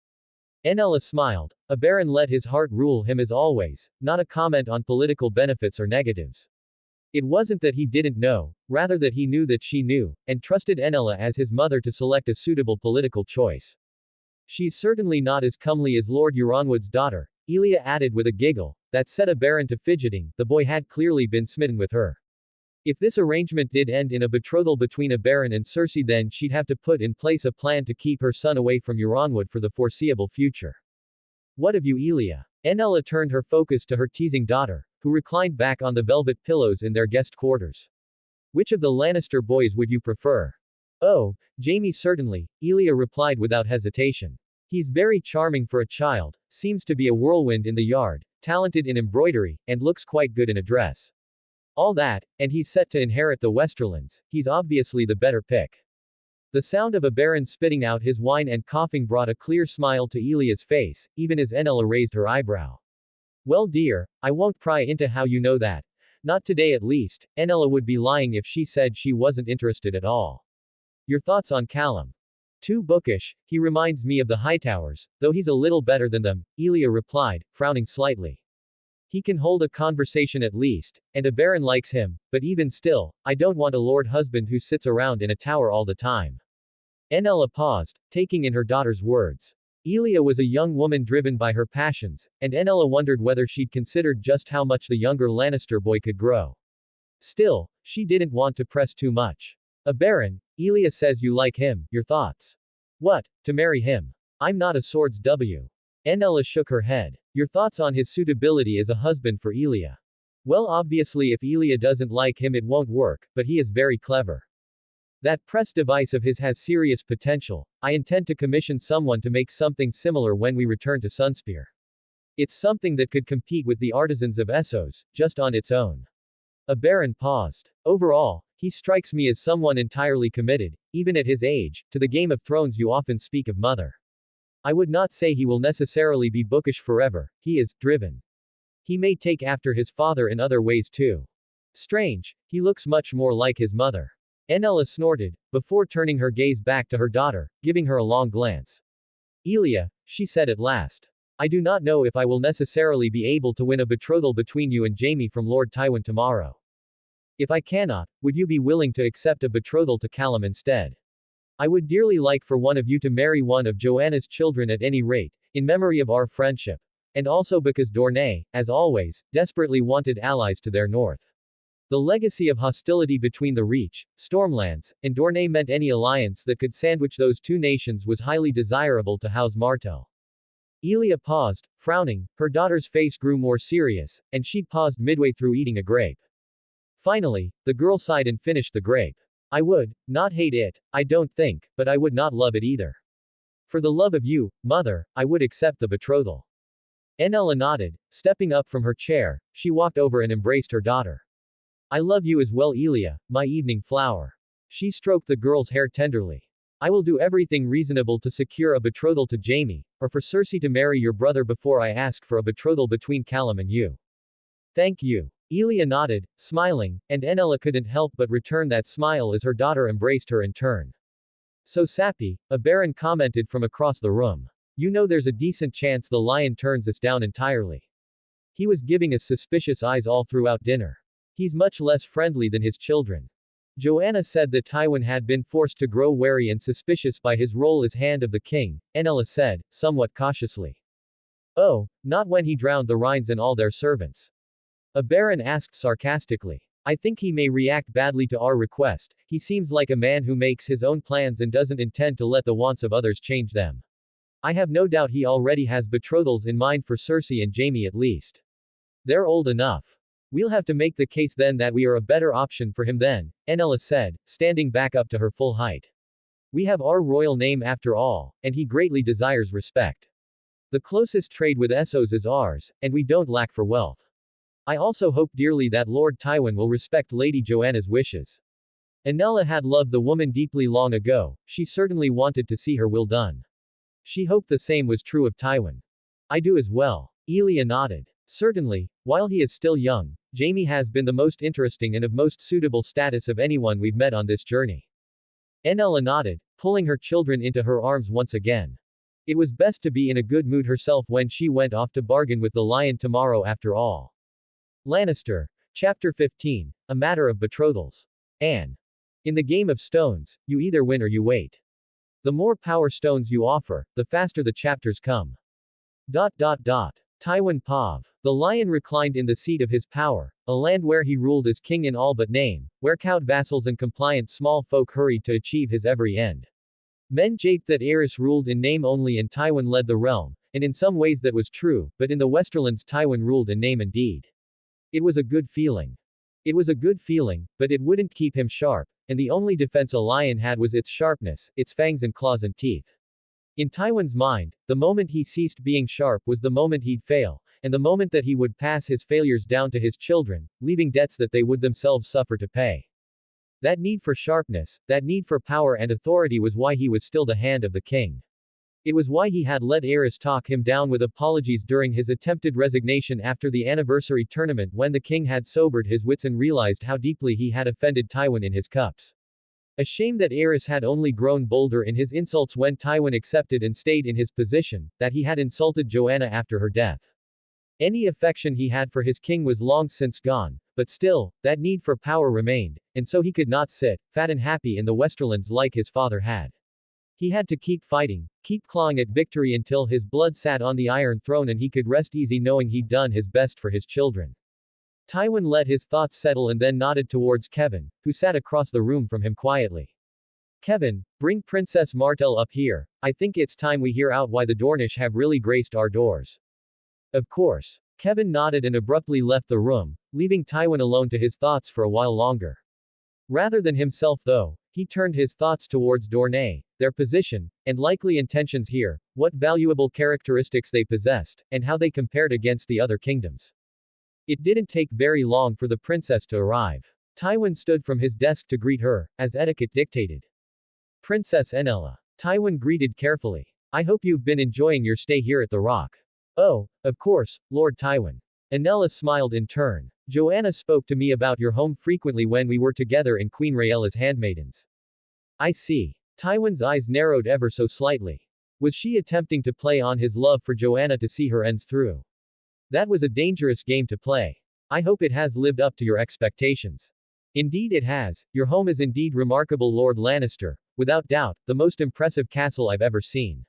Enella smiled. Aberon let his heart rule him as always, not a comment on political benefits or negatives. It wasn't that he didn't know, rather that he knew that she knew, and trusted Enella as his mother to select a suitable political choice. She's certainly not as comely as Lord Euronwood's daughter, Elia added with a giggle, that set Aberon to fidgeting, the boy had clearly been smitten with her. If this arrangement did end in a betrothal between Aberon and Cersei then she'd have to put in place a plan to keep her son away from Euronwood for the foreseeable future. What of you Elia? Enella turned her focus to her teasing daughter, who reclined back on the velvet pillows in their guest quarters. Which of the Lannister boys would you prefer? Oh, Jaime certainly, Elia replied without hesitation. He's very charming for a child, seems to be a whirlwind in the yard, talented in embroidery, and looks quite good in a dress. All that, and he's set to inherit the Westerlands, he's obviously the better pick. The sound of Aberon spitting out his wine and coughing brought a clear smile to Elia's face, even as Enella raised her eyebrow. Well dear, I won't pry into how you know that. Not today at least, Enella would be lying if she said she wasn't interested at all. Your thoughts on Callum? Too bookish, he reminds me of the Hightowers, though he's a little better than them, Elia replied, frowning slightly. He can hold a conversation at least, and Aberon likes him, but even still, I don't want a lord husband who sits around in a tower all the time. Enella paused, taking in her daughter's words. Elia was a young woman driven by her passions, and Enella wondered whether she'd considered just how much the younger Lannister boy could grow. Still, she didn't want to press too much. Aberon, Elia says you like him, your thoughts? What, to marry him? I'm not a swords W. Enella shook her head. Your thoughts on his suitability as a husband for Elia? Well obviously if Elia doesn't like him it won't work, but he is very clever. That press device of his has serious potential. I intend to commission someone to make something similar when we return to Sunspear. It's something that could compete with the artisans of Essos, just on its own. Aberon paused. Overall, he strikes me as someone entirely committed, even at his age, to the Game of Thrones you often speak of mother. I would not say he will necessarily be bookish forever, he is driven. He may take after his father in other ways too. Strange, he looks much more like his mother. Enella snorted, before turning her gaze back to her daughter, giving her a long glance. Elia, she said at last. I do not know if I will necessarily be able to win a betrothal between you and Jaime from Lord Tywin tomorrow. If I cannot, would you be willing to accept a betrothal to Callum instead? I would dearly like for one of you to marry one of Joanna's children at any rate, in memory of our friendship. And also because Dorne, as always, desperately wanted allies to their north. The legacy of hostility between the Reach, Stormlands, and Dorne meant any alliance that could sandwich those two nations was highly desirable to House Martell. Elia paused, frowning, her daughter's face grew more serious, and she paused midway through eating a grape. Finally, the girl sighed and finished the grape. I would not hate it, I don't think, but I would not love it either. For the love of you, mother, I would accept the betrothal. Enella nodded. Stepping up from her chair, she walked over and embraced her daughter. I love you as well, Elia, my evening flower. She stroked the girl's hair tenderly. I will do everything reasonable to secure a betrothal to Jaime, or for Cersei to marry your brother before I ask for a betrothal between Callum and you. Thank you. Elia nodded, smiling, and Enella couldn't help but return that smile as her daughter embraced her in turn. So sappy, a baron commented from across the room. You know there's a decent chance the lion turns us down entirely. He was giving us suspicious eyes all throughout dinner. He's much less friendly than his children. Joanna said that Tywin had been forced to grow wary and suspicious by his role as Hand of the King, Enella said, somewhat cautiously. Oh, not when he drowned the Rhines and all their servants. A baron asked sarcastically. I think he may react badly to our request. He seems like a man who makes his own plans and doesn't intend to let the wants of others change them. I have no doubt he already has betrothals in mind for Cersei and Jaime at least. They're old enough. We'll have to make the case then that we are a better option for him then, Enella said, standing back up to her full height. We have our royal name after all, and he greatly desires respect. The closest trade with Essos is ours, and we don't lack for wealth. I also hope dearly that Lord Tywin will respect Lady Joanna's wishes. Enella had loved the woman deeply long ago, she certainly wanted to see her will done. She hoped the same was true of Tywin. I do as well. Elia nodded. Certainly, while he is still young, Jaime has been the most interesting and of most suitable status of anyone we've met on this journey. Enella nodded, pulling her children into her arms once again. It was best to be in a good mood herself when she went off to bargain with the lion tomorrow after all. Lannister. Chapter 15. A Matter of Betrothals. Anne. In the game of stones, you either win or you wait. The more power stones you offer, the faster the chapters come. Tywin Pav. The lion reclined in the seat of his power, a land where he ruled as king in all but name, where cowed vassals and compliant small folk hurried to achieve his every end. Men japed that Aerys ruled in name only and Tywin led the realm, and in some ways that was true, but in the Westerlands Tywin ruled in name and deed. It was a good feeling. It was a good feeling, but it wouldn't keep him sharp, and the only defense a lion had was its sharpness, its fangs and claws and teeth. In Tywin's mind, the moment he ceased being sharp was the moment he'd fail, and the moment that he would pass his failures down to his children, leaving debts that they would themselves suffer to pay. That need for sharpness, that need for power and authority was why he was still the Hand of the King. It was why he had let Aerys talk him down with apologies during his attempted resignation after the anniversary tournament when the king had sobered his wits and realized how deeply he had offended Tywin in his cups. A shame that Aerys had only grown bolder in his insults when Tywin accepted and stayed in his position, that he had insulted Joanna after her death. Any affection he had for his king was long since gone, but still, that need for power remained, and so he could not sit, fat and happy in the Westerlands like his father had. He had to keep fighting, keep clawing at victory until his blood sat on the Iron Throne and he could rest easy knowing he'd done his best for his children. Tywin let his thoughts settle and then nodded towards Kevin, who sat across the room from him quietly. Kevin, bring Princess Martell up here, I think it's time we hear out why the Dornish have really graced our doors. Of course. Kevin nodded and abruptly left the room, leaving Tywin alone to his thoughts for a while longer. Rather than himself though, he turned his thoughts towards Dorne, their position, and likely intentions here, what valuable characteristics they possessed, and how they compared against the other kingdoms. It didn't take very long for the princess to arrive. Tywin stood from his desk to greet her, as etiquette dictated. Princess Enella. Tywin greeted carefully. I hope you've been enjoying your stay here at the Rock. Oh, of course, Lord Tywin. Enella smiled in turn. Joanna spoke to me about your home frequently when we were together in Queen Rhaella's handmaidens. I see. Tywin's eyes narrowed ever so slightly. Was she attempting to play on his love for Joanna to see her ends through? That was a dangerous game to play. I hope it has lived up to your expectations. Indeed it has, your home is indeed remarkable, Lord Lannister, without doubt, the most impressive castle I've ever seen.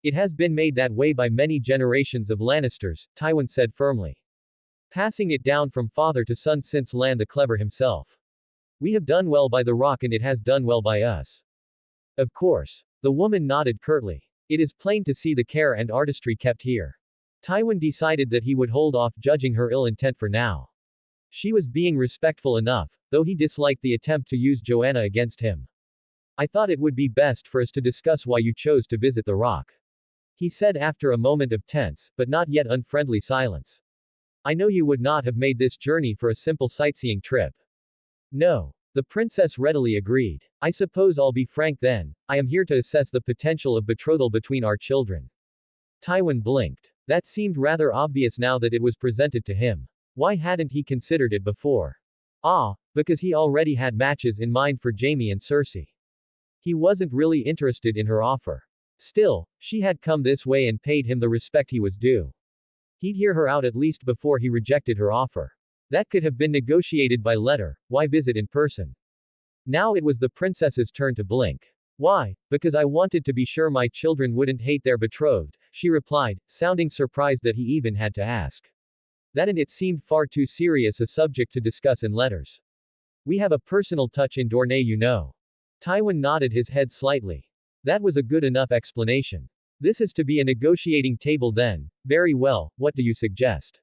It has been made that way by many generations of Lannisters, Tywin said firmly. Passing it down from father to son since Lan the Clever himself. We have done well by the Rock and it has done well by us. Of course. The woman nodded curtly. It is plain to see the care and artistry kept here. Tywin decided that he would hold off judging her ill intent for now. She was being respectful enough, though he disliked the attempt to use Joanna against him. I thought it would be best for us to discuss why you chose to visit the Rock. he said after a moment of tense, but not yet unfriendly silence. I know you would not have made this journey for a simple sightseeing trip. No. The princess readily agreed. I suppose I'll be frank then, I am here to assess the potential of betrothal between our children. Tywin blinked. That seemed rather obvious now that it was presented to him. Why hadn't he considered it before? Ah, because he already had matches in mind for Jaime and Cersei. He wasn't really interested in her offer. Still, she had come this way and paid him the respect he was due. He'd hear her out at least before he rejected her offer. That could have been negotiated by letter, why visit in person? Now it was the princess's turn to blink. Why? Because I wanted to be sure my children wouldn't hate their betrothed, she replied, sounding surprised that he even had to ask. That and it seemed far too serious a subject to discuss in letters. We have a personal touch in Dorne, you know. Tywin nodded his head slightly. That was a good enough explanation. This is to be a negotiating table then, very well, what do you suggest?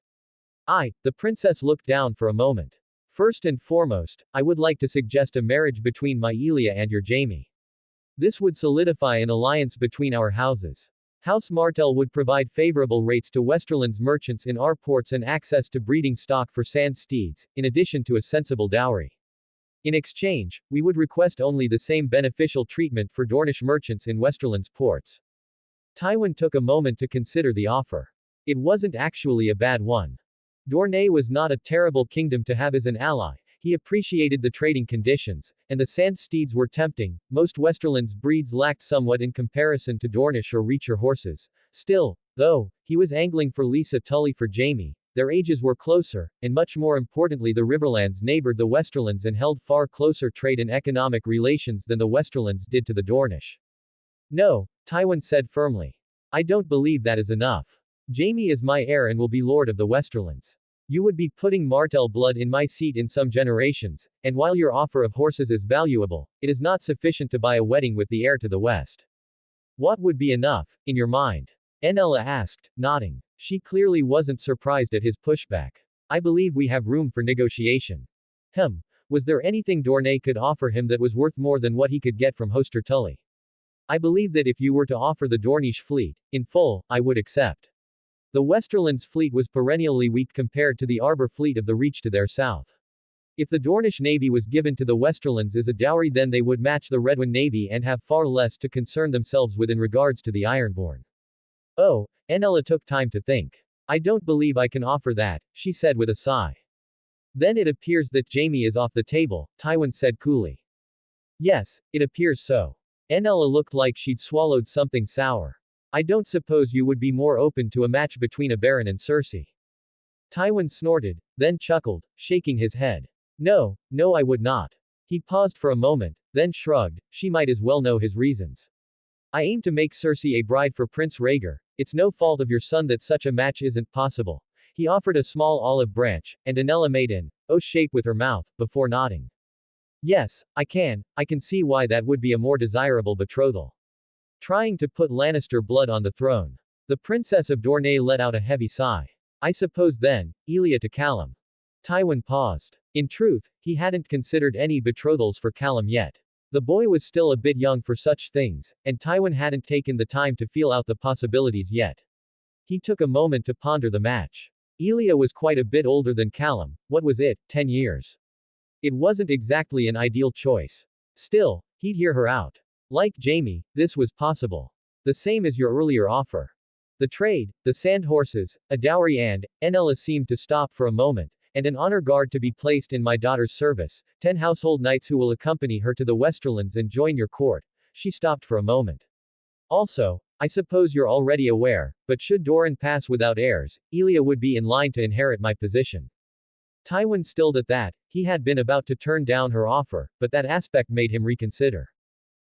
The princess looked down for a moment. First and foremost, I would like to suggest a marriage between my Elia and your Jaime. This would solidify an alliance between our houses. House Martell would provide favorable rates to Westerland's merchants in our ports and access to breeding stock for sand steeds, in addition to a sensible dowry. In exchange, we would request only the same beneficial treatment for Dornish merchants in Westerland's ports. Tywin took a moment to consider the offer. It wasn't actually a bad one. Dorne was not a terrible kingdom to have as an ally, he appreciated the trading conditions, and the sand steeds were tempting. Most Westerland's breeds lacked somewhat in comparison to Dornish or Reacher horses. Still, though, he was angling for Lisa Tully for Jaime. Their ages were closer, and much more importantly the Riverlands neighbored the Westerlands and held far closer trade and economic relations than the Westerlands did to the Dornish. No, Tywin said firmly. I don't believe that is enough. Jaime is my heir and will be lord of the Westerlands. You would be putting Martell blood in my seat in some generations, and while your offer of horses is valuable, it is not sufficient to buy a wedding with the heir to the West. What would be enough, in your mind? Enella asked, nodding. She clearly wasn't surprised at his pushback. I believe we have room for negotiation. Was there anything Dorne could offer him that was worth more than what he could get from Hoster Tully? I believe that if you were to offer the Dornish fleet, in full, I would accept. The Westerland's fleet was perennially weak compared to the Arbor fleet of the Reach to their south. If the Dornish navy was given to the Westerlands as a dowry, then they would match the Redwyne navy and have far less to concern themselves with in regards to the Ironborn. Oh, Enella took time to think. I don't believe I can offer that, she said with a sigh. Then it appears that Jaime is off the table, Tywin said coolly. Yes, it appears so. Enella looked like she'd swallowed something sour. I don't suppose you would be more open to a match between a Baron and Cersei. Tywin snorted, then chuckled, shaking his head. No, I would not. He paused for a moment, then shrugged, she might as well know his reasons. I aim to make Cersei a bride for Prince Rhaegar. It's no fault of your son that such a match isn't possible. He offered a small olive branch, and Enella made an O shape with her mouth, before nodding. Yes, I can see why that would be a more desirable betrothal. Trying to put Lannister blood on the throne. The Princess of Dorne let out a heavy sigh. I suppose then, Elia to Callum. Tywin paused. In truth, he hadn't considered any betrothals for Callum yet. The boy was still a bit young for such things, and Tywin hadn't taken the time to feel out the possibilities yet. He took a moment to ponder the match. Elia was quite a bit older than Callum, what was it, 10 years? It wasn't exactly an ideal choice. Still, he'd hear her out. Like Jaime, this was possible. The same as your earlier offer. The trade, the sand horses, a dowry and, Enella seemed to stop for a moment, and an honor guard to be placed in my daughter's service, 10 household knights who will accompany her to the Westerlands and join your court. She stopped for a moment. Also, I suppose you're already aware, but should Doran pass without heirs, Elia would be in line to inherit my position. Tywin stilled at that. He had been about to turn down her offer, but that aspect made him reconsider.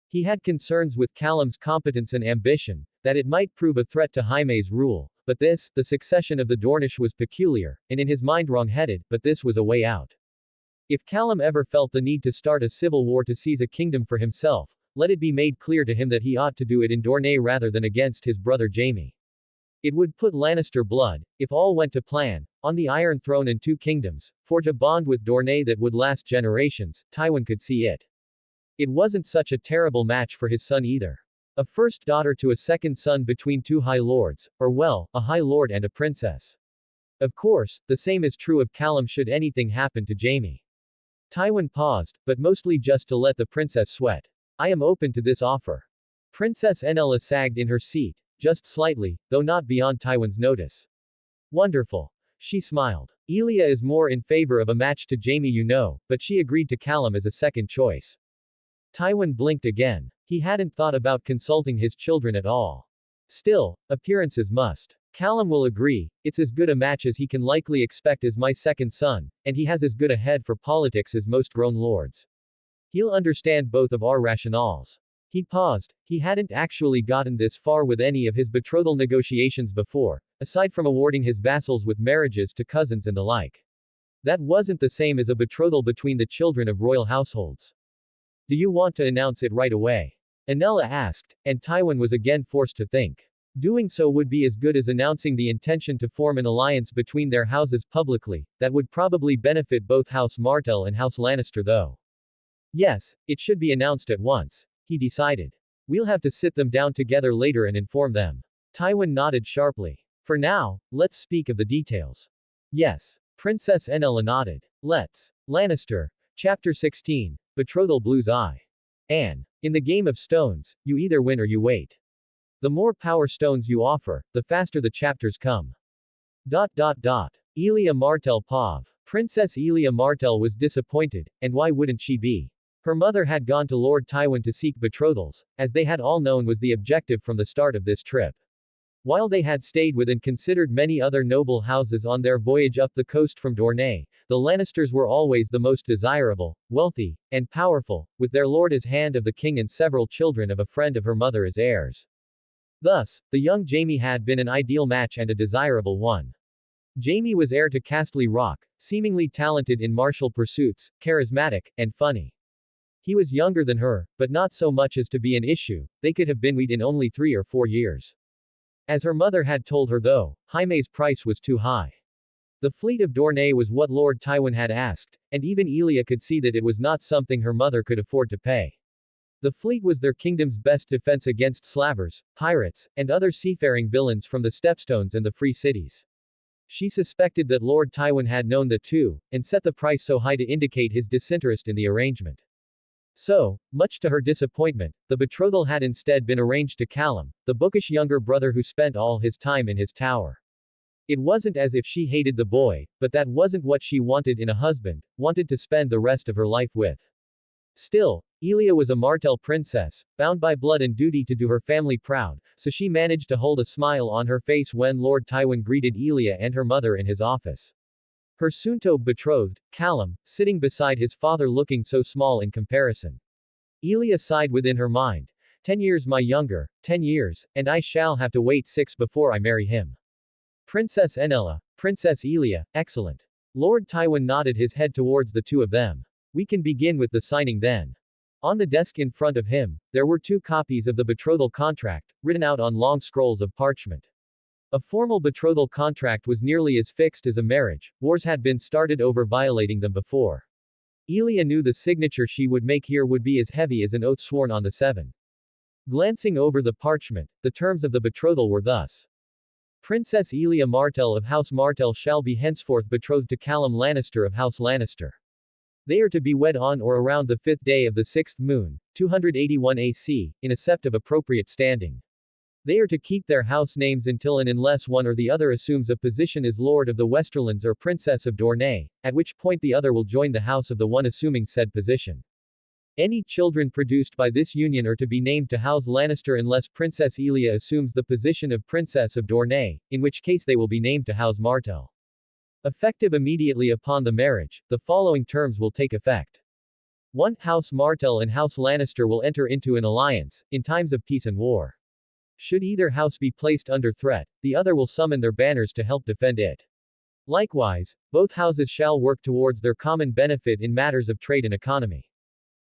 He had concerns with Callum's competence and ambition, that it might prove a threat to Jaime's rule, but this, the succession of the Dornish was peculiar, and in his mind wrong-headed, but this was a way out. If Callum ever felt the need to start a civil war to seize a kingdom for himself, let it be made clear to him that he ought to do it in Dorne rather than against his brother Jaime. It would put Lannister blood, if all went to plan, on the Iron Throne and 2 kingdoms, forge a bond with Dorne that would last generations. Tywin could see it. It wasn't such a terrible match for his son either. A first daughter to a second son between two high lords, or well, a high lord and a princess. Of course, the same is true of Callum should anything happen to Jaime. Tywin paused, but mostly just to let the princess sweat. I am open to this offer. Princess Enella sagged in her seat, just slightly, though not beyond Tywin's notice. Wonderful. She smiled. Elia is more in favor of a match to Jaime, you know, but she agreed to Callum as a second choice. Tywin blinked again. He hadn't thought about consulting his children at all. Still, appearances must. Callum will agree, it's as good a match as he can likely expect as my second son, and he has as good a head for politics as most grown lords. He'll understand both of our rationales. He paused. He hadn't actually gotten this far with any of his betrothal negotiations before, aside from awarding his vassals with marriages to cousins and the like. That wasn't the same as a betrothal between the children of royal households. Do you want to announce it right away? Enella asked, and Tywin was again forced to think. Doing so would be as good as announcing the intention to form an alliance between their houses publicly, that would probably benefit both House Martell and House Lannister though. Yes, it should be announced at once, he decided. We'll have to sit them down together later and inform them. Tywin nodded sharply. For now, let's speak of the details. Yes. Princess Enella nodded. Let's. Lannister. Chapter 16. Betrothal Blue's Eye. Anne. In the game of stones, you either win or you wait. The more power stones you offer, the faster the chapters come. Elia Martell Pav. Princess Elia Martell was disappointed, and why wouldn't she be? Her mother had gone to Lord Tywin to seek betrothals, as they had all known was the objective from the start of this trip. While they had stayed with and considered many other noble houses on their voyage up the coast from Dorne, the Lannisters were always the most desirable, wealthy, and powerful, with their lord as hand of the king and several children of a friend of her mother as heirs. Thus, the young Jaime had been an ideal match and a desirable one. Jaime was heir to Castle Rock, seemingly talented in martial pursuits, charismatic, and funny. He was younger than her, but not so much as to be an issue, they could have been wed in only 3 or 4 years. As her mother had told her though, Jaime's price was too high. The fleet of Dorne was what Lord Tywin had asked, and even Elia could see that it was not something her mother could afford to pay. The fleet was their kingdom's best defense against slavers, pirates, and other seafaring villains from the Stepstones and the Free Cities. She suspected that Lord Tywin had known that too, and set the price so high to indicate his disinterest in the arrangement. So, much to her disappointment, the betrothal had instead been arranged to Callum, the bookish younger brother who spent all his time in his tower. It wasn't as if she hated the boy, but that wasn't what she wanted in a husband, wanted to spend the rest of her life with. Still, Elia was a Martell princess, bound by blood and duty to do her family proud, so she managed to hold a smile on her face when Lord Tywin greeted Elia and her mother in his office. Her soon-to-betrothed, Callum, sitting beside his father looking so small in comparison. Elia sighed within her mind. 10 years my younger, 10 years, and I shall have to wait 6 before I marry him. Princess Enella, Princess Elia, excellent. Lord Tywin nodded his head towards the two of them. We can begin with the signing then. On the desk in front of him, there were 2 copies of the betrothal contract, written out on long scrolls of parchment. A formal betrothal contract was nearly as fixed as a marriage, wars had been started over violating them before. Elia knew the signature she would make here would be as heavy as an oath sworn on the 7. Glancing over the parchment, the terms of the betrothal were thus. Princess Elia Martell of House Martell shall be henceforth betrothed to Callum Lannister of House Lannister. They are to be wed on or around the 5th day of the 6th moon, 281 AC, in a sept of appropriate standing. They are to keep their house names until and unless one or the other assumes a position as Lord of the Westerlands or Princess of Dorne, at which point the other will join the house of the one assuming said position. Any children produced by this union are to be named to House Lannister unless Princess Elia assumes the position of Princess of Dorne, in which case they will be named to House Martell. Effective immediately upon the marriage, the following terms will take effect. 1. House Martell and House Lannister will enter into an alliance, in times of peace and war. Should either house be placed under threat, the other will summon their banners to help defend it. Likewise, both houses shall work towards their common benefit in matters of trade and economy.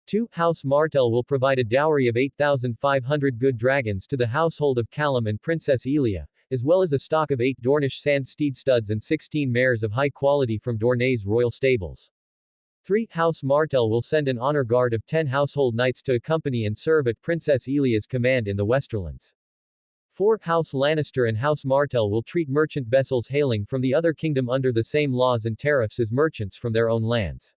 2. House Martell will provide a dowry of 8,500 good dragons to the household of Callum and Princess Elia, as well as a stock of 8 Dornish sand steed studs and 16 mares of high quality from Dorne's royal stables. 3. House Martell will send an honor guard of 10 household knights to accompany and serve at Princess Elia's command in the Westerlands. 4. House Lannister and House Martell will treat merchant vessels hailing from the other kingdom under the same laws and tariffs as merchants from their own lands.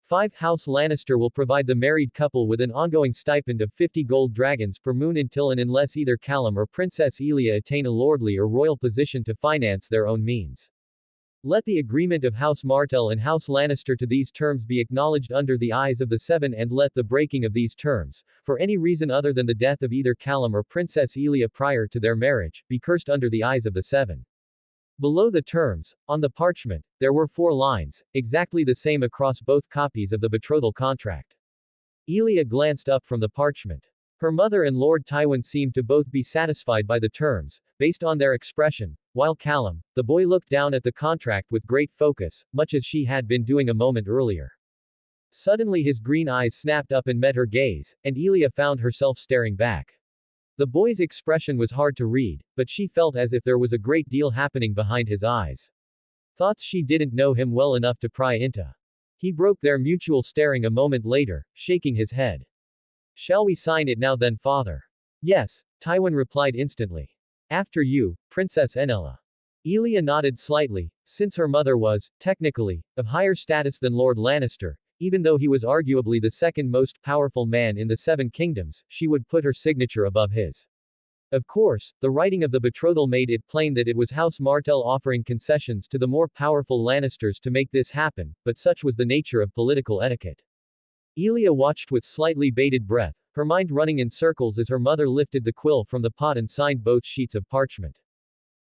5. House Lannister will provide the married couple with an ongoing stipend of 50 gold dragons per moon until and unless either Callum or Princess Elia attain a lordly or royal position to finance their own means. Let the agreement of House Martell and House Lannister to these terms be acknowledged under the eyes of the seven, and let the breaking of these terms, for any reason other than the death of either Callum or Princess Elia prior to their marriage, be cursed under the eyes of the seven. Below the terms, on the parchment, there were 4 lines, exactly the same across both copies of the betrothal contract. Elia glanced up from the parchment. Her mother and Lord Tywin seemed to both be satisfied by the terms, based on their expression, while Callum, the boy, looked down at the contract with great focus, much as she had been doing a moment earlier. Suddenly his green eyes snapped up and met her gaze, and Elia found herself staring back. The boy's expression was hard to read, but she felt as if there was a great deal happening behind his eyes. Thoughts she didn't know him well enough to pry into. He broke their mutual staring a moment later, shaking his head. Shall we sign it now then, father? Yes, Tywin replied instantly. After you, Princess Enella. Elia nodded slightly, since her mother was, technically, of higher status than Lord Lannister, even though he was arguably the second most powerful man in the Seven Kingdoms, she would put her signature above his. Of course, the writing of the betrothal made it plain that it was House Martell offering concessions to the more powerful Lannisters to make this happen, but such was the nature of political etiquette. Elia watched with slightly bated breath, her mind running in circles as her mother lifted the quill from the pot and signed both sheets of parchment.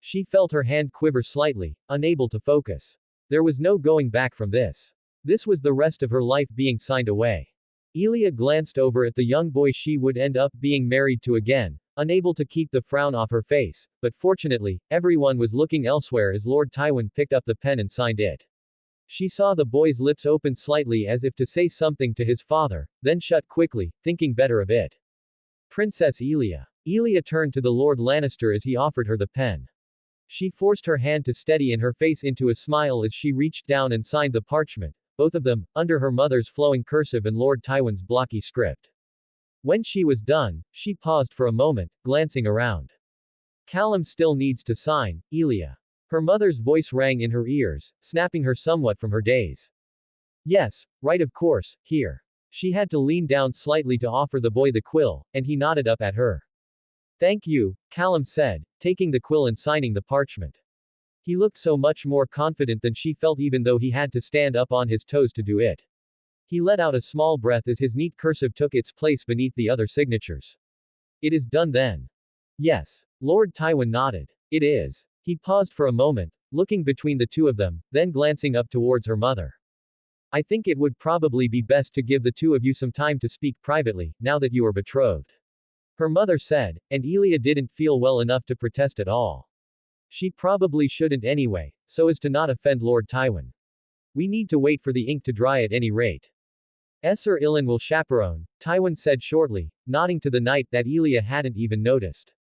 She felt her hand quiver slightly, unable to focus. There was no going back from this. This was the rest of her life being signed away. Elia glanced over at the young boy she would end up being married to again, unable to keep the frown off her face, but fortunately, everyone was looking elsewhere as Lord Tywin picked up the pen and signed it. She saw the boy's lips open slightly as if to say something to his father, then shut quickly, thinking better of it. Princess Elia. Elia turned to the Lord Lannister as he offered her the pen. She forced her hand to steady and her face into a smile as she reached down and signed the parchment, both of them, under her mother's flowing cursive and Lord Tywin's blocky script. When she was done, she paused for a moment, glancing around. Callum still needs to sign, Elia. Her mother's voice rang in her ears, snapping her somewhat from her daze. Yes, right, of course, here. She had to lean down slightly to offer the boy the quill, and he nodded up at her. Thank you, Callum said, taking the quill and signing the parchment. He looked so much more confident than she felt, even though he had to stand up on his toes to do it. He let out a small breath as his neat cursive took its place beneath the other signatures. It is done then. Yes. Lord Tywin nodded. It is. He paused for a moment, looking between the two of them, then glancing up towards her mother. I think it would probably be best to give the two of you some time to speak privately, now that you are betrothed. Her mother said, and Elia didn't feel well enough to protest at all. She probably shouldn't anyway, so as to not offend Lord Tywin. We need to wait for the ink to dry at any rate. Sir Ilan will chaperone, Tywin said shortly, nodding to the knight that Elia hadn't even noticed.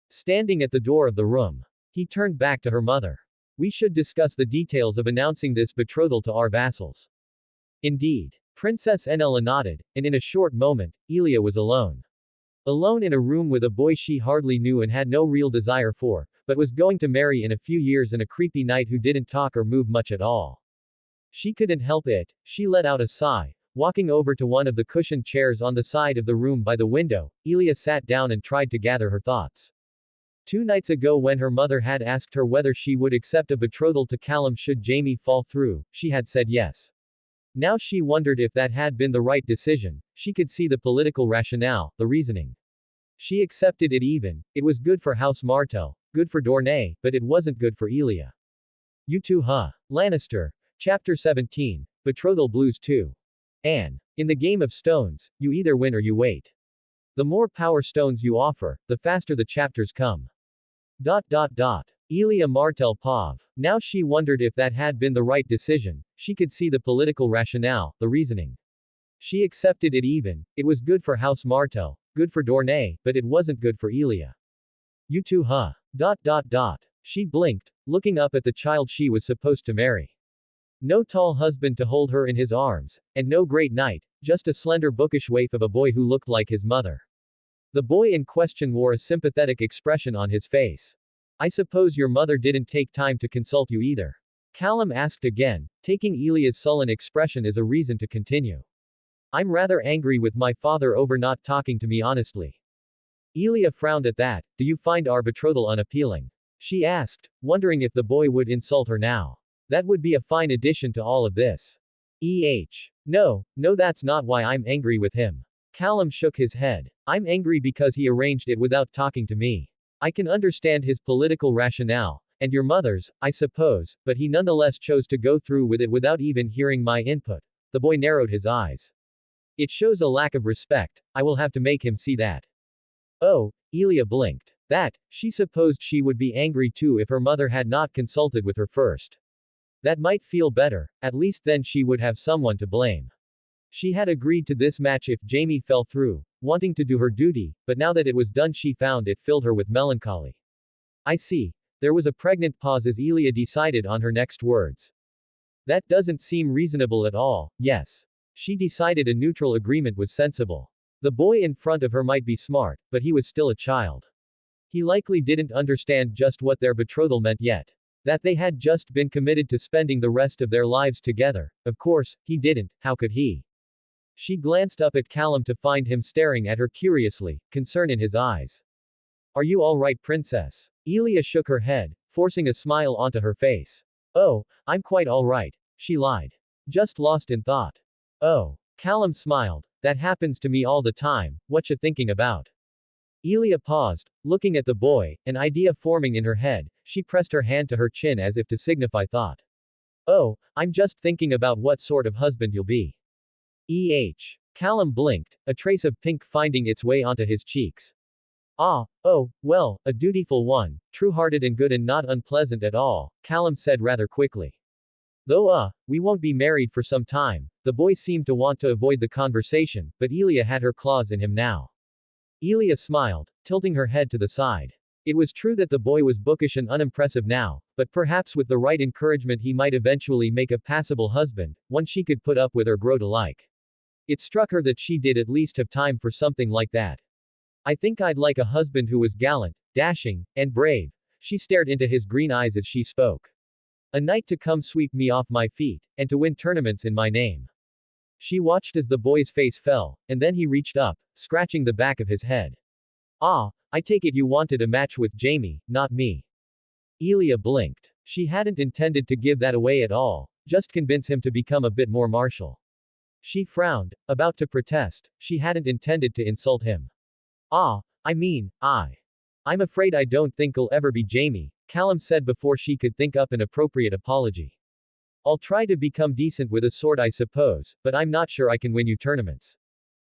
Standing at the door of the room. He turned back to her mother. We should discuss the details of announcing this betrothal to our vassals. Indeed. Princess Enella nodded, and in a short moment, Elia was alone. Alone in a room with a boy she hardly knew and had no real desire for, but was going to marry in a few years, and a creepy knight who didn't talk or move much at all. She couldn't help it. She let out a sigh. Walking over to one of the cushioned chairs on the side of the room by the window, Elia sat down and tried to gather her thoughts. 2 nights ago, when her mother had asked her whether she would accept a betrothal to Callum should Jaime fall through, she had said yes. Now she wondered if that had been the right decision. She could see the political rationale, the reasoning. She accepted it even. It was good for House Martell, good for Dorne, but it wasn't good for Elia. You too, huh? Lannister. Chapter 17. Betrothal Blues 2. Anne. In the game of stones, you either win or you wait. The more power stones you offer, the faster the chapters come. Elia Martell Pav. Now she wondered if that had been the right decision. She could see the political rationale, the reasoning. She accepted it even. It was good for House Martell, good for Dorne, but it wasn't good for Elia. You too, huh? She blinked, looking up at the child she was supposed to marry. No tall husband to hold her in his arms, and no great knight, just a slender bookish waif of a boy who looked like his mother. The boy in question wore a sympathetic expression on his face. I suppose your mother didn't take time to consult you either. Callum asked again, taking Elia's sullen expression as a reason to continue. I'm rather angry with my father over not talking to me honestly. Elia frowned at that. Do you find our betrothal unappealing? She asked, wondering if the boy would insult her now. That would be a fine addition to all of this. No, that's not why I'm angry with him. Callum shook his head. I'm angry because he arranged it without talking to me. I can understand his political rationale, and your mother's, I suppose, but he nonetheless chose to go through with it without even hearing my input. The boy narrowed his eyes. It shows a lack of respect. I will have to make him see that. Oh, Elia blinked. That, she supposed she would be angry too if her mother had not consulted with her first. That might feel better, at least then she would have someone to blame. She had agreed to this match if Jamie fell through, wanting to do her duty, but now that it was done she found it filled her with melancholy. I see. There was a pregnant pause as Elia decided on her next words. That doesn't seem reasonable at all, yes. She decided a neutral agreement was sensible. The boy in front of her might be smart, but he was still a child. He likely didn't understand just what their betrothal meant yet. That they had just been committed to spending the rest of their lives together. Of course, he didn't, how could he? She glanced up at Callum to find him staring at her curiously, concern in his eyes. Are you all right, princess? Elia shook her head, forcing a smile onto her face. Oh, I'm quite all right, she lied. Just lost in thought. Oh. Callum smiled. That happens to me all the time, what you thinking about? Elia paused, looking at the boy, an idea forming in her head. She pressed her hand to her chin as if to signify thought. Oh, I'm just thinking about what sort of husband you'll be. Callum blinked, a trace of pink finding its way onto his cheeks. Oh, well, a dutiful one, true-hearted and good and not unpleasant at all, Callum said rather quickly. Though we won't be married for some time. The boy seemed to want to avoid the conversation, but Elia had her claws in him now. Elia smiled, tilting her head to the side. It was true that the boy was bookish and unimpressive now, but perhaps with the right encouragement he might eventually make a passable husband, one she could put up with or grow to like. It struck her that she did at least have time for something like that. I think I'd like a husband who was gallant, dashing, and brave. She stared into his green eyes as she spoke. A knight to come sweep me off my feet, and to win tournaments in my name. She watched as the boy's face fell, and then he reached up, scratching the back of his head. I take it you wanted a match with Jamie, not me. Elia blinked. She hadn't intended to give that away at all, just convince him to become a bit more martial. She frowned, about to protest. She hadn't intended to insult him. I'm afraid I don't think I'll ever be Jamie, Callum said before she could think up an appropriate apology. I'll try to become decent with a sword I suppose, but I'm not sure I can win you tournaments.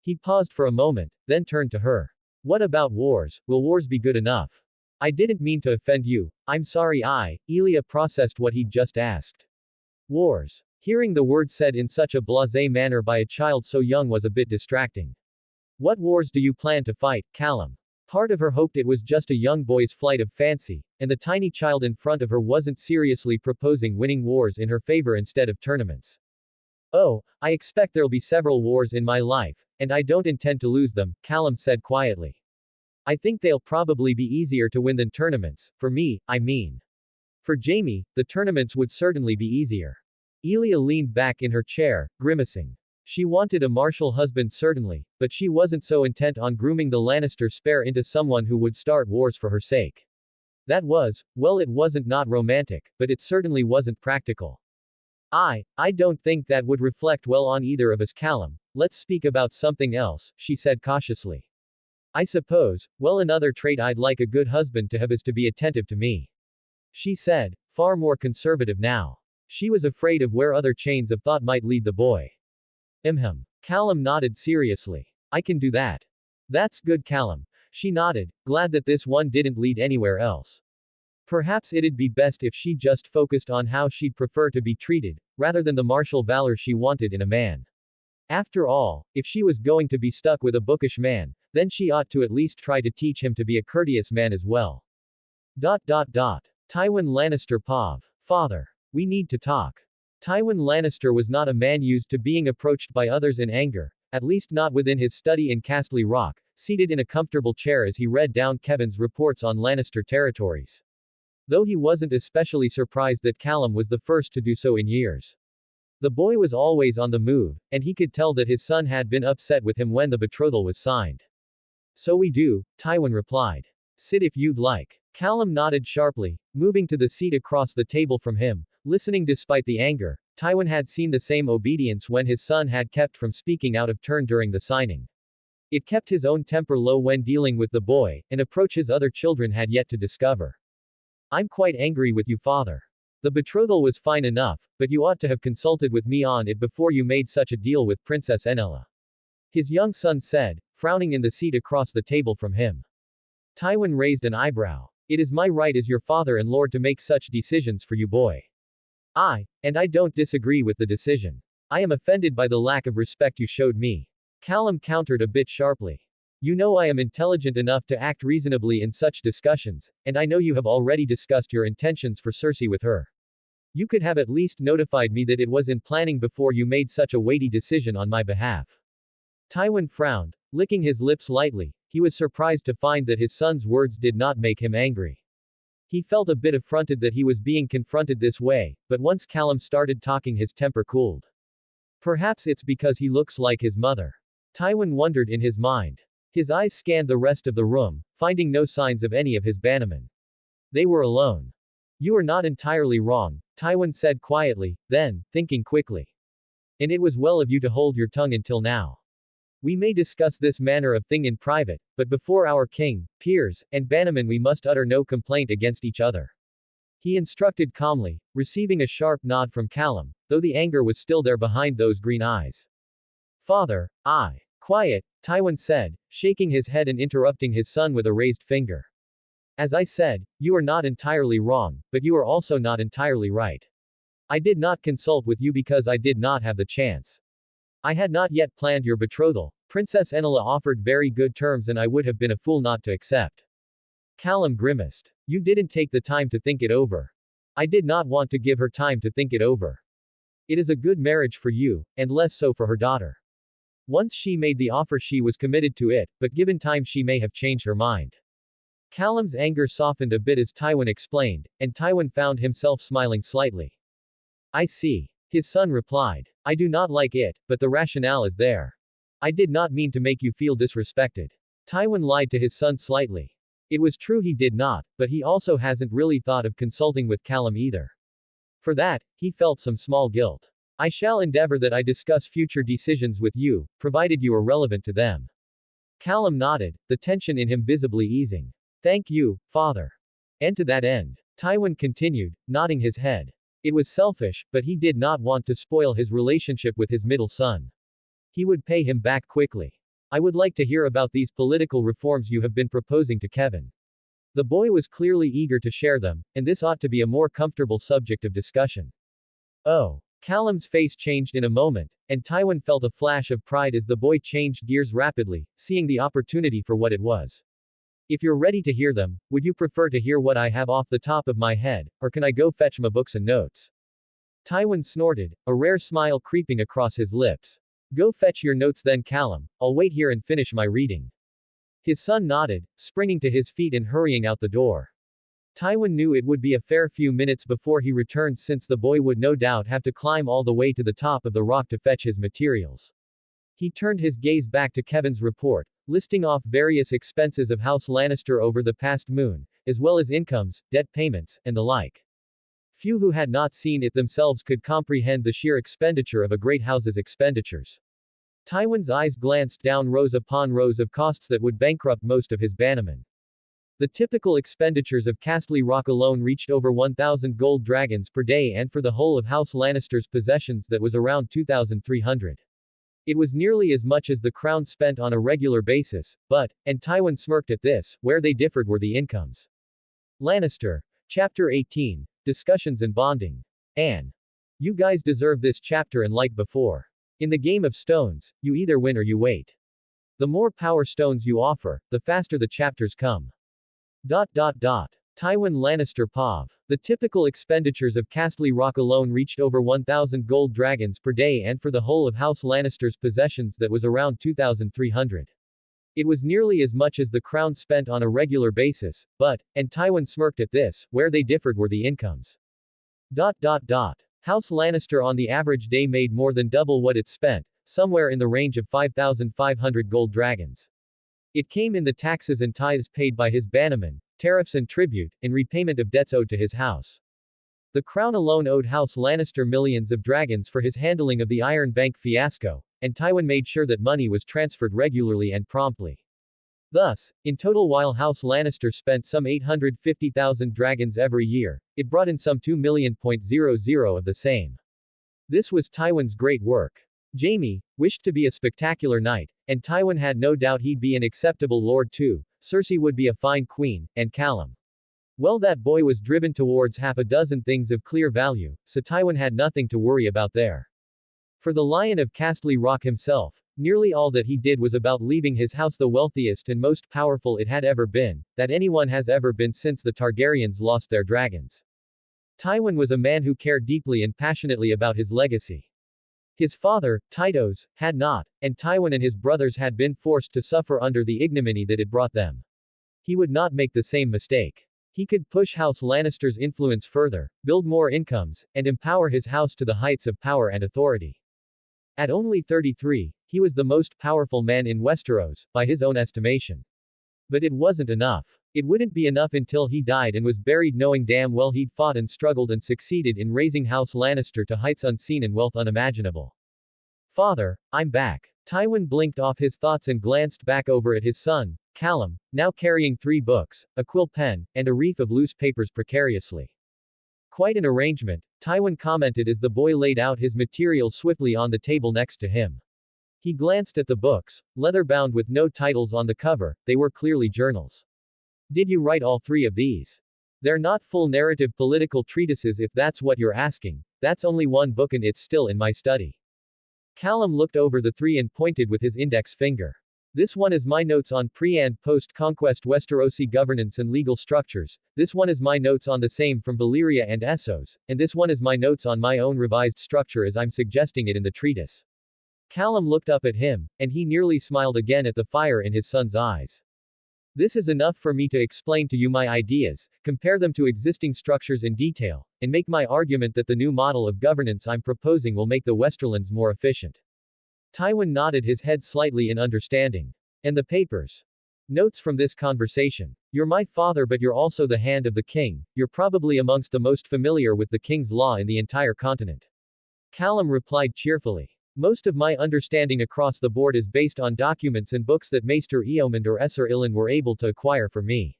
He paused for a moment, then turned to her. What about wars? Will wars be good enough? I didn't mean to offend you. I'm sorry. Elia processed what he'd just asked. Wars. Hearing the word said in such a blasé manner by a child so young was a bit distracting. What wars do you plan to fight, Callum? Part of her hoped it was just a young boy's flight of fancy, and the tiny child in front of her wasn't seriously proposing winning wars in her favor instead of tournaments. Oh, I expect there'll be several wars in my life, and I don't intend to lose them, Callum said quietly. I think they'll probably be easier to win than tournaments, for me, I mean. For Jamie, the tournaments would certainly be easier. Elia leaned back in her chair, grimacing. She wanted a martial husband certainly, but she wasn't so intent on grooming the Lannister spare into someone who would start wars for her sake. That was, well, it wasn't not romantic, but it certainly wasn't practical. I don't think that would reflect well on either of us, Callum. Let's speak about something else, she said cautiously. I suppose, well, another trait I'd like a good husband to have is to be attentive to me. She said, far more conservative now. She was afraid of where other chains of thought might lead the boy. Callum nodded seriously. I can do that. That's good, Callum. She nodded, glad that this one didn't lead anywhere else. Perhaps it'd be best if she just focused on how she'd prefer to be treated, rather than the martial valor she wanted in a man. After all, if she was going to be stuck with a bookish man, then she ought to at least try to teach him to be a courteous man as well. Tywin Lannister Pav. Father. We need to talk. Tywin Lannister was not a man used to being approached by others in anger, at least not within his study in Castle Rock, seated in a comfortable chair as he read down Kevin's reports on Lannister territories. Though he wasn't especially surprised that Callum was the first to do so in years. The boy was always on the move, and he could tell that his son had been upset with him when the betrothal was signed. So we do, Tywin replied. Sit if you'd like. Callum nodded sharply, moving to the seat across the table from him, listening despite the anger. Tywin had seen the same obedience when his son had kept from speaking out of turn during the signing. It kept his own temper low when dealing with the boy, an approach his other children had yet to discover. I'm quite angry with you, father. The betrothal was fine enough, but you ought to have consulted with me on it before you made such a deal with Princess Enella. His young son said, frowning in the seat across the table from him. Tywin raised an eyebrow. It is my right as your father and lord to make such decisions for you, boy. And I don't disagree with the decision. I am offended by the lack of respect you showed me. Callum countered a bit sharply. You know I am intelligent enough to act reasonably in such discussions, and I know you have already discussed your intentions for Cersei with her. You could have at least notified me that it was in planning before you made such a weighty decision on my behalf. Tywin frowned, licking his lips lightly. He was surprised to find that his son's words did not make him angry. He felt a bit affronted that he was being confronted this way, but once Callum started talking his temper cooled. Perhaps it's because he looks like his mother. Tywin wondered in his mind. His eyes scanned the rest of the room, finding no signs of any of his bannermen. They were alone. You are not entirely wrong, Tywin said quietly, then, thinking quickly. And it was well of you to hold your tongue until now. We may discuss this manner of thing in private, but before our king, peers, and bannermen we must utter no complaint against each other. He instructed calmly, receiving a sharp nod from Callum, though the anger was still there behind those green eyes. Father, Quiet, Tywin said, shaking his head and interrupting his son with a raised finger. As I said, you are not entirely wrong, but you are also not entirely right. I did not consult with you because I did not have the chance. I had not yet planned your betrothal. Princess Enella offered very good terms and I would have been a fool not to accept. Callum grimaced. You didn't take the time to think it over. I did not want to give her time to think it over. It is a good marriage for you, and less so for her daughter. Once she made the offer she was committed to it, but given time she may have changed her mind. Callum's anger softened a bit as Tywin explained, and Tywin found himself smiling slightly. I see. His son replied. I do not like it, but the rationale is there. I did not mean to make you feel disrespected. Tywin lied to his son slightly. It was true he did not, but he also hasn't really thought of consulting with Callum either. For that, he felt some small guilt. I shall endeavor that I discuss future decisions with you, provided you are relevant to them. Callum nodded, the tension in him visibly easing. Thank you, father. And to that end, Tywin continued, nodding his head. It was selfish, but he did not want to spoil his relationship with his middle son. He would pay him back quickly. I would like to hear about these political reforms you have been proposing to Kevin. The boy was clearly eager to share them, and this ought to be a more comfortable subject of discussion. Oh. Callum's face changed in a moment, and Tywin felt a flash of pride as the boy changed gears rapidly, seeing the opportunity for what it was. If you're ready to hear them, would you prefer to hear what I have off the top of my head, or can I go fetch my books and notes? Tywin snorted, a rare smile creeping across his lips. Go fetch your notes then, Callum. I'll wait here and finish my reading. His son nodded, springing to his feet and hurrying out the door. Tywin knew it would be a fair few minutes before he returned since the boy would no doubt have to climb all the way to the top of the rock to fetch his materials. He turned his gaze back to Kevin's report, listing off various expenses of House Lannister over the past moon, as well as incomes, debt payments, and the like. Few who had not seen it themselves could comprehend the sheer expenditure of a great house's expenditures. Tywin's eyes glanced down rows upon rows of costs that would bankrupt most of his bannermen. The typical expenditures of Castle Rock alone reached over 1,000 gold dragons per day, and for the whole of House Lannister's possessions that was around 2,300. It was nearly as much as the crown spent on a regular basis, and Tywin smirked at this, where they differed were the incomes. Lannister. Chapter 18. Discussions and Bonding. Anne. You guys deserve this chapter, and like before. In the game of stones, you either win or you wait. The more power stones you offer, the faster the chapters come. Tywin Lannister Pav. The typical expenditures of Castle Rock alone reached over 1,000 gold dragons per day, and for the whole of House Lannister's possessions that was around 2,300. It was nearly as much as the crown spent on a regular basis, but, and Tywin smirked at this, where they differed were the incomes. House Lannister on the average day made more than double what it spent, somewhere in the range of 5,500 gold dragons. It came in the taxes and tithes paid by his bannermen, tariffs and tribute, and repayment of debts owed to his house. The crown alone owed House Lannister millions of dragons for his handling of the Iron Bank fiasco, and Tywin made sure that money was transferred regularly and promptly. Thus, in total, while House Lannister spent some 850,000 dragons every year, it brought in some 2,000,000 of the same. This was Tywin's great work. Jaime wished to be a spectacular knight, and Tywin had no doubt he'd be an acceptable lord too. Cersei would be a fine queen, and Callum. Well, that boy was driven towards half a dozen things of clear value, so Tywin had nothing to worry about there. For the Lion of Castle Rock himself, nearly all that he did was about leaving his house the wealthiest and most powerful it had ever been, that anyone has ever been since the Targaryens lost their dragons. Tywin was a man who cared deeply and passionately about his legacy. His father, Tytos, had not, and Tywin and his brothers had been forced to suffer under the ignominy that it brought them. He would not make the same mistake. He could push House Lannister's influence further, build more incomes, and empower his house to the heights of power and authority. At only 33, he was the most powerful man in Westeros, by his own estimation. But it wasn't enough. It wouldn't be enough until he died and was buried, knowing damn well he'd fought and struggled and succeeded in raising House Lannister to heights unseen and wealth unimaginable. Father, I'm back. Tywin blinked off his thoughts and glanced back over at his son, Callum, now carrying 3 books, a quill pen, and a reef of loose papers precariously. Quite an arrangement, Tywin commented as the boy laid out his materials swiftly on the table next to him. He glanced at the books, leather-bound with no titles on the cover. They were clearly journals. Did you write all 3 of these? They're not full narrative political treatises if that's what you're asking. That's only one book and it's still in my study. Callum looked over the 3 and pointed with his index finger. This one is my notes on pre- and post-conquest Westerosi governance and legal structures, this one is my notes on the same from Valyria and Essos, and this one is my notes on my own revised structure as I'm suggesting it in the treatise. Callum looked up at him, and he nearly smiled again at the fire in his son's eyes. This is enough for me to explain to you my ideas, compare them to existing structures in detail, and make my argument that the new model of governance I'm proposing will make the Westerlands more efficient. Tywin nodded his head slightly in understanding. And the papers? Notes from this conversation. You're my father, but you're also the hand of the king. You're probably amongst the most familiar with the king's law in the entire continent. Callum replied cheerfully. Most of my understanding across the board is based on documents and books that Maester Eomund or Esser Ilyn were able to acquire for me.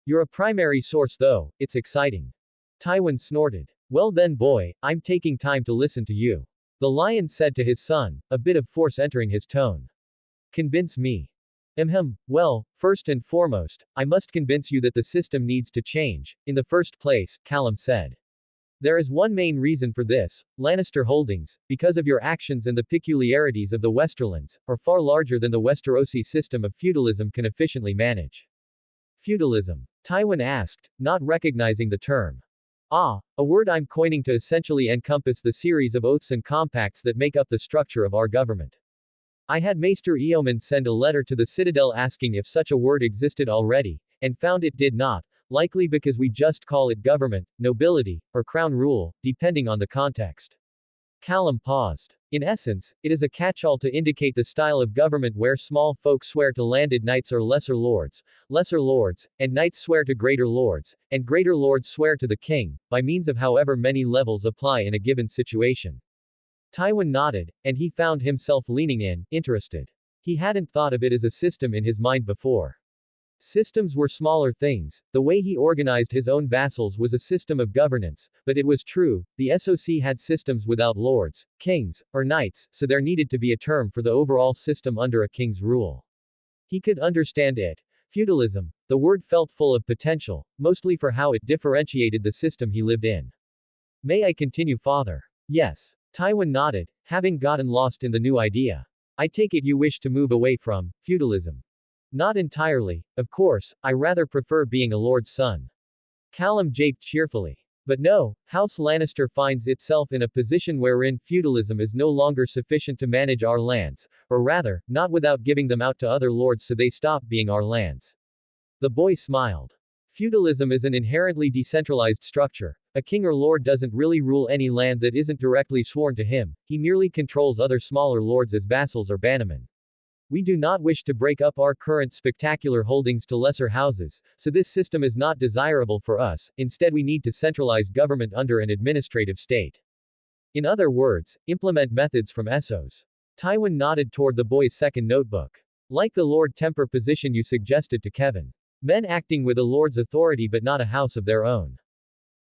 You're a primary source though, it's exciting. Tywin snorted. Well then boy, I'm taking time to listen to you. The lion said to his son, a bit of force entering his tone. Convince me. Well, first and foremost, I must convince you that the system needs to change. In the first place, Callum said. There is one main reason for this. Lannister holdings, because of your actions and the peculiarities of the Westerlands, are far larger than the Westerosi system of feudalism can efficiently manage. Feudalism? Tywin asked, not recognizing the term. Ah, a word I'm coining to essentially encompass the series of oaths and compacts that make up the structure of our government. I had Maester Eomund send a letter to the Citadel asking if such a word existed already, and found it did not, likely because we just call it government, nobility, or crown rule, depending on the context. Callum paused. In essence, it is a catch-all to indicate the style of government where small folk swear to landed knights or lesser lords, and knights swear to greater lords, and greater lords swear to the king, by means of however many levels apply in a given situation. Tywin nodded, and he found himself leaning in, interested. He hadn't thought of it as a system in his mind before. Systems were smaller things. The way he organized his own vassals was a system of governance, but it was true, the SOC had systems without lords, kings, or knights, so there needed to be a term for the overall system under a king's rule. He could understand it. Feudalism. The word felt full of potential, mostly for how it differentiated the system he lived in. May I continue, father? Yes. Tywin nodded, having gotten lost in the new idea. I take it you wish to move away from feudalism. Not entirely, of course, I rather prefer being a lord's son. Callum japed cheerfully. But no, House Lannister finds itself in a position wherein feudalism is no longer sufficient to manage our lands, or rather, not without giving them out to other lords so they stop being our lands. The boy smiled. Feudalism is an inherently decentralized structure. A king or lord doesn't really rule any land that isn't directly sworn to him, he merely controls other smaller lords as vassals or bannermen. We do not wish to break up our current spectacular holdings to lesser houses, so this system is not desirable for us, instead we need to centralize government under an administrative state. In other words, implement methods from Essos. Tywin nodded toward the boy's second notebook. Like the Lord Temper position you suggested to Kevin. Men acting with a lord's authority but not a house of their own.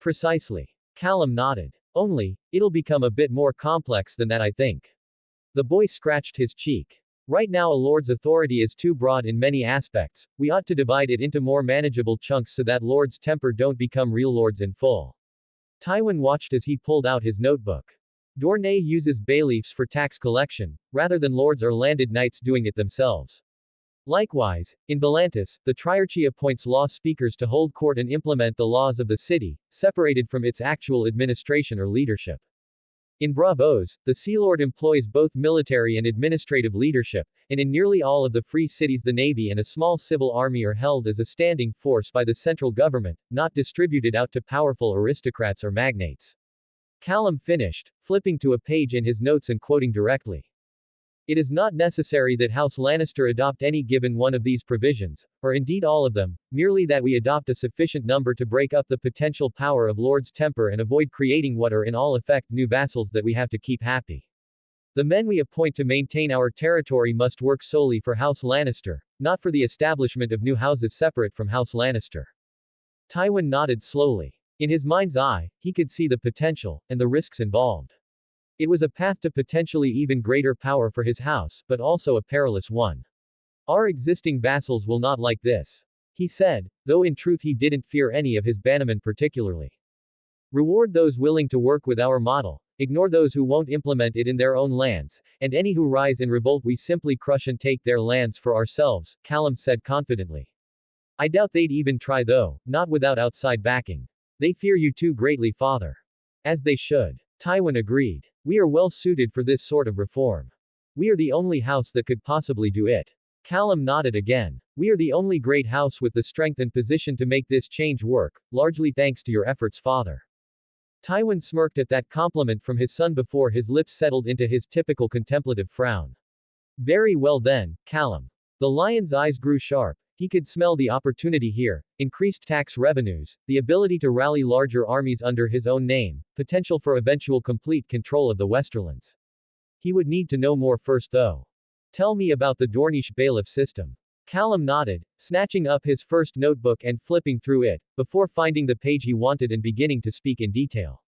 Precisely. Callum nodded. Only, it'll become a bit more complex than that I think. The boy scratched his cheek. Right now a lord's authority is too broad in many aspects, we ought to divide it into more manageable chunks so that lord's temper don't become real lords in full. Tywin watched as he pulled out his notebook. Dorne uses bailiffs for tax collection, rather than lords or landed knights doing it themselves. Likewise, in Volantis, the Triarchy appoints law speakers to hold court and implement the laws of the city, separated from its actual administration or leadership. In Braavos, the Sea Lord employs both military and administrative leadership, and in nearly all of the free cities the navy and a small civil army are held as a standing force by the central government, not distributed out to powerful aristocrats or magnates. Callum finished, flipping to a page in his notes and quoting directly. It is not necessary that House Lannister adopt any given one of these provisions, or indeed all of them, merely that we adopt a sufficient number to break up the potential power of Lord's temper and avoid creating what are in all effect new vassals that we have to keep happy. The men we appoint to maintain our territory must work solely for House Lannister, not for the establishment of new houses separate from House Lannister. Tywin nodded slowly. In his mind's eye, he could see the potential, and the risks involved. It was a path to potentially even greater power for his house, but also a perilous one. Our existing vassals will not like this, he said, though in truth he didn't fear any of his bannermen particularly. Reward those willing to work with our model, ignore those who won't implement it in their own lands, and any who rise in revolt we simply crush and take their lands for ourselves, Callum said confidently. I doubt they'd even try though, not without outside backing. They fear you too greatly, father. As they should. Tywin agreed. We are well suited for this sort of reform. We are the only house that could possibly do it. Callum nodded again. We are the only great house with the strength and position to make this change work, largely thanks to your efforts, father. Tywin smirked at that compliment from his son before his lips settled into his typical contemplative frown. Very well then, Callum. The lion's eyes grew sharp. He could smell the opportunity here, increased tax revenues, the ability to rally larger armies under his own name, potential for eventual complete control of the Westerlands. He would need to know more first though. Tell me about the Dornish bailiff system. Callum nodded, snatching up his first notebook and flipping through it, before finding the page he wanted and beginning to speak in detail.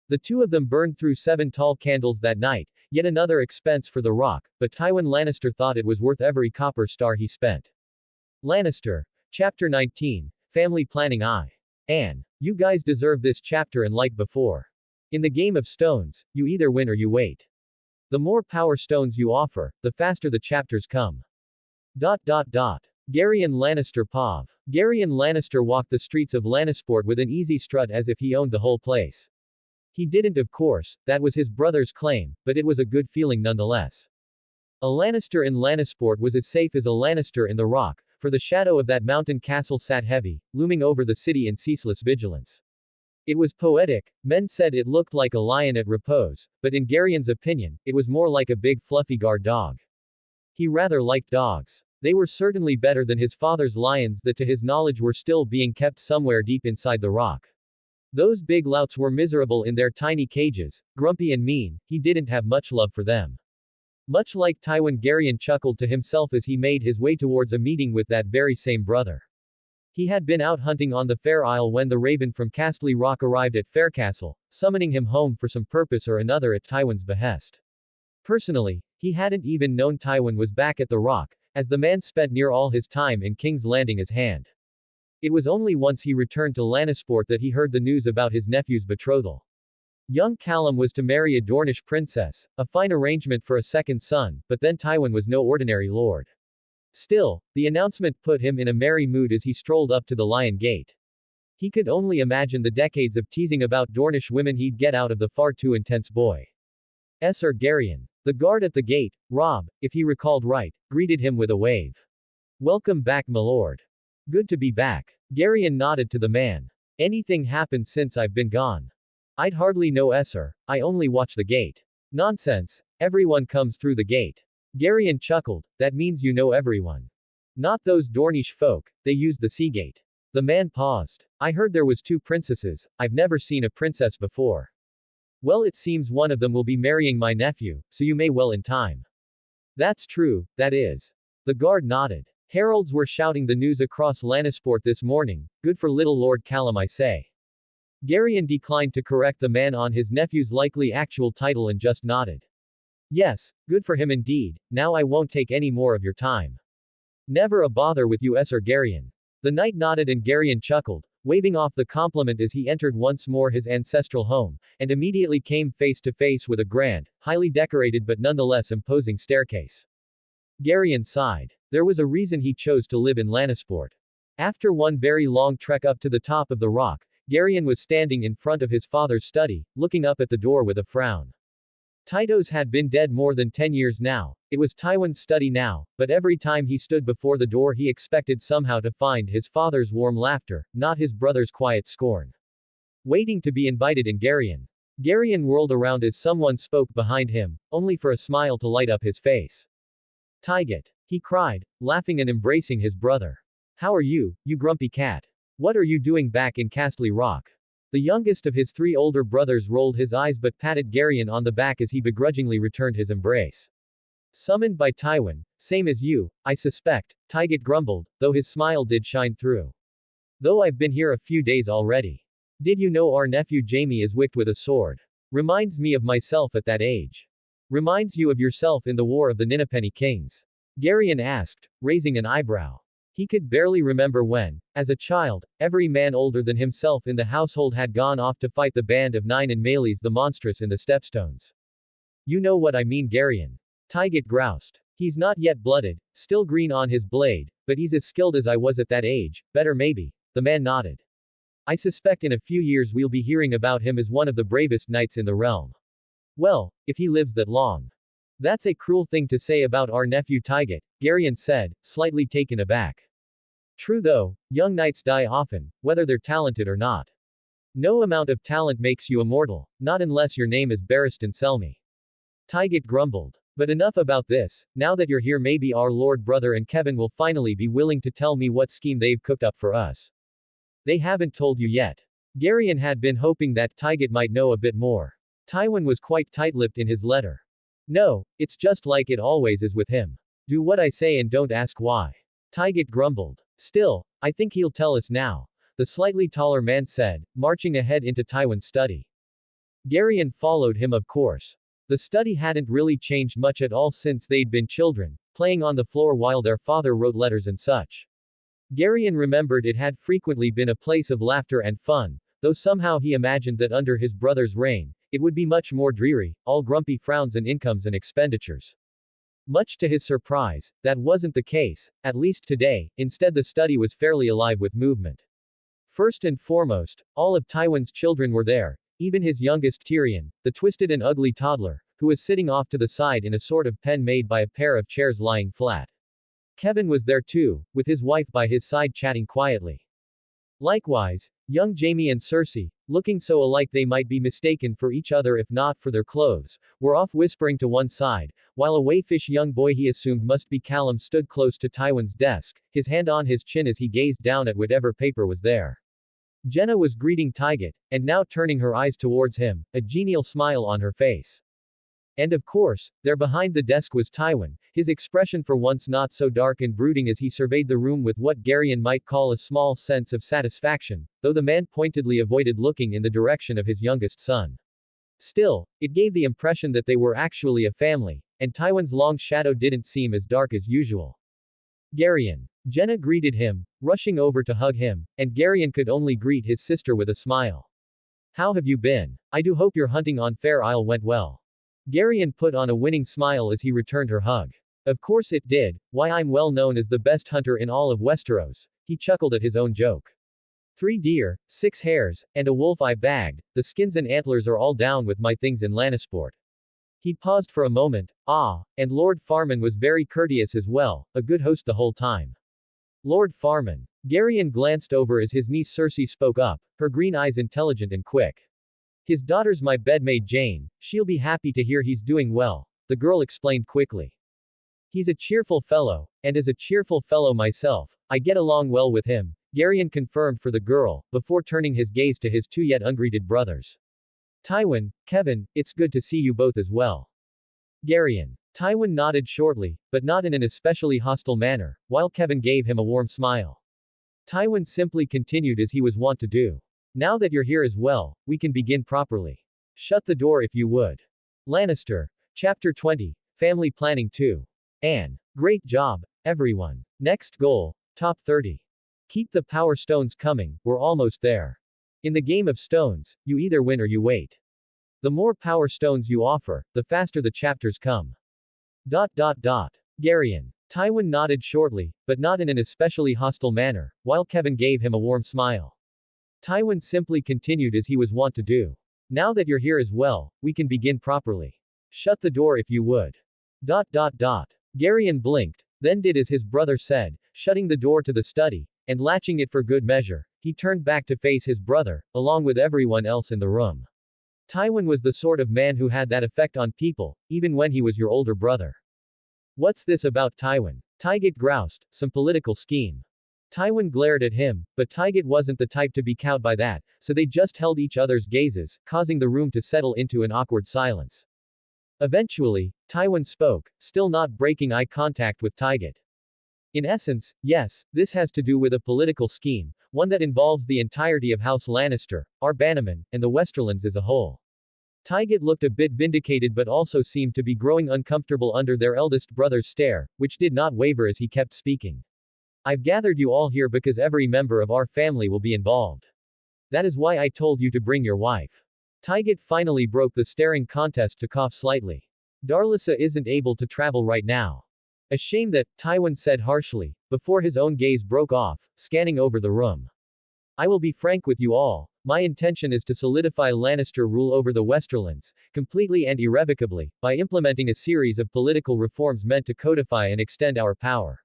The two of them burned through 7 tall candles that night, yet another expense for the rock, but Tywin Lannister thought it was worth every copper star he spent. Lannister. Chapter 19. Family Planning Anne. You guys deserve this chapter and like before. In the game of stones, you either win or you wait. The more power stones you offer, the faster the chapters come. Garyon Lannister Pav. Garyon Lannister walked the streets of Lannisport with an easy strut as if he owned the whole place. He didn't, of course, that was his brother's claim, but it was a good feeling nonetheless. A Lannister in Lannisport was as safe as a Lannister in the Rock, for the shadow of that mountain castle sat heavy, looming over the city in ceaseless vigilance. It was poetic, men said it looked like a lion at repose, but in Garyon's opinion, it was more like a big fluffy guard dog. He rather liked dogs. They were certainly better than his father's lions that to his knowledge were still being kept somewhere deep inside the rock. Those big louts were miserable in their tiny cages, grumpy and mean, he didn't have much love for them. Much like Tywin, Garyon chuckled to himself as he made his way towards a meeting with that very same brother. He had been out hunting on the Fair Isle when the Raven from Castley Rock arrived at Faircastle, summoning him home for some purpose or another at Tywin's behest. Personally, he hadn't even known Tywin was back at the Rock, as the man spent near all his time in King's Landing as Hand. It was only once he returned to Lannisport that he heard the news about his nephew's betrothal. Young Callum was to marry a Dornish princess, a fine arrangement for a second son, but then Tywin was no ordinary lord. Still, the announcement put him in a merry mood as he strolled up to the Lion Gate. He could only imagine the decades of teasing about Dornish women he'd get out of the far too intense boy. Sir Garyon. The guard at the gate, Rob, if he recalled right, greeted him with a wave. Welcome back, milord. Good to be back. Garyon nodded to the man. Anything happened since I've been gone? I'd hardly know, sir. I only watch the gate. Nonsense. Everyone comes through the gate. Garyon chuckled. That means you know everyone. Not those Dornish folk, they used the sea gate. The man paused. I heard there was 2 princesses, I've never seen a princess before. Well, it seems one of them will be marrying my nephew, so you may well in time. That's true, that is. The guard nodded. Heralds were shouting the news across Lannisport this morning. Good for little Lord Callum, I say. Garyon declined to correct the man on his nephew's likely actual title and just nodded. Yes, good for him indeed. Now I won't take any more of your time. Never a bother with you, Sir Garyon. The knight nodded and Garyon chuckled, waving off the compliment as he entered once more his ancestral home, and immediately came face to face with a grand, highly decorated but nonetheless imposing staircase. Garyon sighed. There was a reason he chose to live in Lannisport. After one very long trek up to the top of the rock, Garyon was standing in front of his father's study, looking up at the door with a frown. Tytos had been dead more than 10 years now. It was Tywin's study now, but every time he stood before the door he expected somehow to find his father's warm laughter, not his brother's quiet scorn. Waiting to be invited in Garyon. Garyon whirled around as someone spoke behind him, only for a smile to light up his face. Tygot, he cried, laughing and embracing his brother. How are you, you grumpy cat? What are you doing back in Castle Rock? The youngest of his 3 older brothers rolled his eyes but patted Garyon on the back as he begrudgingly returned his embrace. Summoned by Tywin, same as you, I suspect, Tygot grumbled, though his smile did shine through. Though I've been here a few days already. Did you know our nephew Jaime is wicked with a sword? Reminds me of myself at that age. Reminds you of yourself in the War of the Ninnepenny Kings? Garyon asked, raising an eyebrow. He could barely remember when, as a child, every man older than himself in the household had gone off to fight the Band of Nine and Meleys the Monstrous in the Stepstones. You know what I mean, Garyon. Tygot groused. He's not yet blooded, still green on his blade, but he's as skilled as I was at that age, better maybe. The man nodded. I suspect in a few years we'll be hearing about him as one of the bravest knights in the realm. Well, if he lives that long. That's a cruel thing to say about our nephew Tygot, Garyon said, slightly taken aback. True though, young knights die often, whether they're talented or not. No amount of talent makes you immortal, not unless your name is Barristan Selmy. Tygot grumbled. But enough about this, now that you're here maybe our lord brother and Kevin will finally be willing to tell me what scheme they've cooked up for us. They haven't told you yet. Garyon had been hoping that Tygot might know a bit more. Tywin was quite tight-lipped in his letter. No, it's just like it always is with him. Do what I say and don't ask why. Tygot grumbled. Still, I think he'll tell us now, the slightly taller man said, marching ahead into Tywin's study. Garyon followed him of course. The study hadn't really changed much at all since they'd been children, playing on the floor while their father wrote letters and such. Garyon remembered it had frequently been a place of laughter and fun, though somehow he imagined that under his brother's reign, it would be much more dreary, all grumpy frowns and incomes and expenditures. Much to his surprise, that wasn't the case, at least today. Instead the study was fairly alive with movement. First and foremost, all of Tywin's children were there, even his youngest Tyrion, the twisted and ugly toddler, who was sitting off to the side in a sort of pen made by a pair of chairs lying flat. Kevin was there too, with his wife by his side chatting quietly. Likewise, young Jaime and Cersei, looking so alike they might be mistaken for each other if not for their clothes, were off whispering to one side, while a wayfish young boy he assumed must be Callum stood close to Tywin's desk, his hand on his chin as he gazed down at whatever paper was there. Jenna was greeting Tygot, and now turning her eyes towards him, a genial smile on her face. And of course, there behind the desk was Tywin, his expression for once not so dark and brooding as he surveyed the room with what Garyon might call a small sense of satisfaction, though the man pointedly avoided looking in the direction of his youngest son. Still, it gave the impression that they were actually a family, and Tywin's long shadow didn't seem as dark as usual. Garyon. Jenna greeted him, rushing over to hug him, and Garyon could only greet his sister with a smile. How have you been? I do hope your hunting on Fair Isle went well. Garyon put on a winning smile as he returned her hug. Of course it did, why I'm well known as the best hunter in all of Westeros, he chuckled at his own joke. 3 deer, 6 hares, and a wolf I bagged, the skins and antlers are all down with my things in Lannisport. He paused for a moment, and Lord Farman was very courteous as well, a good host the whole time. Lord Farman. Garyon glanced over as his niece Cersei spoke up, her green eyes intelligent and quick. His daughter's my bedmaid Jane, she'll be happy to hear he's doing well, the girl explained quickly. He's a cheerful fellow, and as a cheerful fellow myself, I get along well with him, Garyon confirmed for the girl, before turning his gaze to his two yet ungreeted brothers. Tywin, Kevin, it's good to see you both as well. Garyon. Tywin nodded shortly, but not in an especially hostile manner, while Kevin gave him a warm smile. Tywin simply continued as he was wont to do. Now that you're here as well, we can begin properly. Shut the door if you would. Lannister. Chapter 20. Family Planning 2. Anne. Great job, everyone. Next goal, top 30. Keep the power stones coming, we're almost there. In the game of stones, you either win or you wait. The more power stones you offer, the faster the chapters come. Garyon. Tywin nodded shortly, but not in an especially hostile manner, while Kevin gave him a warm smile. Tywin simply continued as he was wont to do. Now that you're here as well, we can begin properly. Shut the door if you would. Garyon blinked, then did as his brother said, shutting the door to the study, and latching it for good measure, he turned back to face his brother, along with everyone else in the room. Tywin was the sort of man who had that effect on people, even when he was your older brother. What's this about Tywin? Tygett groused, some political scheme. Tywin glared at him, but Tygett wasn't the type to be cowed by that, so they just held each other's gazes, causing the room to settle into an awkward silence. Eventually, Tywin spoke, still not breaking eye contact with Tygett. In essence, yes, this has to do with a political scheme, one that involves the entirety of House Lannister, our Bannermen, and the Westerlands as a whole. Tygett looked a bit vindicated but also seemed to be growing uncomfortable under their eldest brother's stare, which did not waver as he kept speaking. I've gathered you all here because every member of our family will be involved. That is why I told you to bring your wife. Tygett finally broke the staring contest to cough slightly. Darlissa isn't able to travel right now. A shame that, Tywin said harshly, before his own gaze broke off, scanning over the room. I will be frank with you all, my intention is to solidify Lannister rule over the Westerlands, completely and irrevocably, by implementing a series of political reforms meant to codify and extend our power.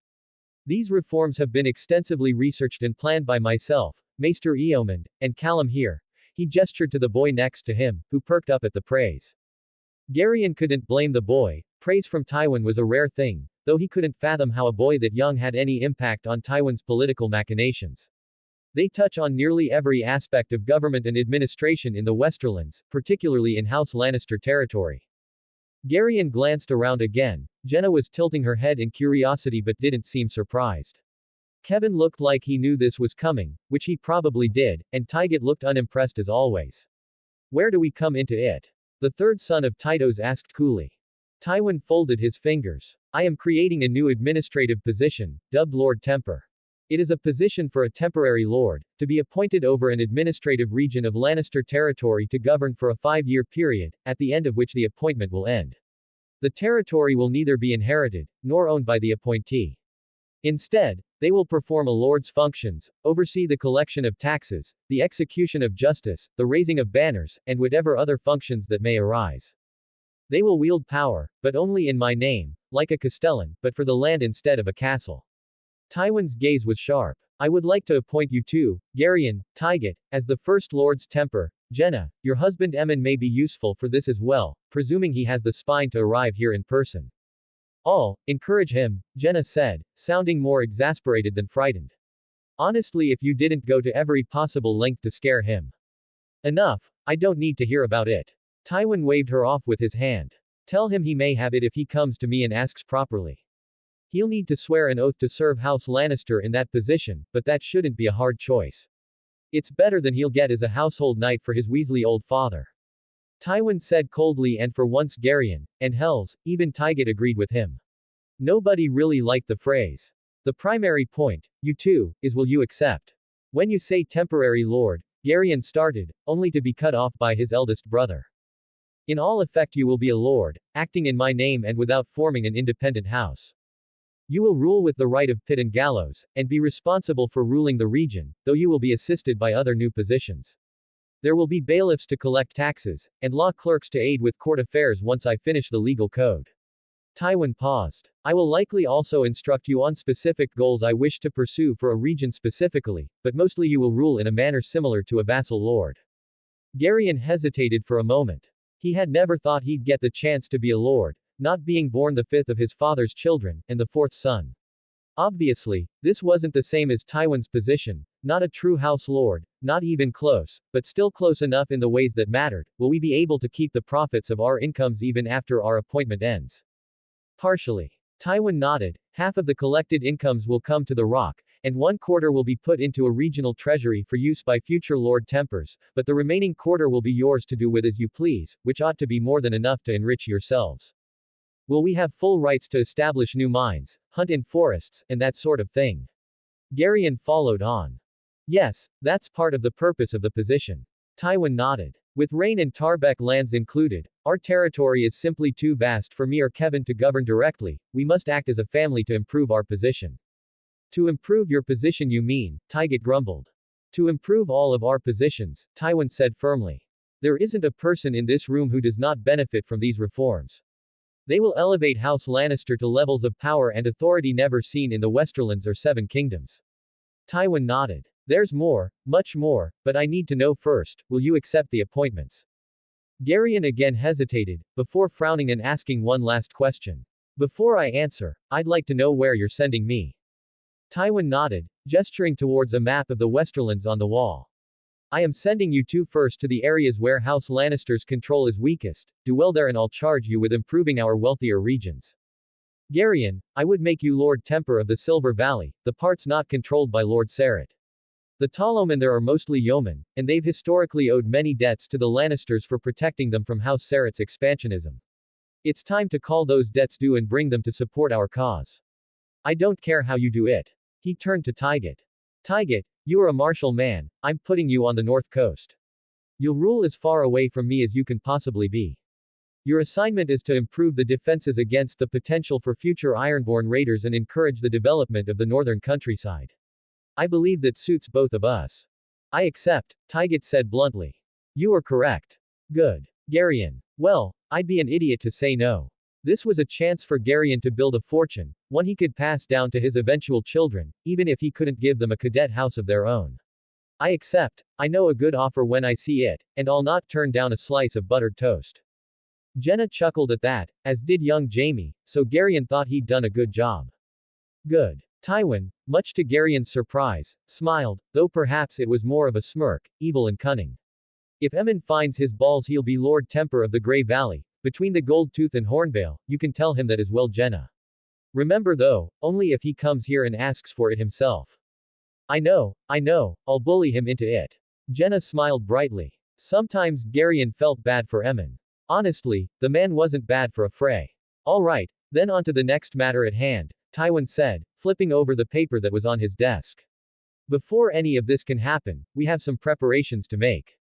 These reforms have been extensively researched and planned by myself, Maester Eomund, and Callum here. He gestured to the boy next to him, who perked up at the praise. Garyon couldn't blame the boy, praise from Tywin was a rare thing, though he couldn't fathom how a boy that young had any impact on Tywin's political machinations. They touch on nearly every aspect of government and administration in the Westerlands, particularly in House Lannister territory. Garyon glanced around again. Jenna was tilting her head in curiosity but didn't seem surprised. Kevin looked like he knew this was coming, which he probably did, and Tygett looked unimpressed as always. Where do we come into it? The third son of Tytos asked coolly. Tywin folded his fingers. I am creating a new administrative position, dubbed Lord Temper. It is a position for a temporary lord, to be appointed over an administrative region of Lannister territory to govern for a 5-year period, at the end of which the appointment will end. The territory will neither be inherited, nor owned by the appointee. Instead, they will perform a lord's functions, oversee the collection of taxes, the execution of justice, the raising of banners, and whatever other functions that may arise. They will wield power, but only in my name, like a castellan, but for the land instead of a castle. Tywin's gaze was sharp. I would like to appoint you two, Garyon, Tygett, as the First Lord's Temper. Jenna, your husband Emmon may be useful for this as well, presuming he has the spine to arrive here in person. All, encourage him, Jenna said, sounding more exasperated than frightened. Honestly, if you didn't go to every possible length to scare him. Enough, I don't need to hear about it. Tywin waved her off with his hand. Tell him he may have it if he comes to me and asks properly. He'll need to swear an oath to serve House Lannister in that position, but that shouldn't be a hard choice. It's better than he'll get as a household knight for his Weasley old father. Tywin said coldly, and for once Garyon, and hells, even Tygett agreed with him. Nobody really liked the phrase. The primary point, you two, is will you accept? When you say temporary lord, Garyon started, only to be cut off by his eldest brother. In all effect you will be a lord, acting in my name and without forming an independent house. You will rule with the right of pit and gallows, and be responsible for ruling the region, though you will be assisted by other new positions. There will be bailiffs to collect taxes, and law clerks to aid with court affairs once I finish the legal code. Tywin paused. I will likely also instruct you on specific goals I wish to pursue for a region specifically, but mostly you will rule in a manner similar to a vassal lord. Garion hesitated for a moment. He had never thought he'd get the chance to be a lord, not being born the fifth of his father's children, and the fourth son. Obviously, this wasn't the same as Tywin's position, not a true house lord, not even close, but still close enough in the ways that mattered. Will we be able to keep the profits of our incomes even after our appointment ends? Partially. Tywin nodded. Half of the collected incomes will come to the Rock, and 1/4 will be put into a regional treasury for use by future Lord Tempers, but the remaining quarter will be yours to do with as you please, which ought to be more than enough to enrich yourselves. Will we have full rights to establish new mines, hunt in forests, and that sort of thing? Garion followed on. Yes, that's part of the purpose of the position. Tywin nodded. With Rain and Tarbeck lands included, our territory is simply too vast for me or Kevin to govern directly. We must act as a family to improve our position. To improve your position you mean, Tyget grumbled. To improve all of our positions, Tywin said firmly. There isn't a person in this room who does not benefit from these reforms. They will elevate House Lannister to levels of power and authority never seen in the Westerlands or Seven Kingdoms. Tywin nodded. There's more, much more, but I need to know first, will you accept the appointments? Garion again hesitated, before frowning and asking one last question. Before I answer, I'd like to know where you're sending me. Tywin nodded, gesturing towards a map of the Westerlands on the wall. I am sending you two first to the areas where House Lannister's control is weakest. Do well there and I'll charge you with improving our wealthier regions. Garion, I would make you Lord Temper of the Silver Valley, the parts not controlled by Lord Serret. The Tallowmen there are mostly yeomen, and they've historically owed many debts to the Lannisters for protecting them from House Serret's expansionism. It's time to call those debts due and bring them to support our cause. I don't care how you do it. He turned to Tyget. Tyget, you are a martial man, I'm putting you on the north coast. You'll rule as far away from me as you can possibly be. Your assignment is to improve the defenses against the potential for future Ironborn raiders and encourage the development of the northern countryside. I believe that suits both of us. I accept, Tyget said bluntly. You are correct. Good. Garion. Well, I'd be an idiot to say no. This was a chance for Garion to build a fortune, one he could pass down to his eventual children, even if he couldn't give them a cadet house of their own. I accept, I know a good offer when I see it, and I'll not turn down a slice of buttered toast. Jenna chuckled at that, as did young Jaime, so Garion thought he'd done a good job. Good. Tywin, much to Garion's surprise, smiled, though perhaps it was more of a smirk, evil and cunning. If Emmon finds his balls he'll be Lord Temper of the Grey Valley, between the Gold Tooth and Hornvale, you can tell him that as well Jenna. Remember though, only if he comes here and asks for it himself. I know, I'll bully him into it. Jenna smiled brightly. Sometimes Garion felt bad for Emmon. Honestly, the man wasn't bad for a fray. Alright, then on to the next matter at hand, Tywin said, flipping over the paper that was on his desk. Before any of this can happen, we have some preparations to make.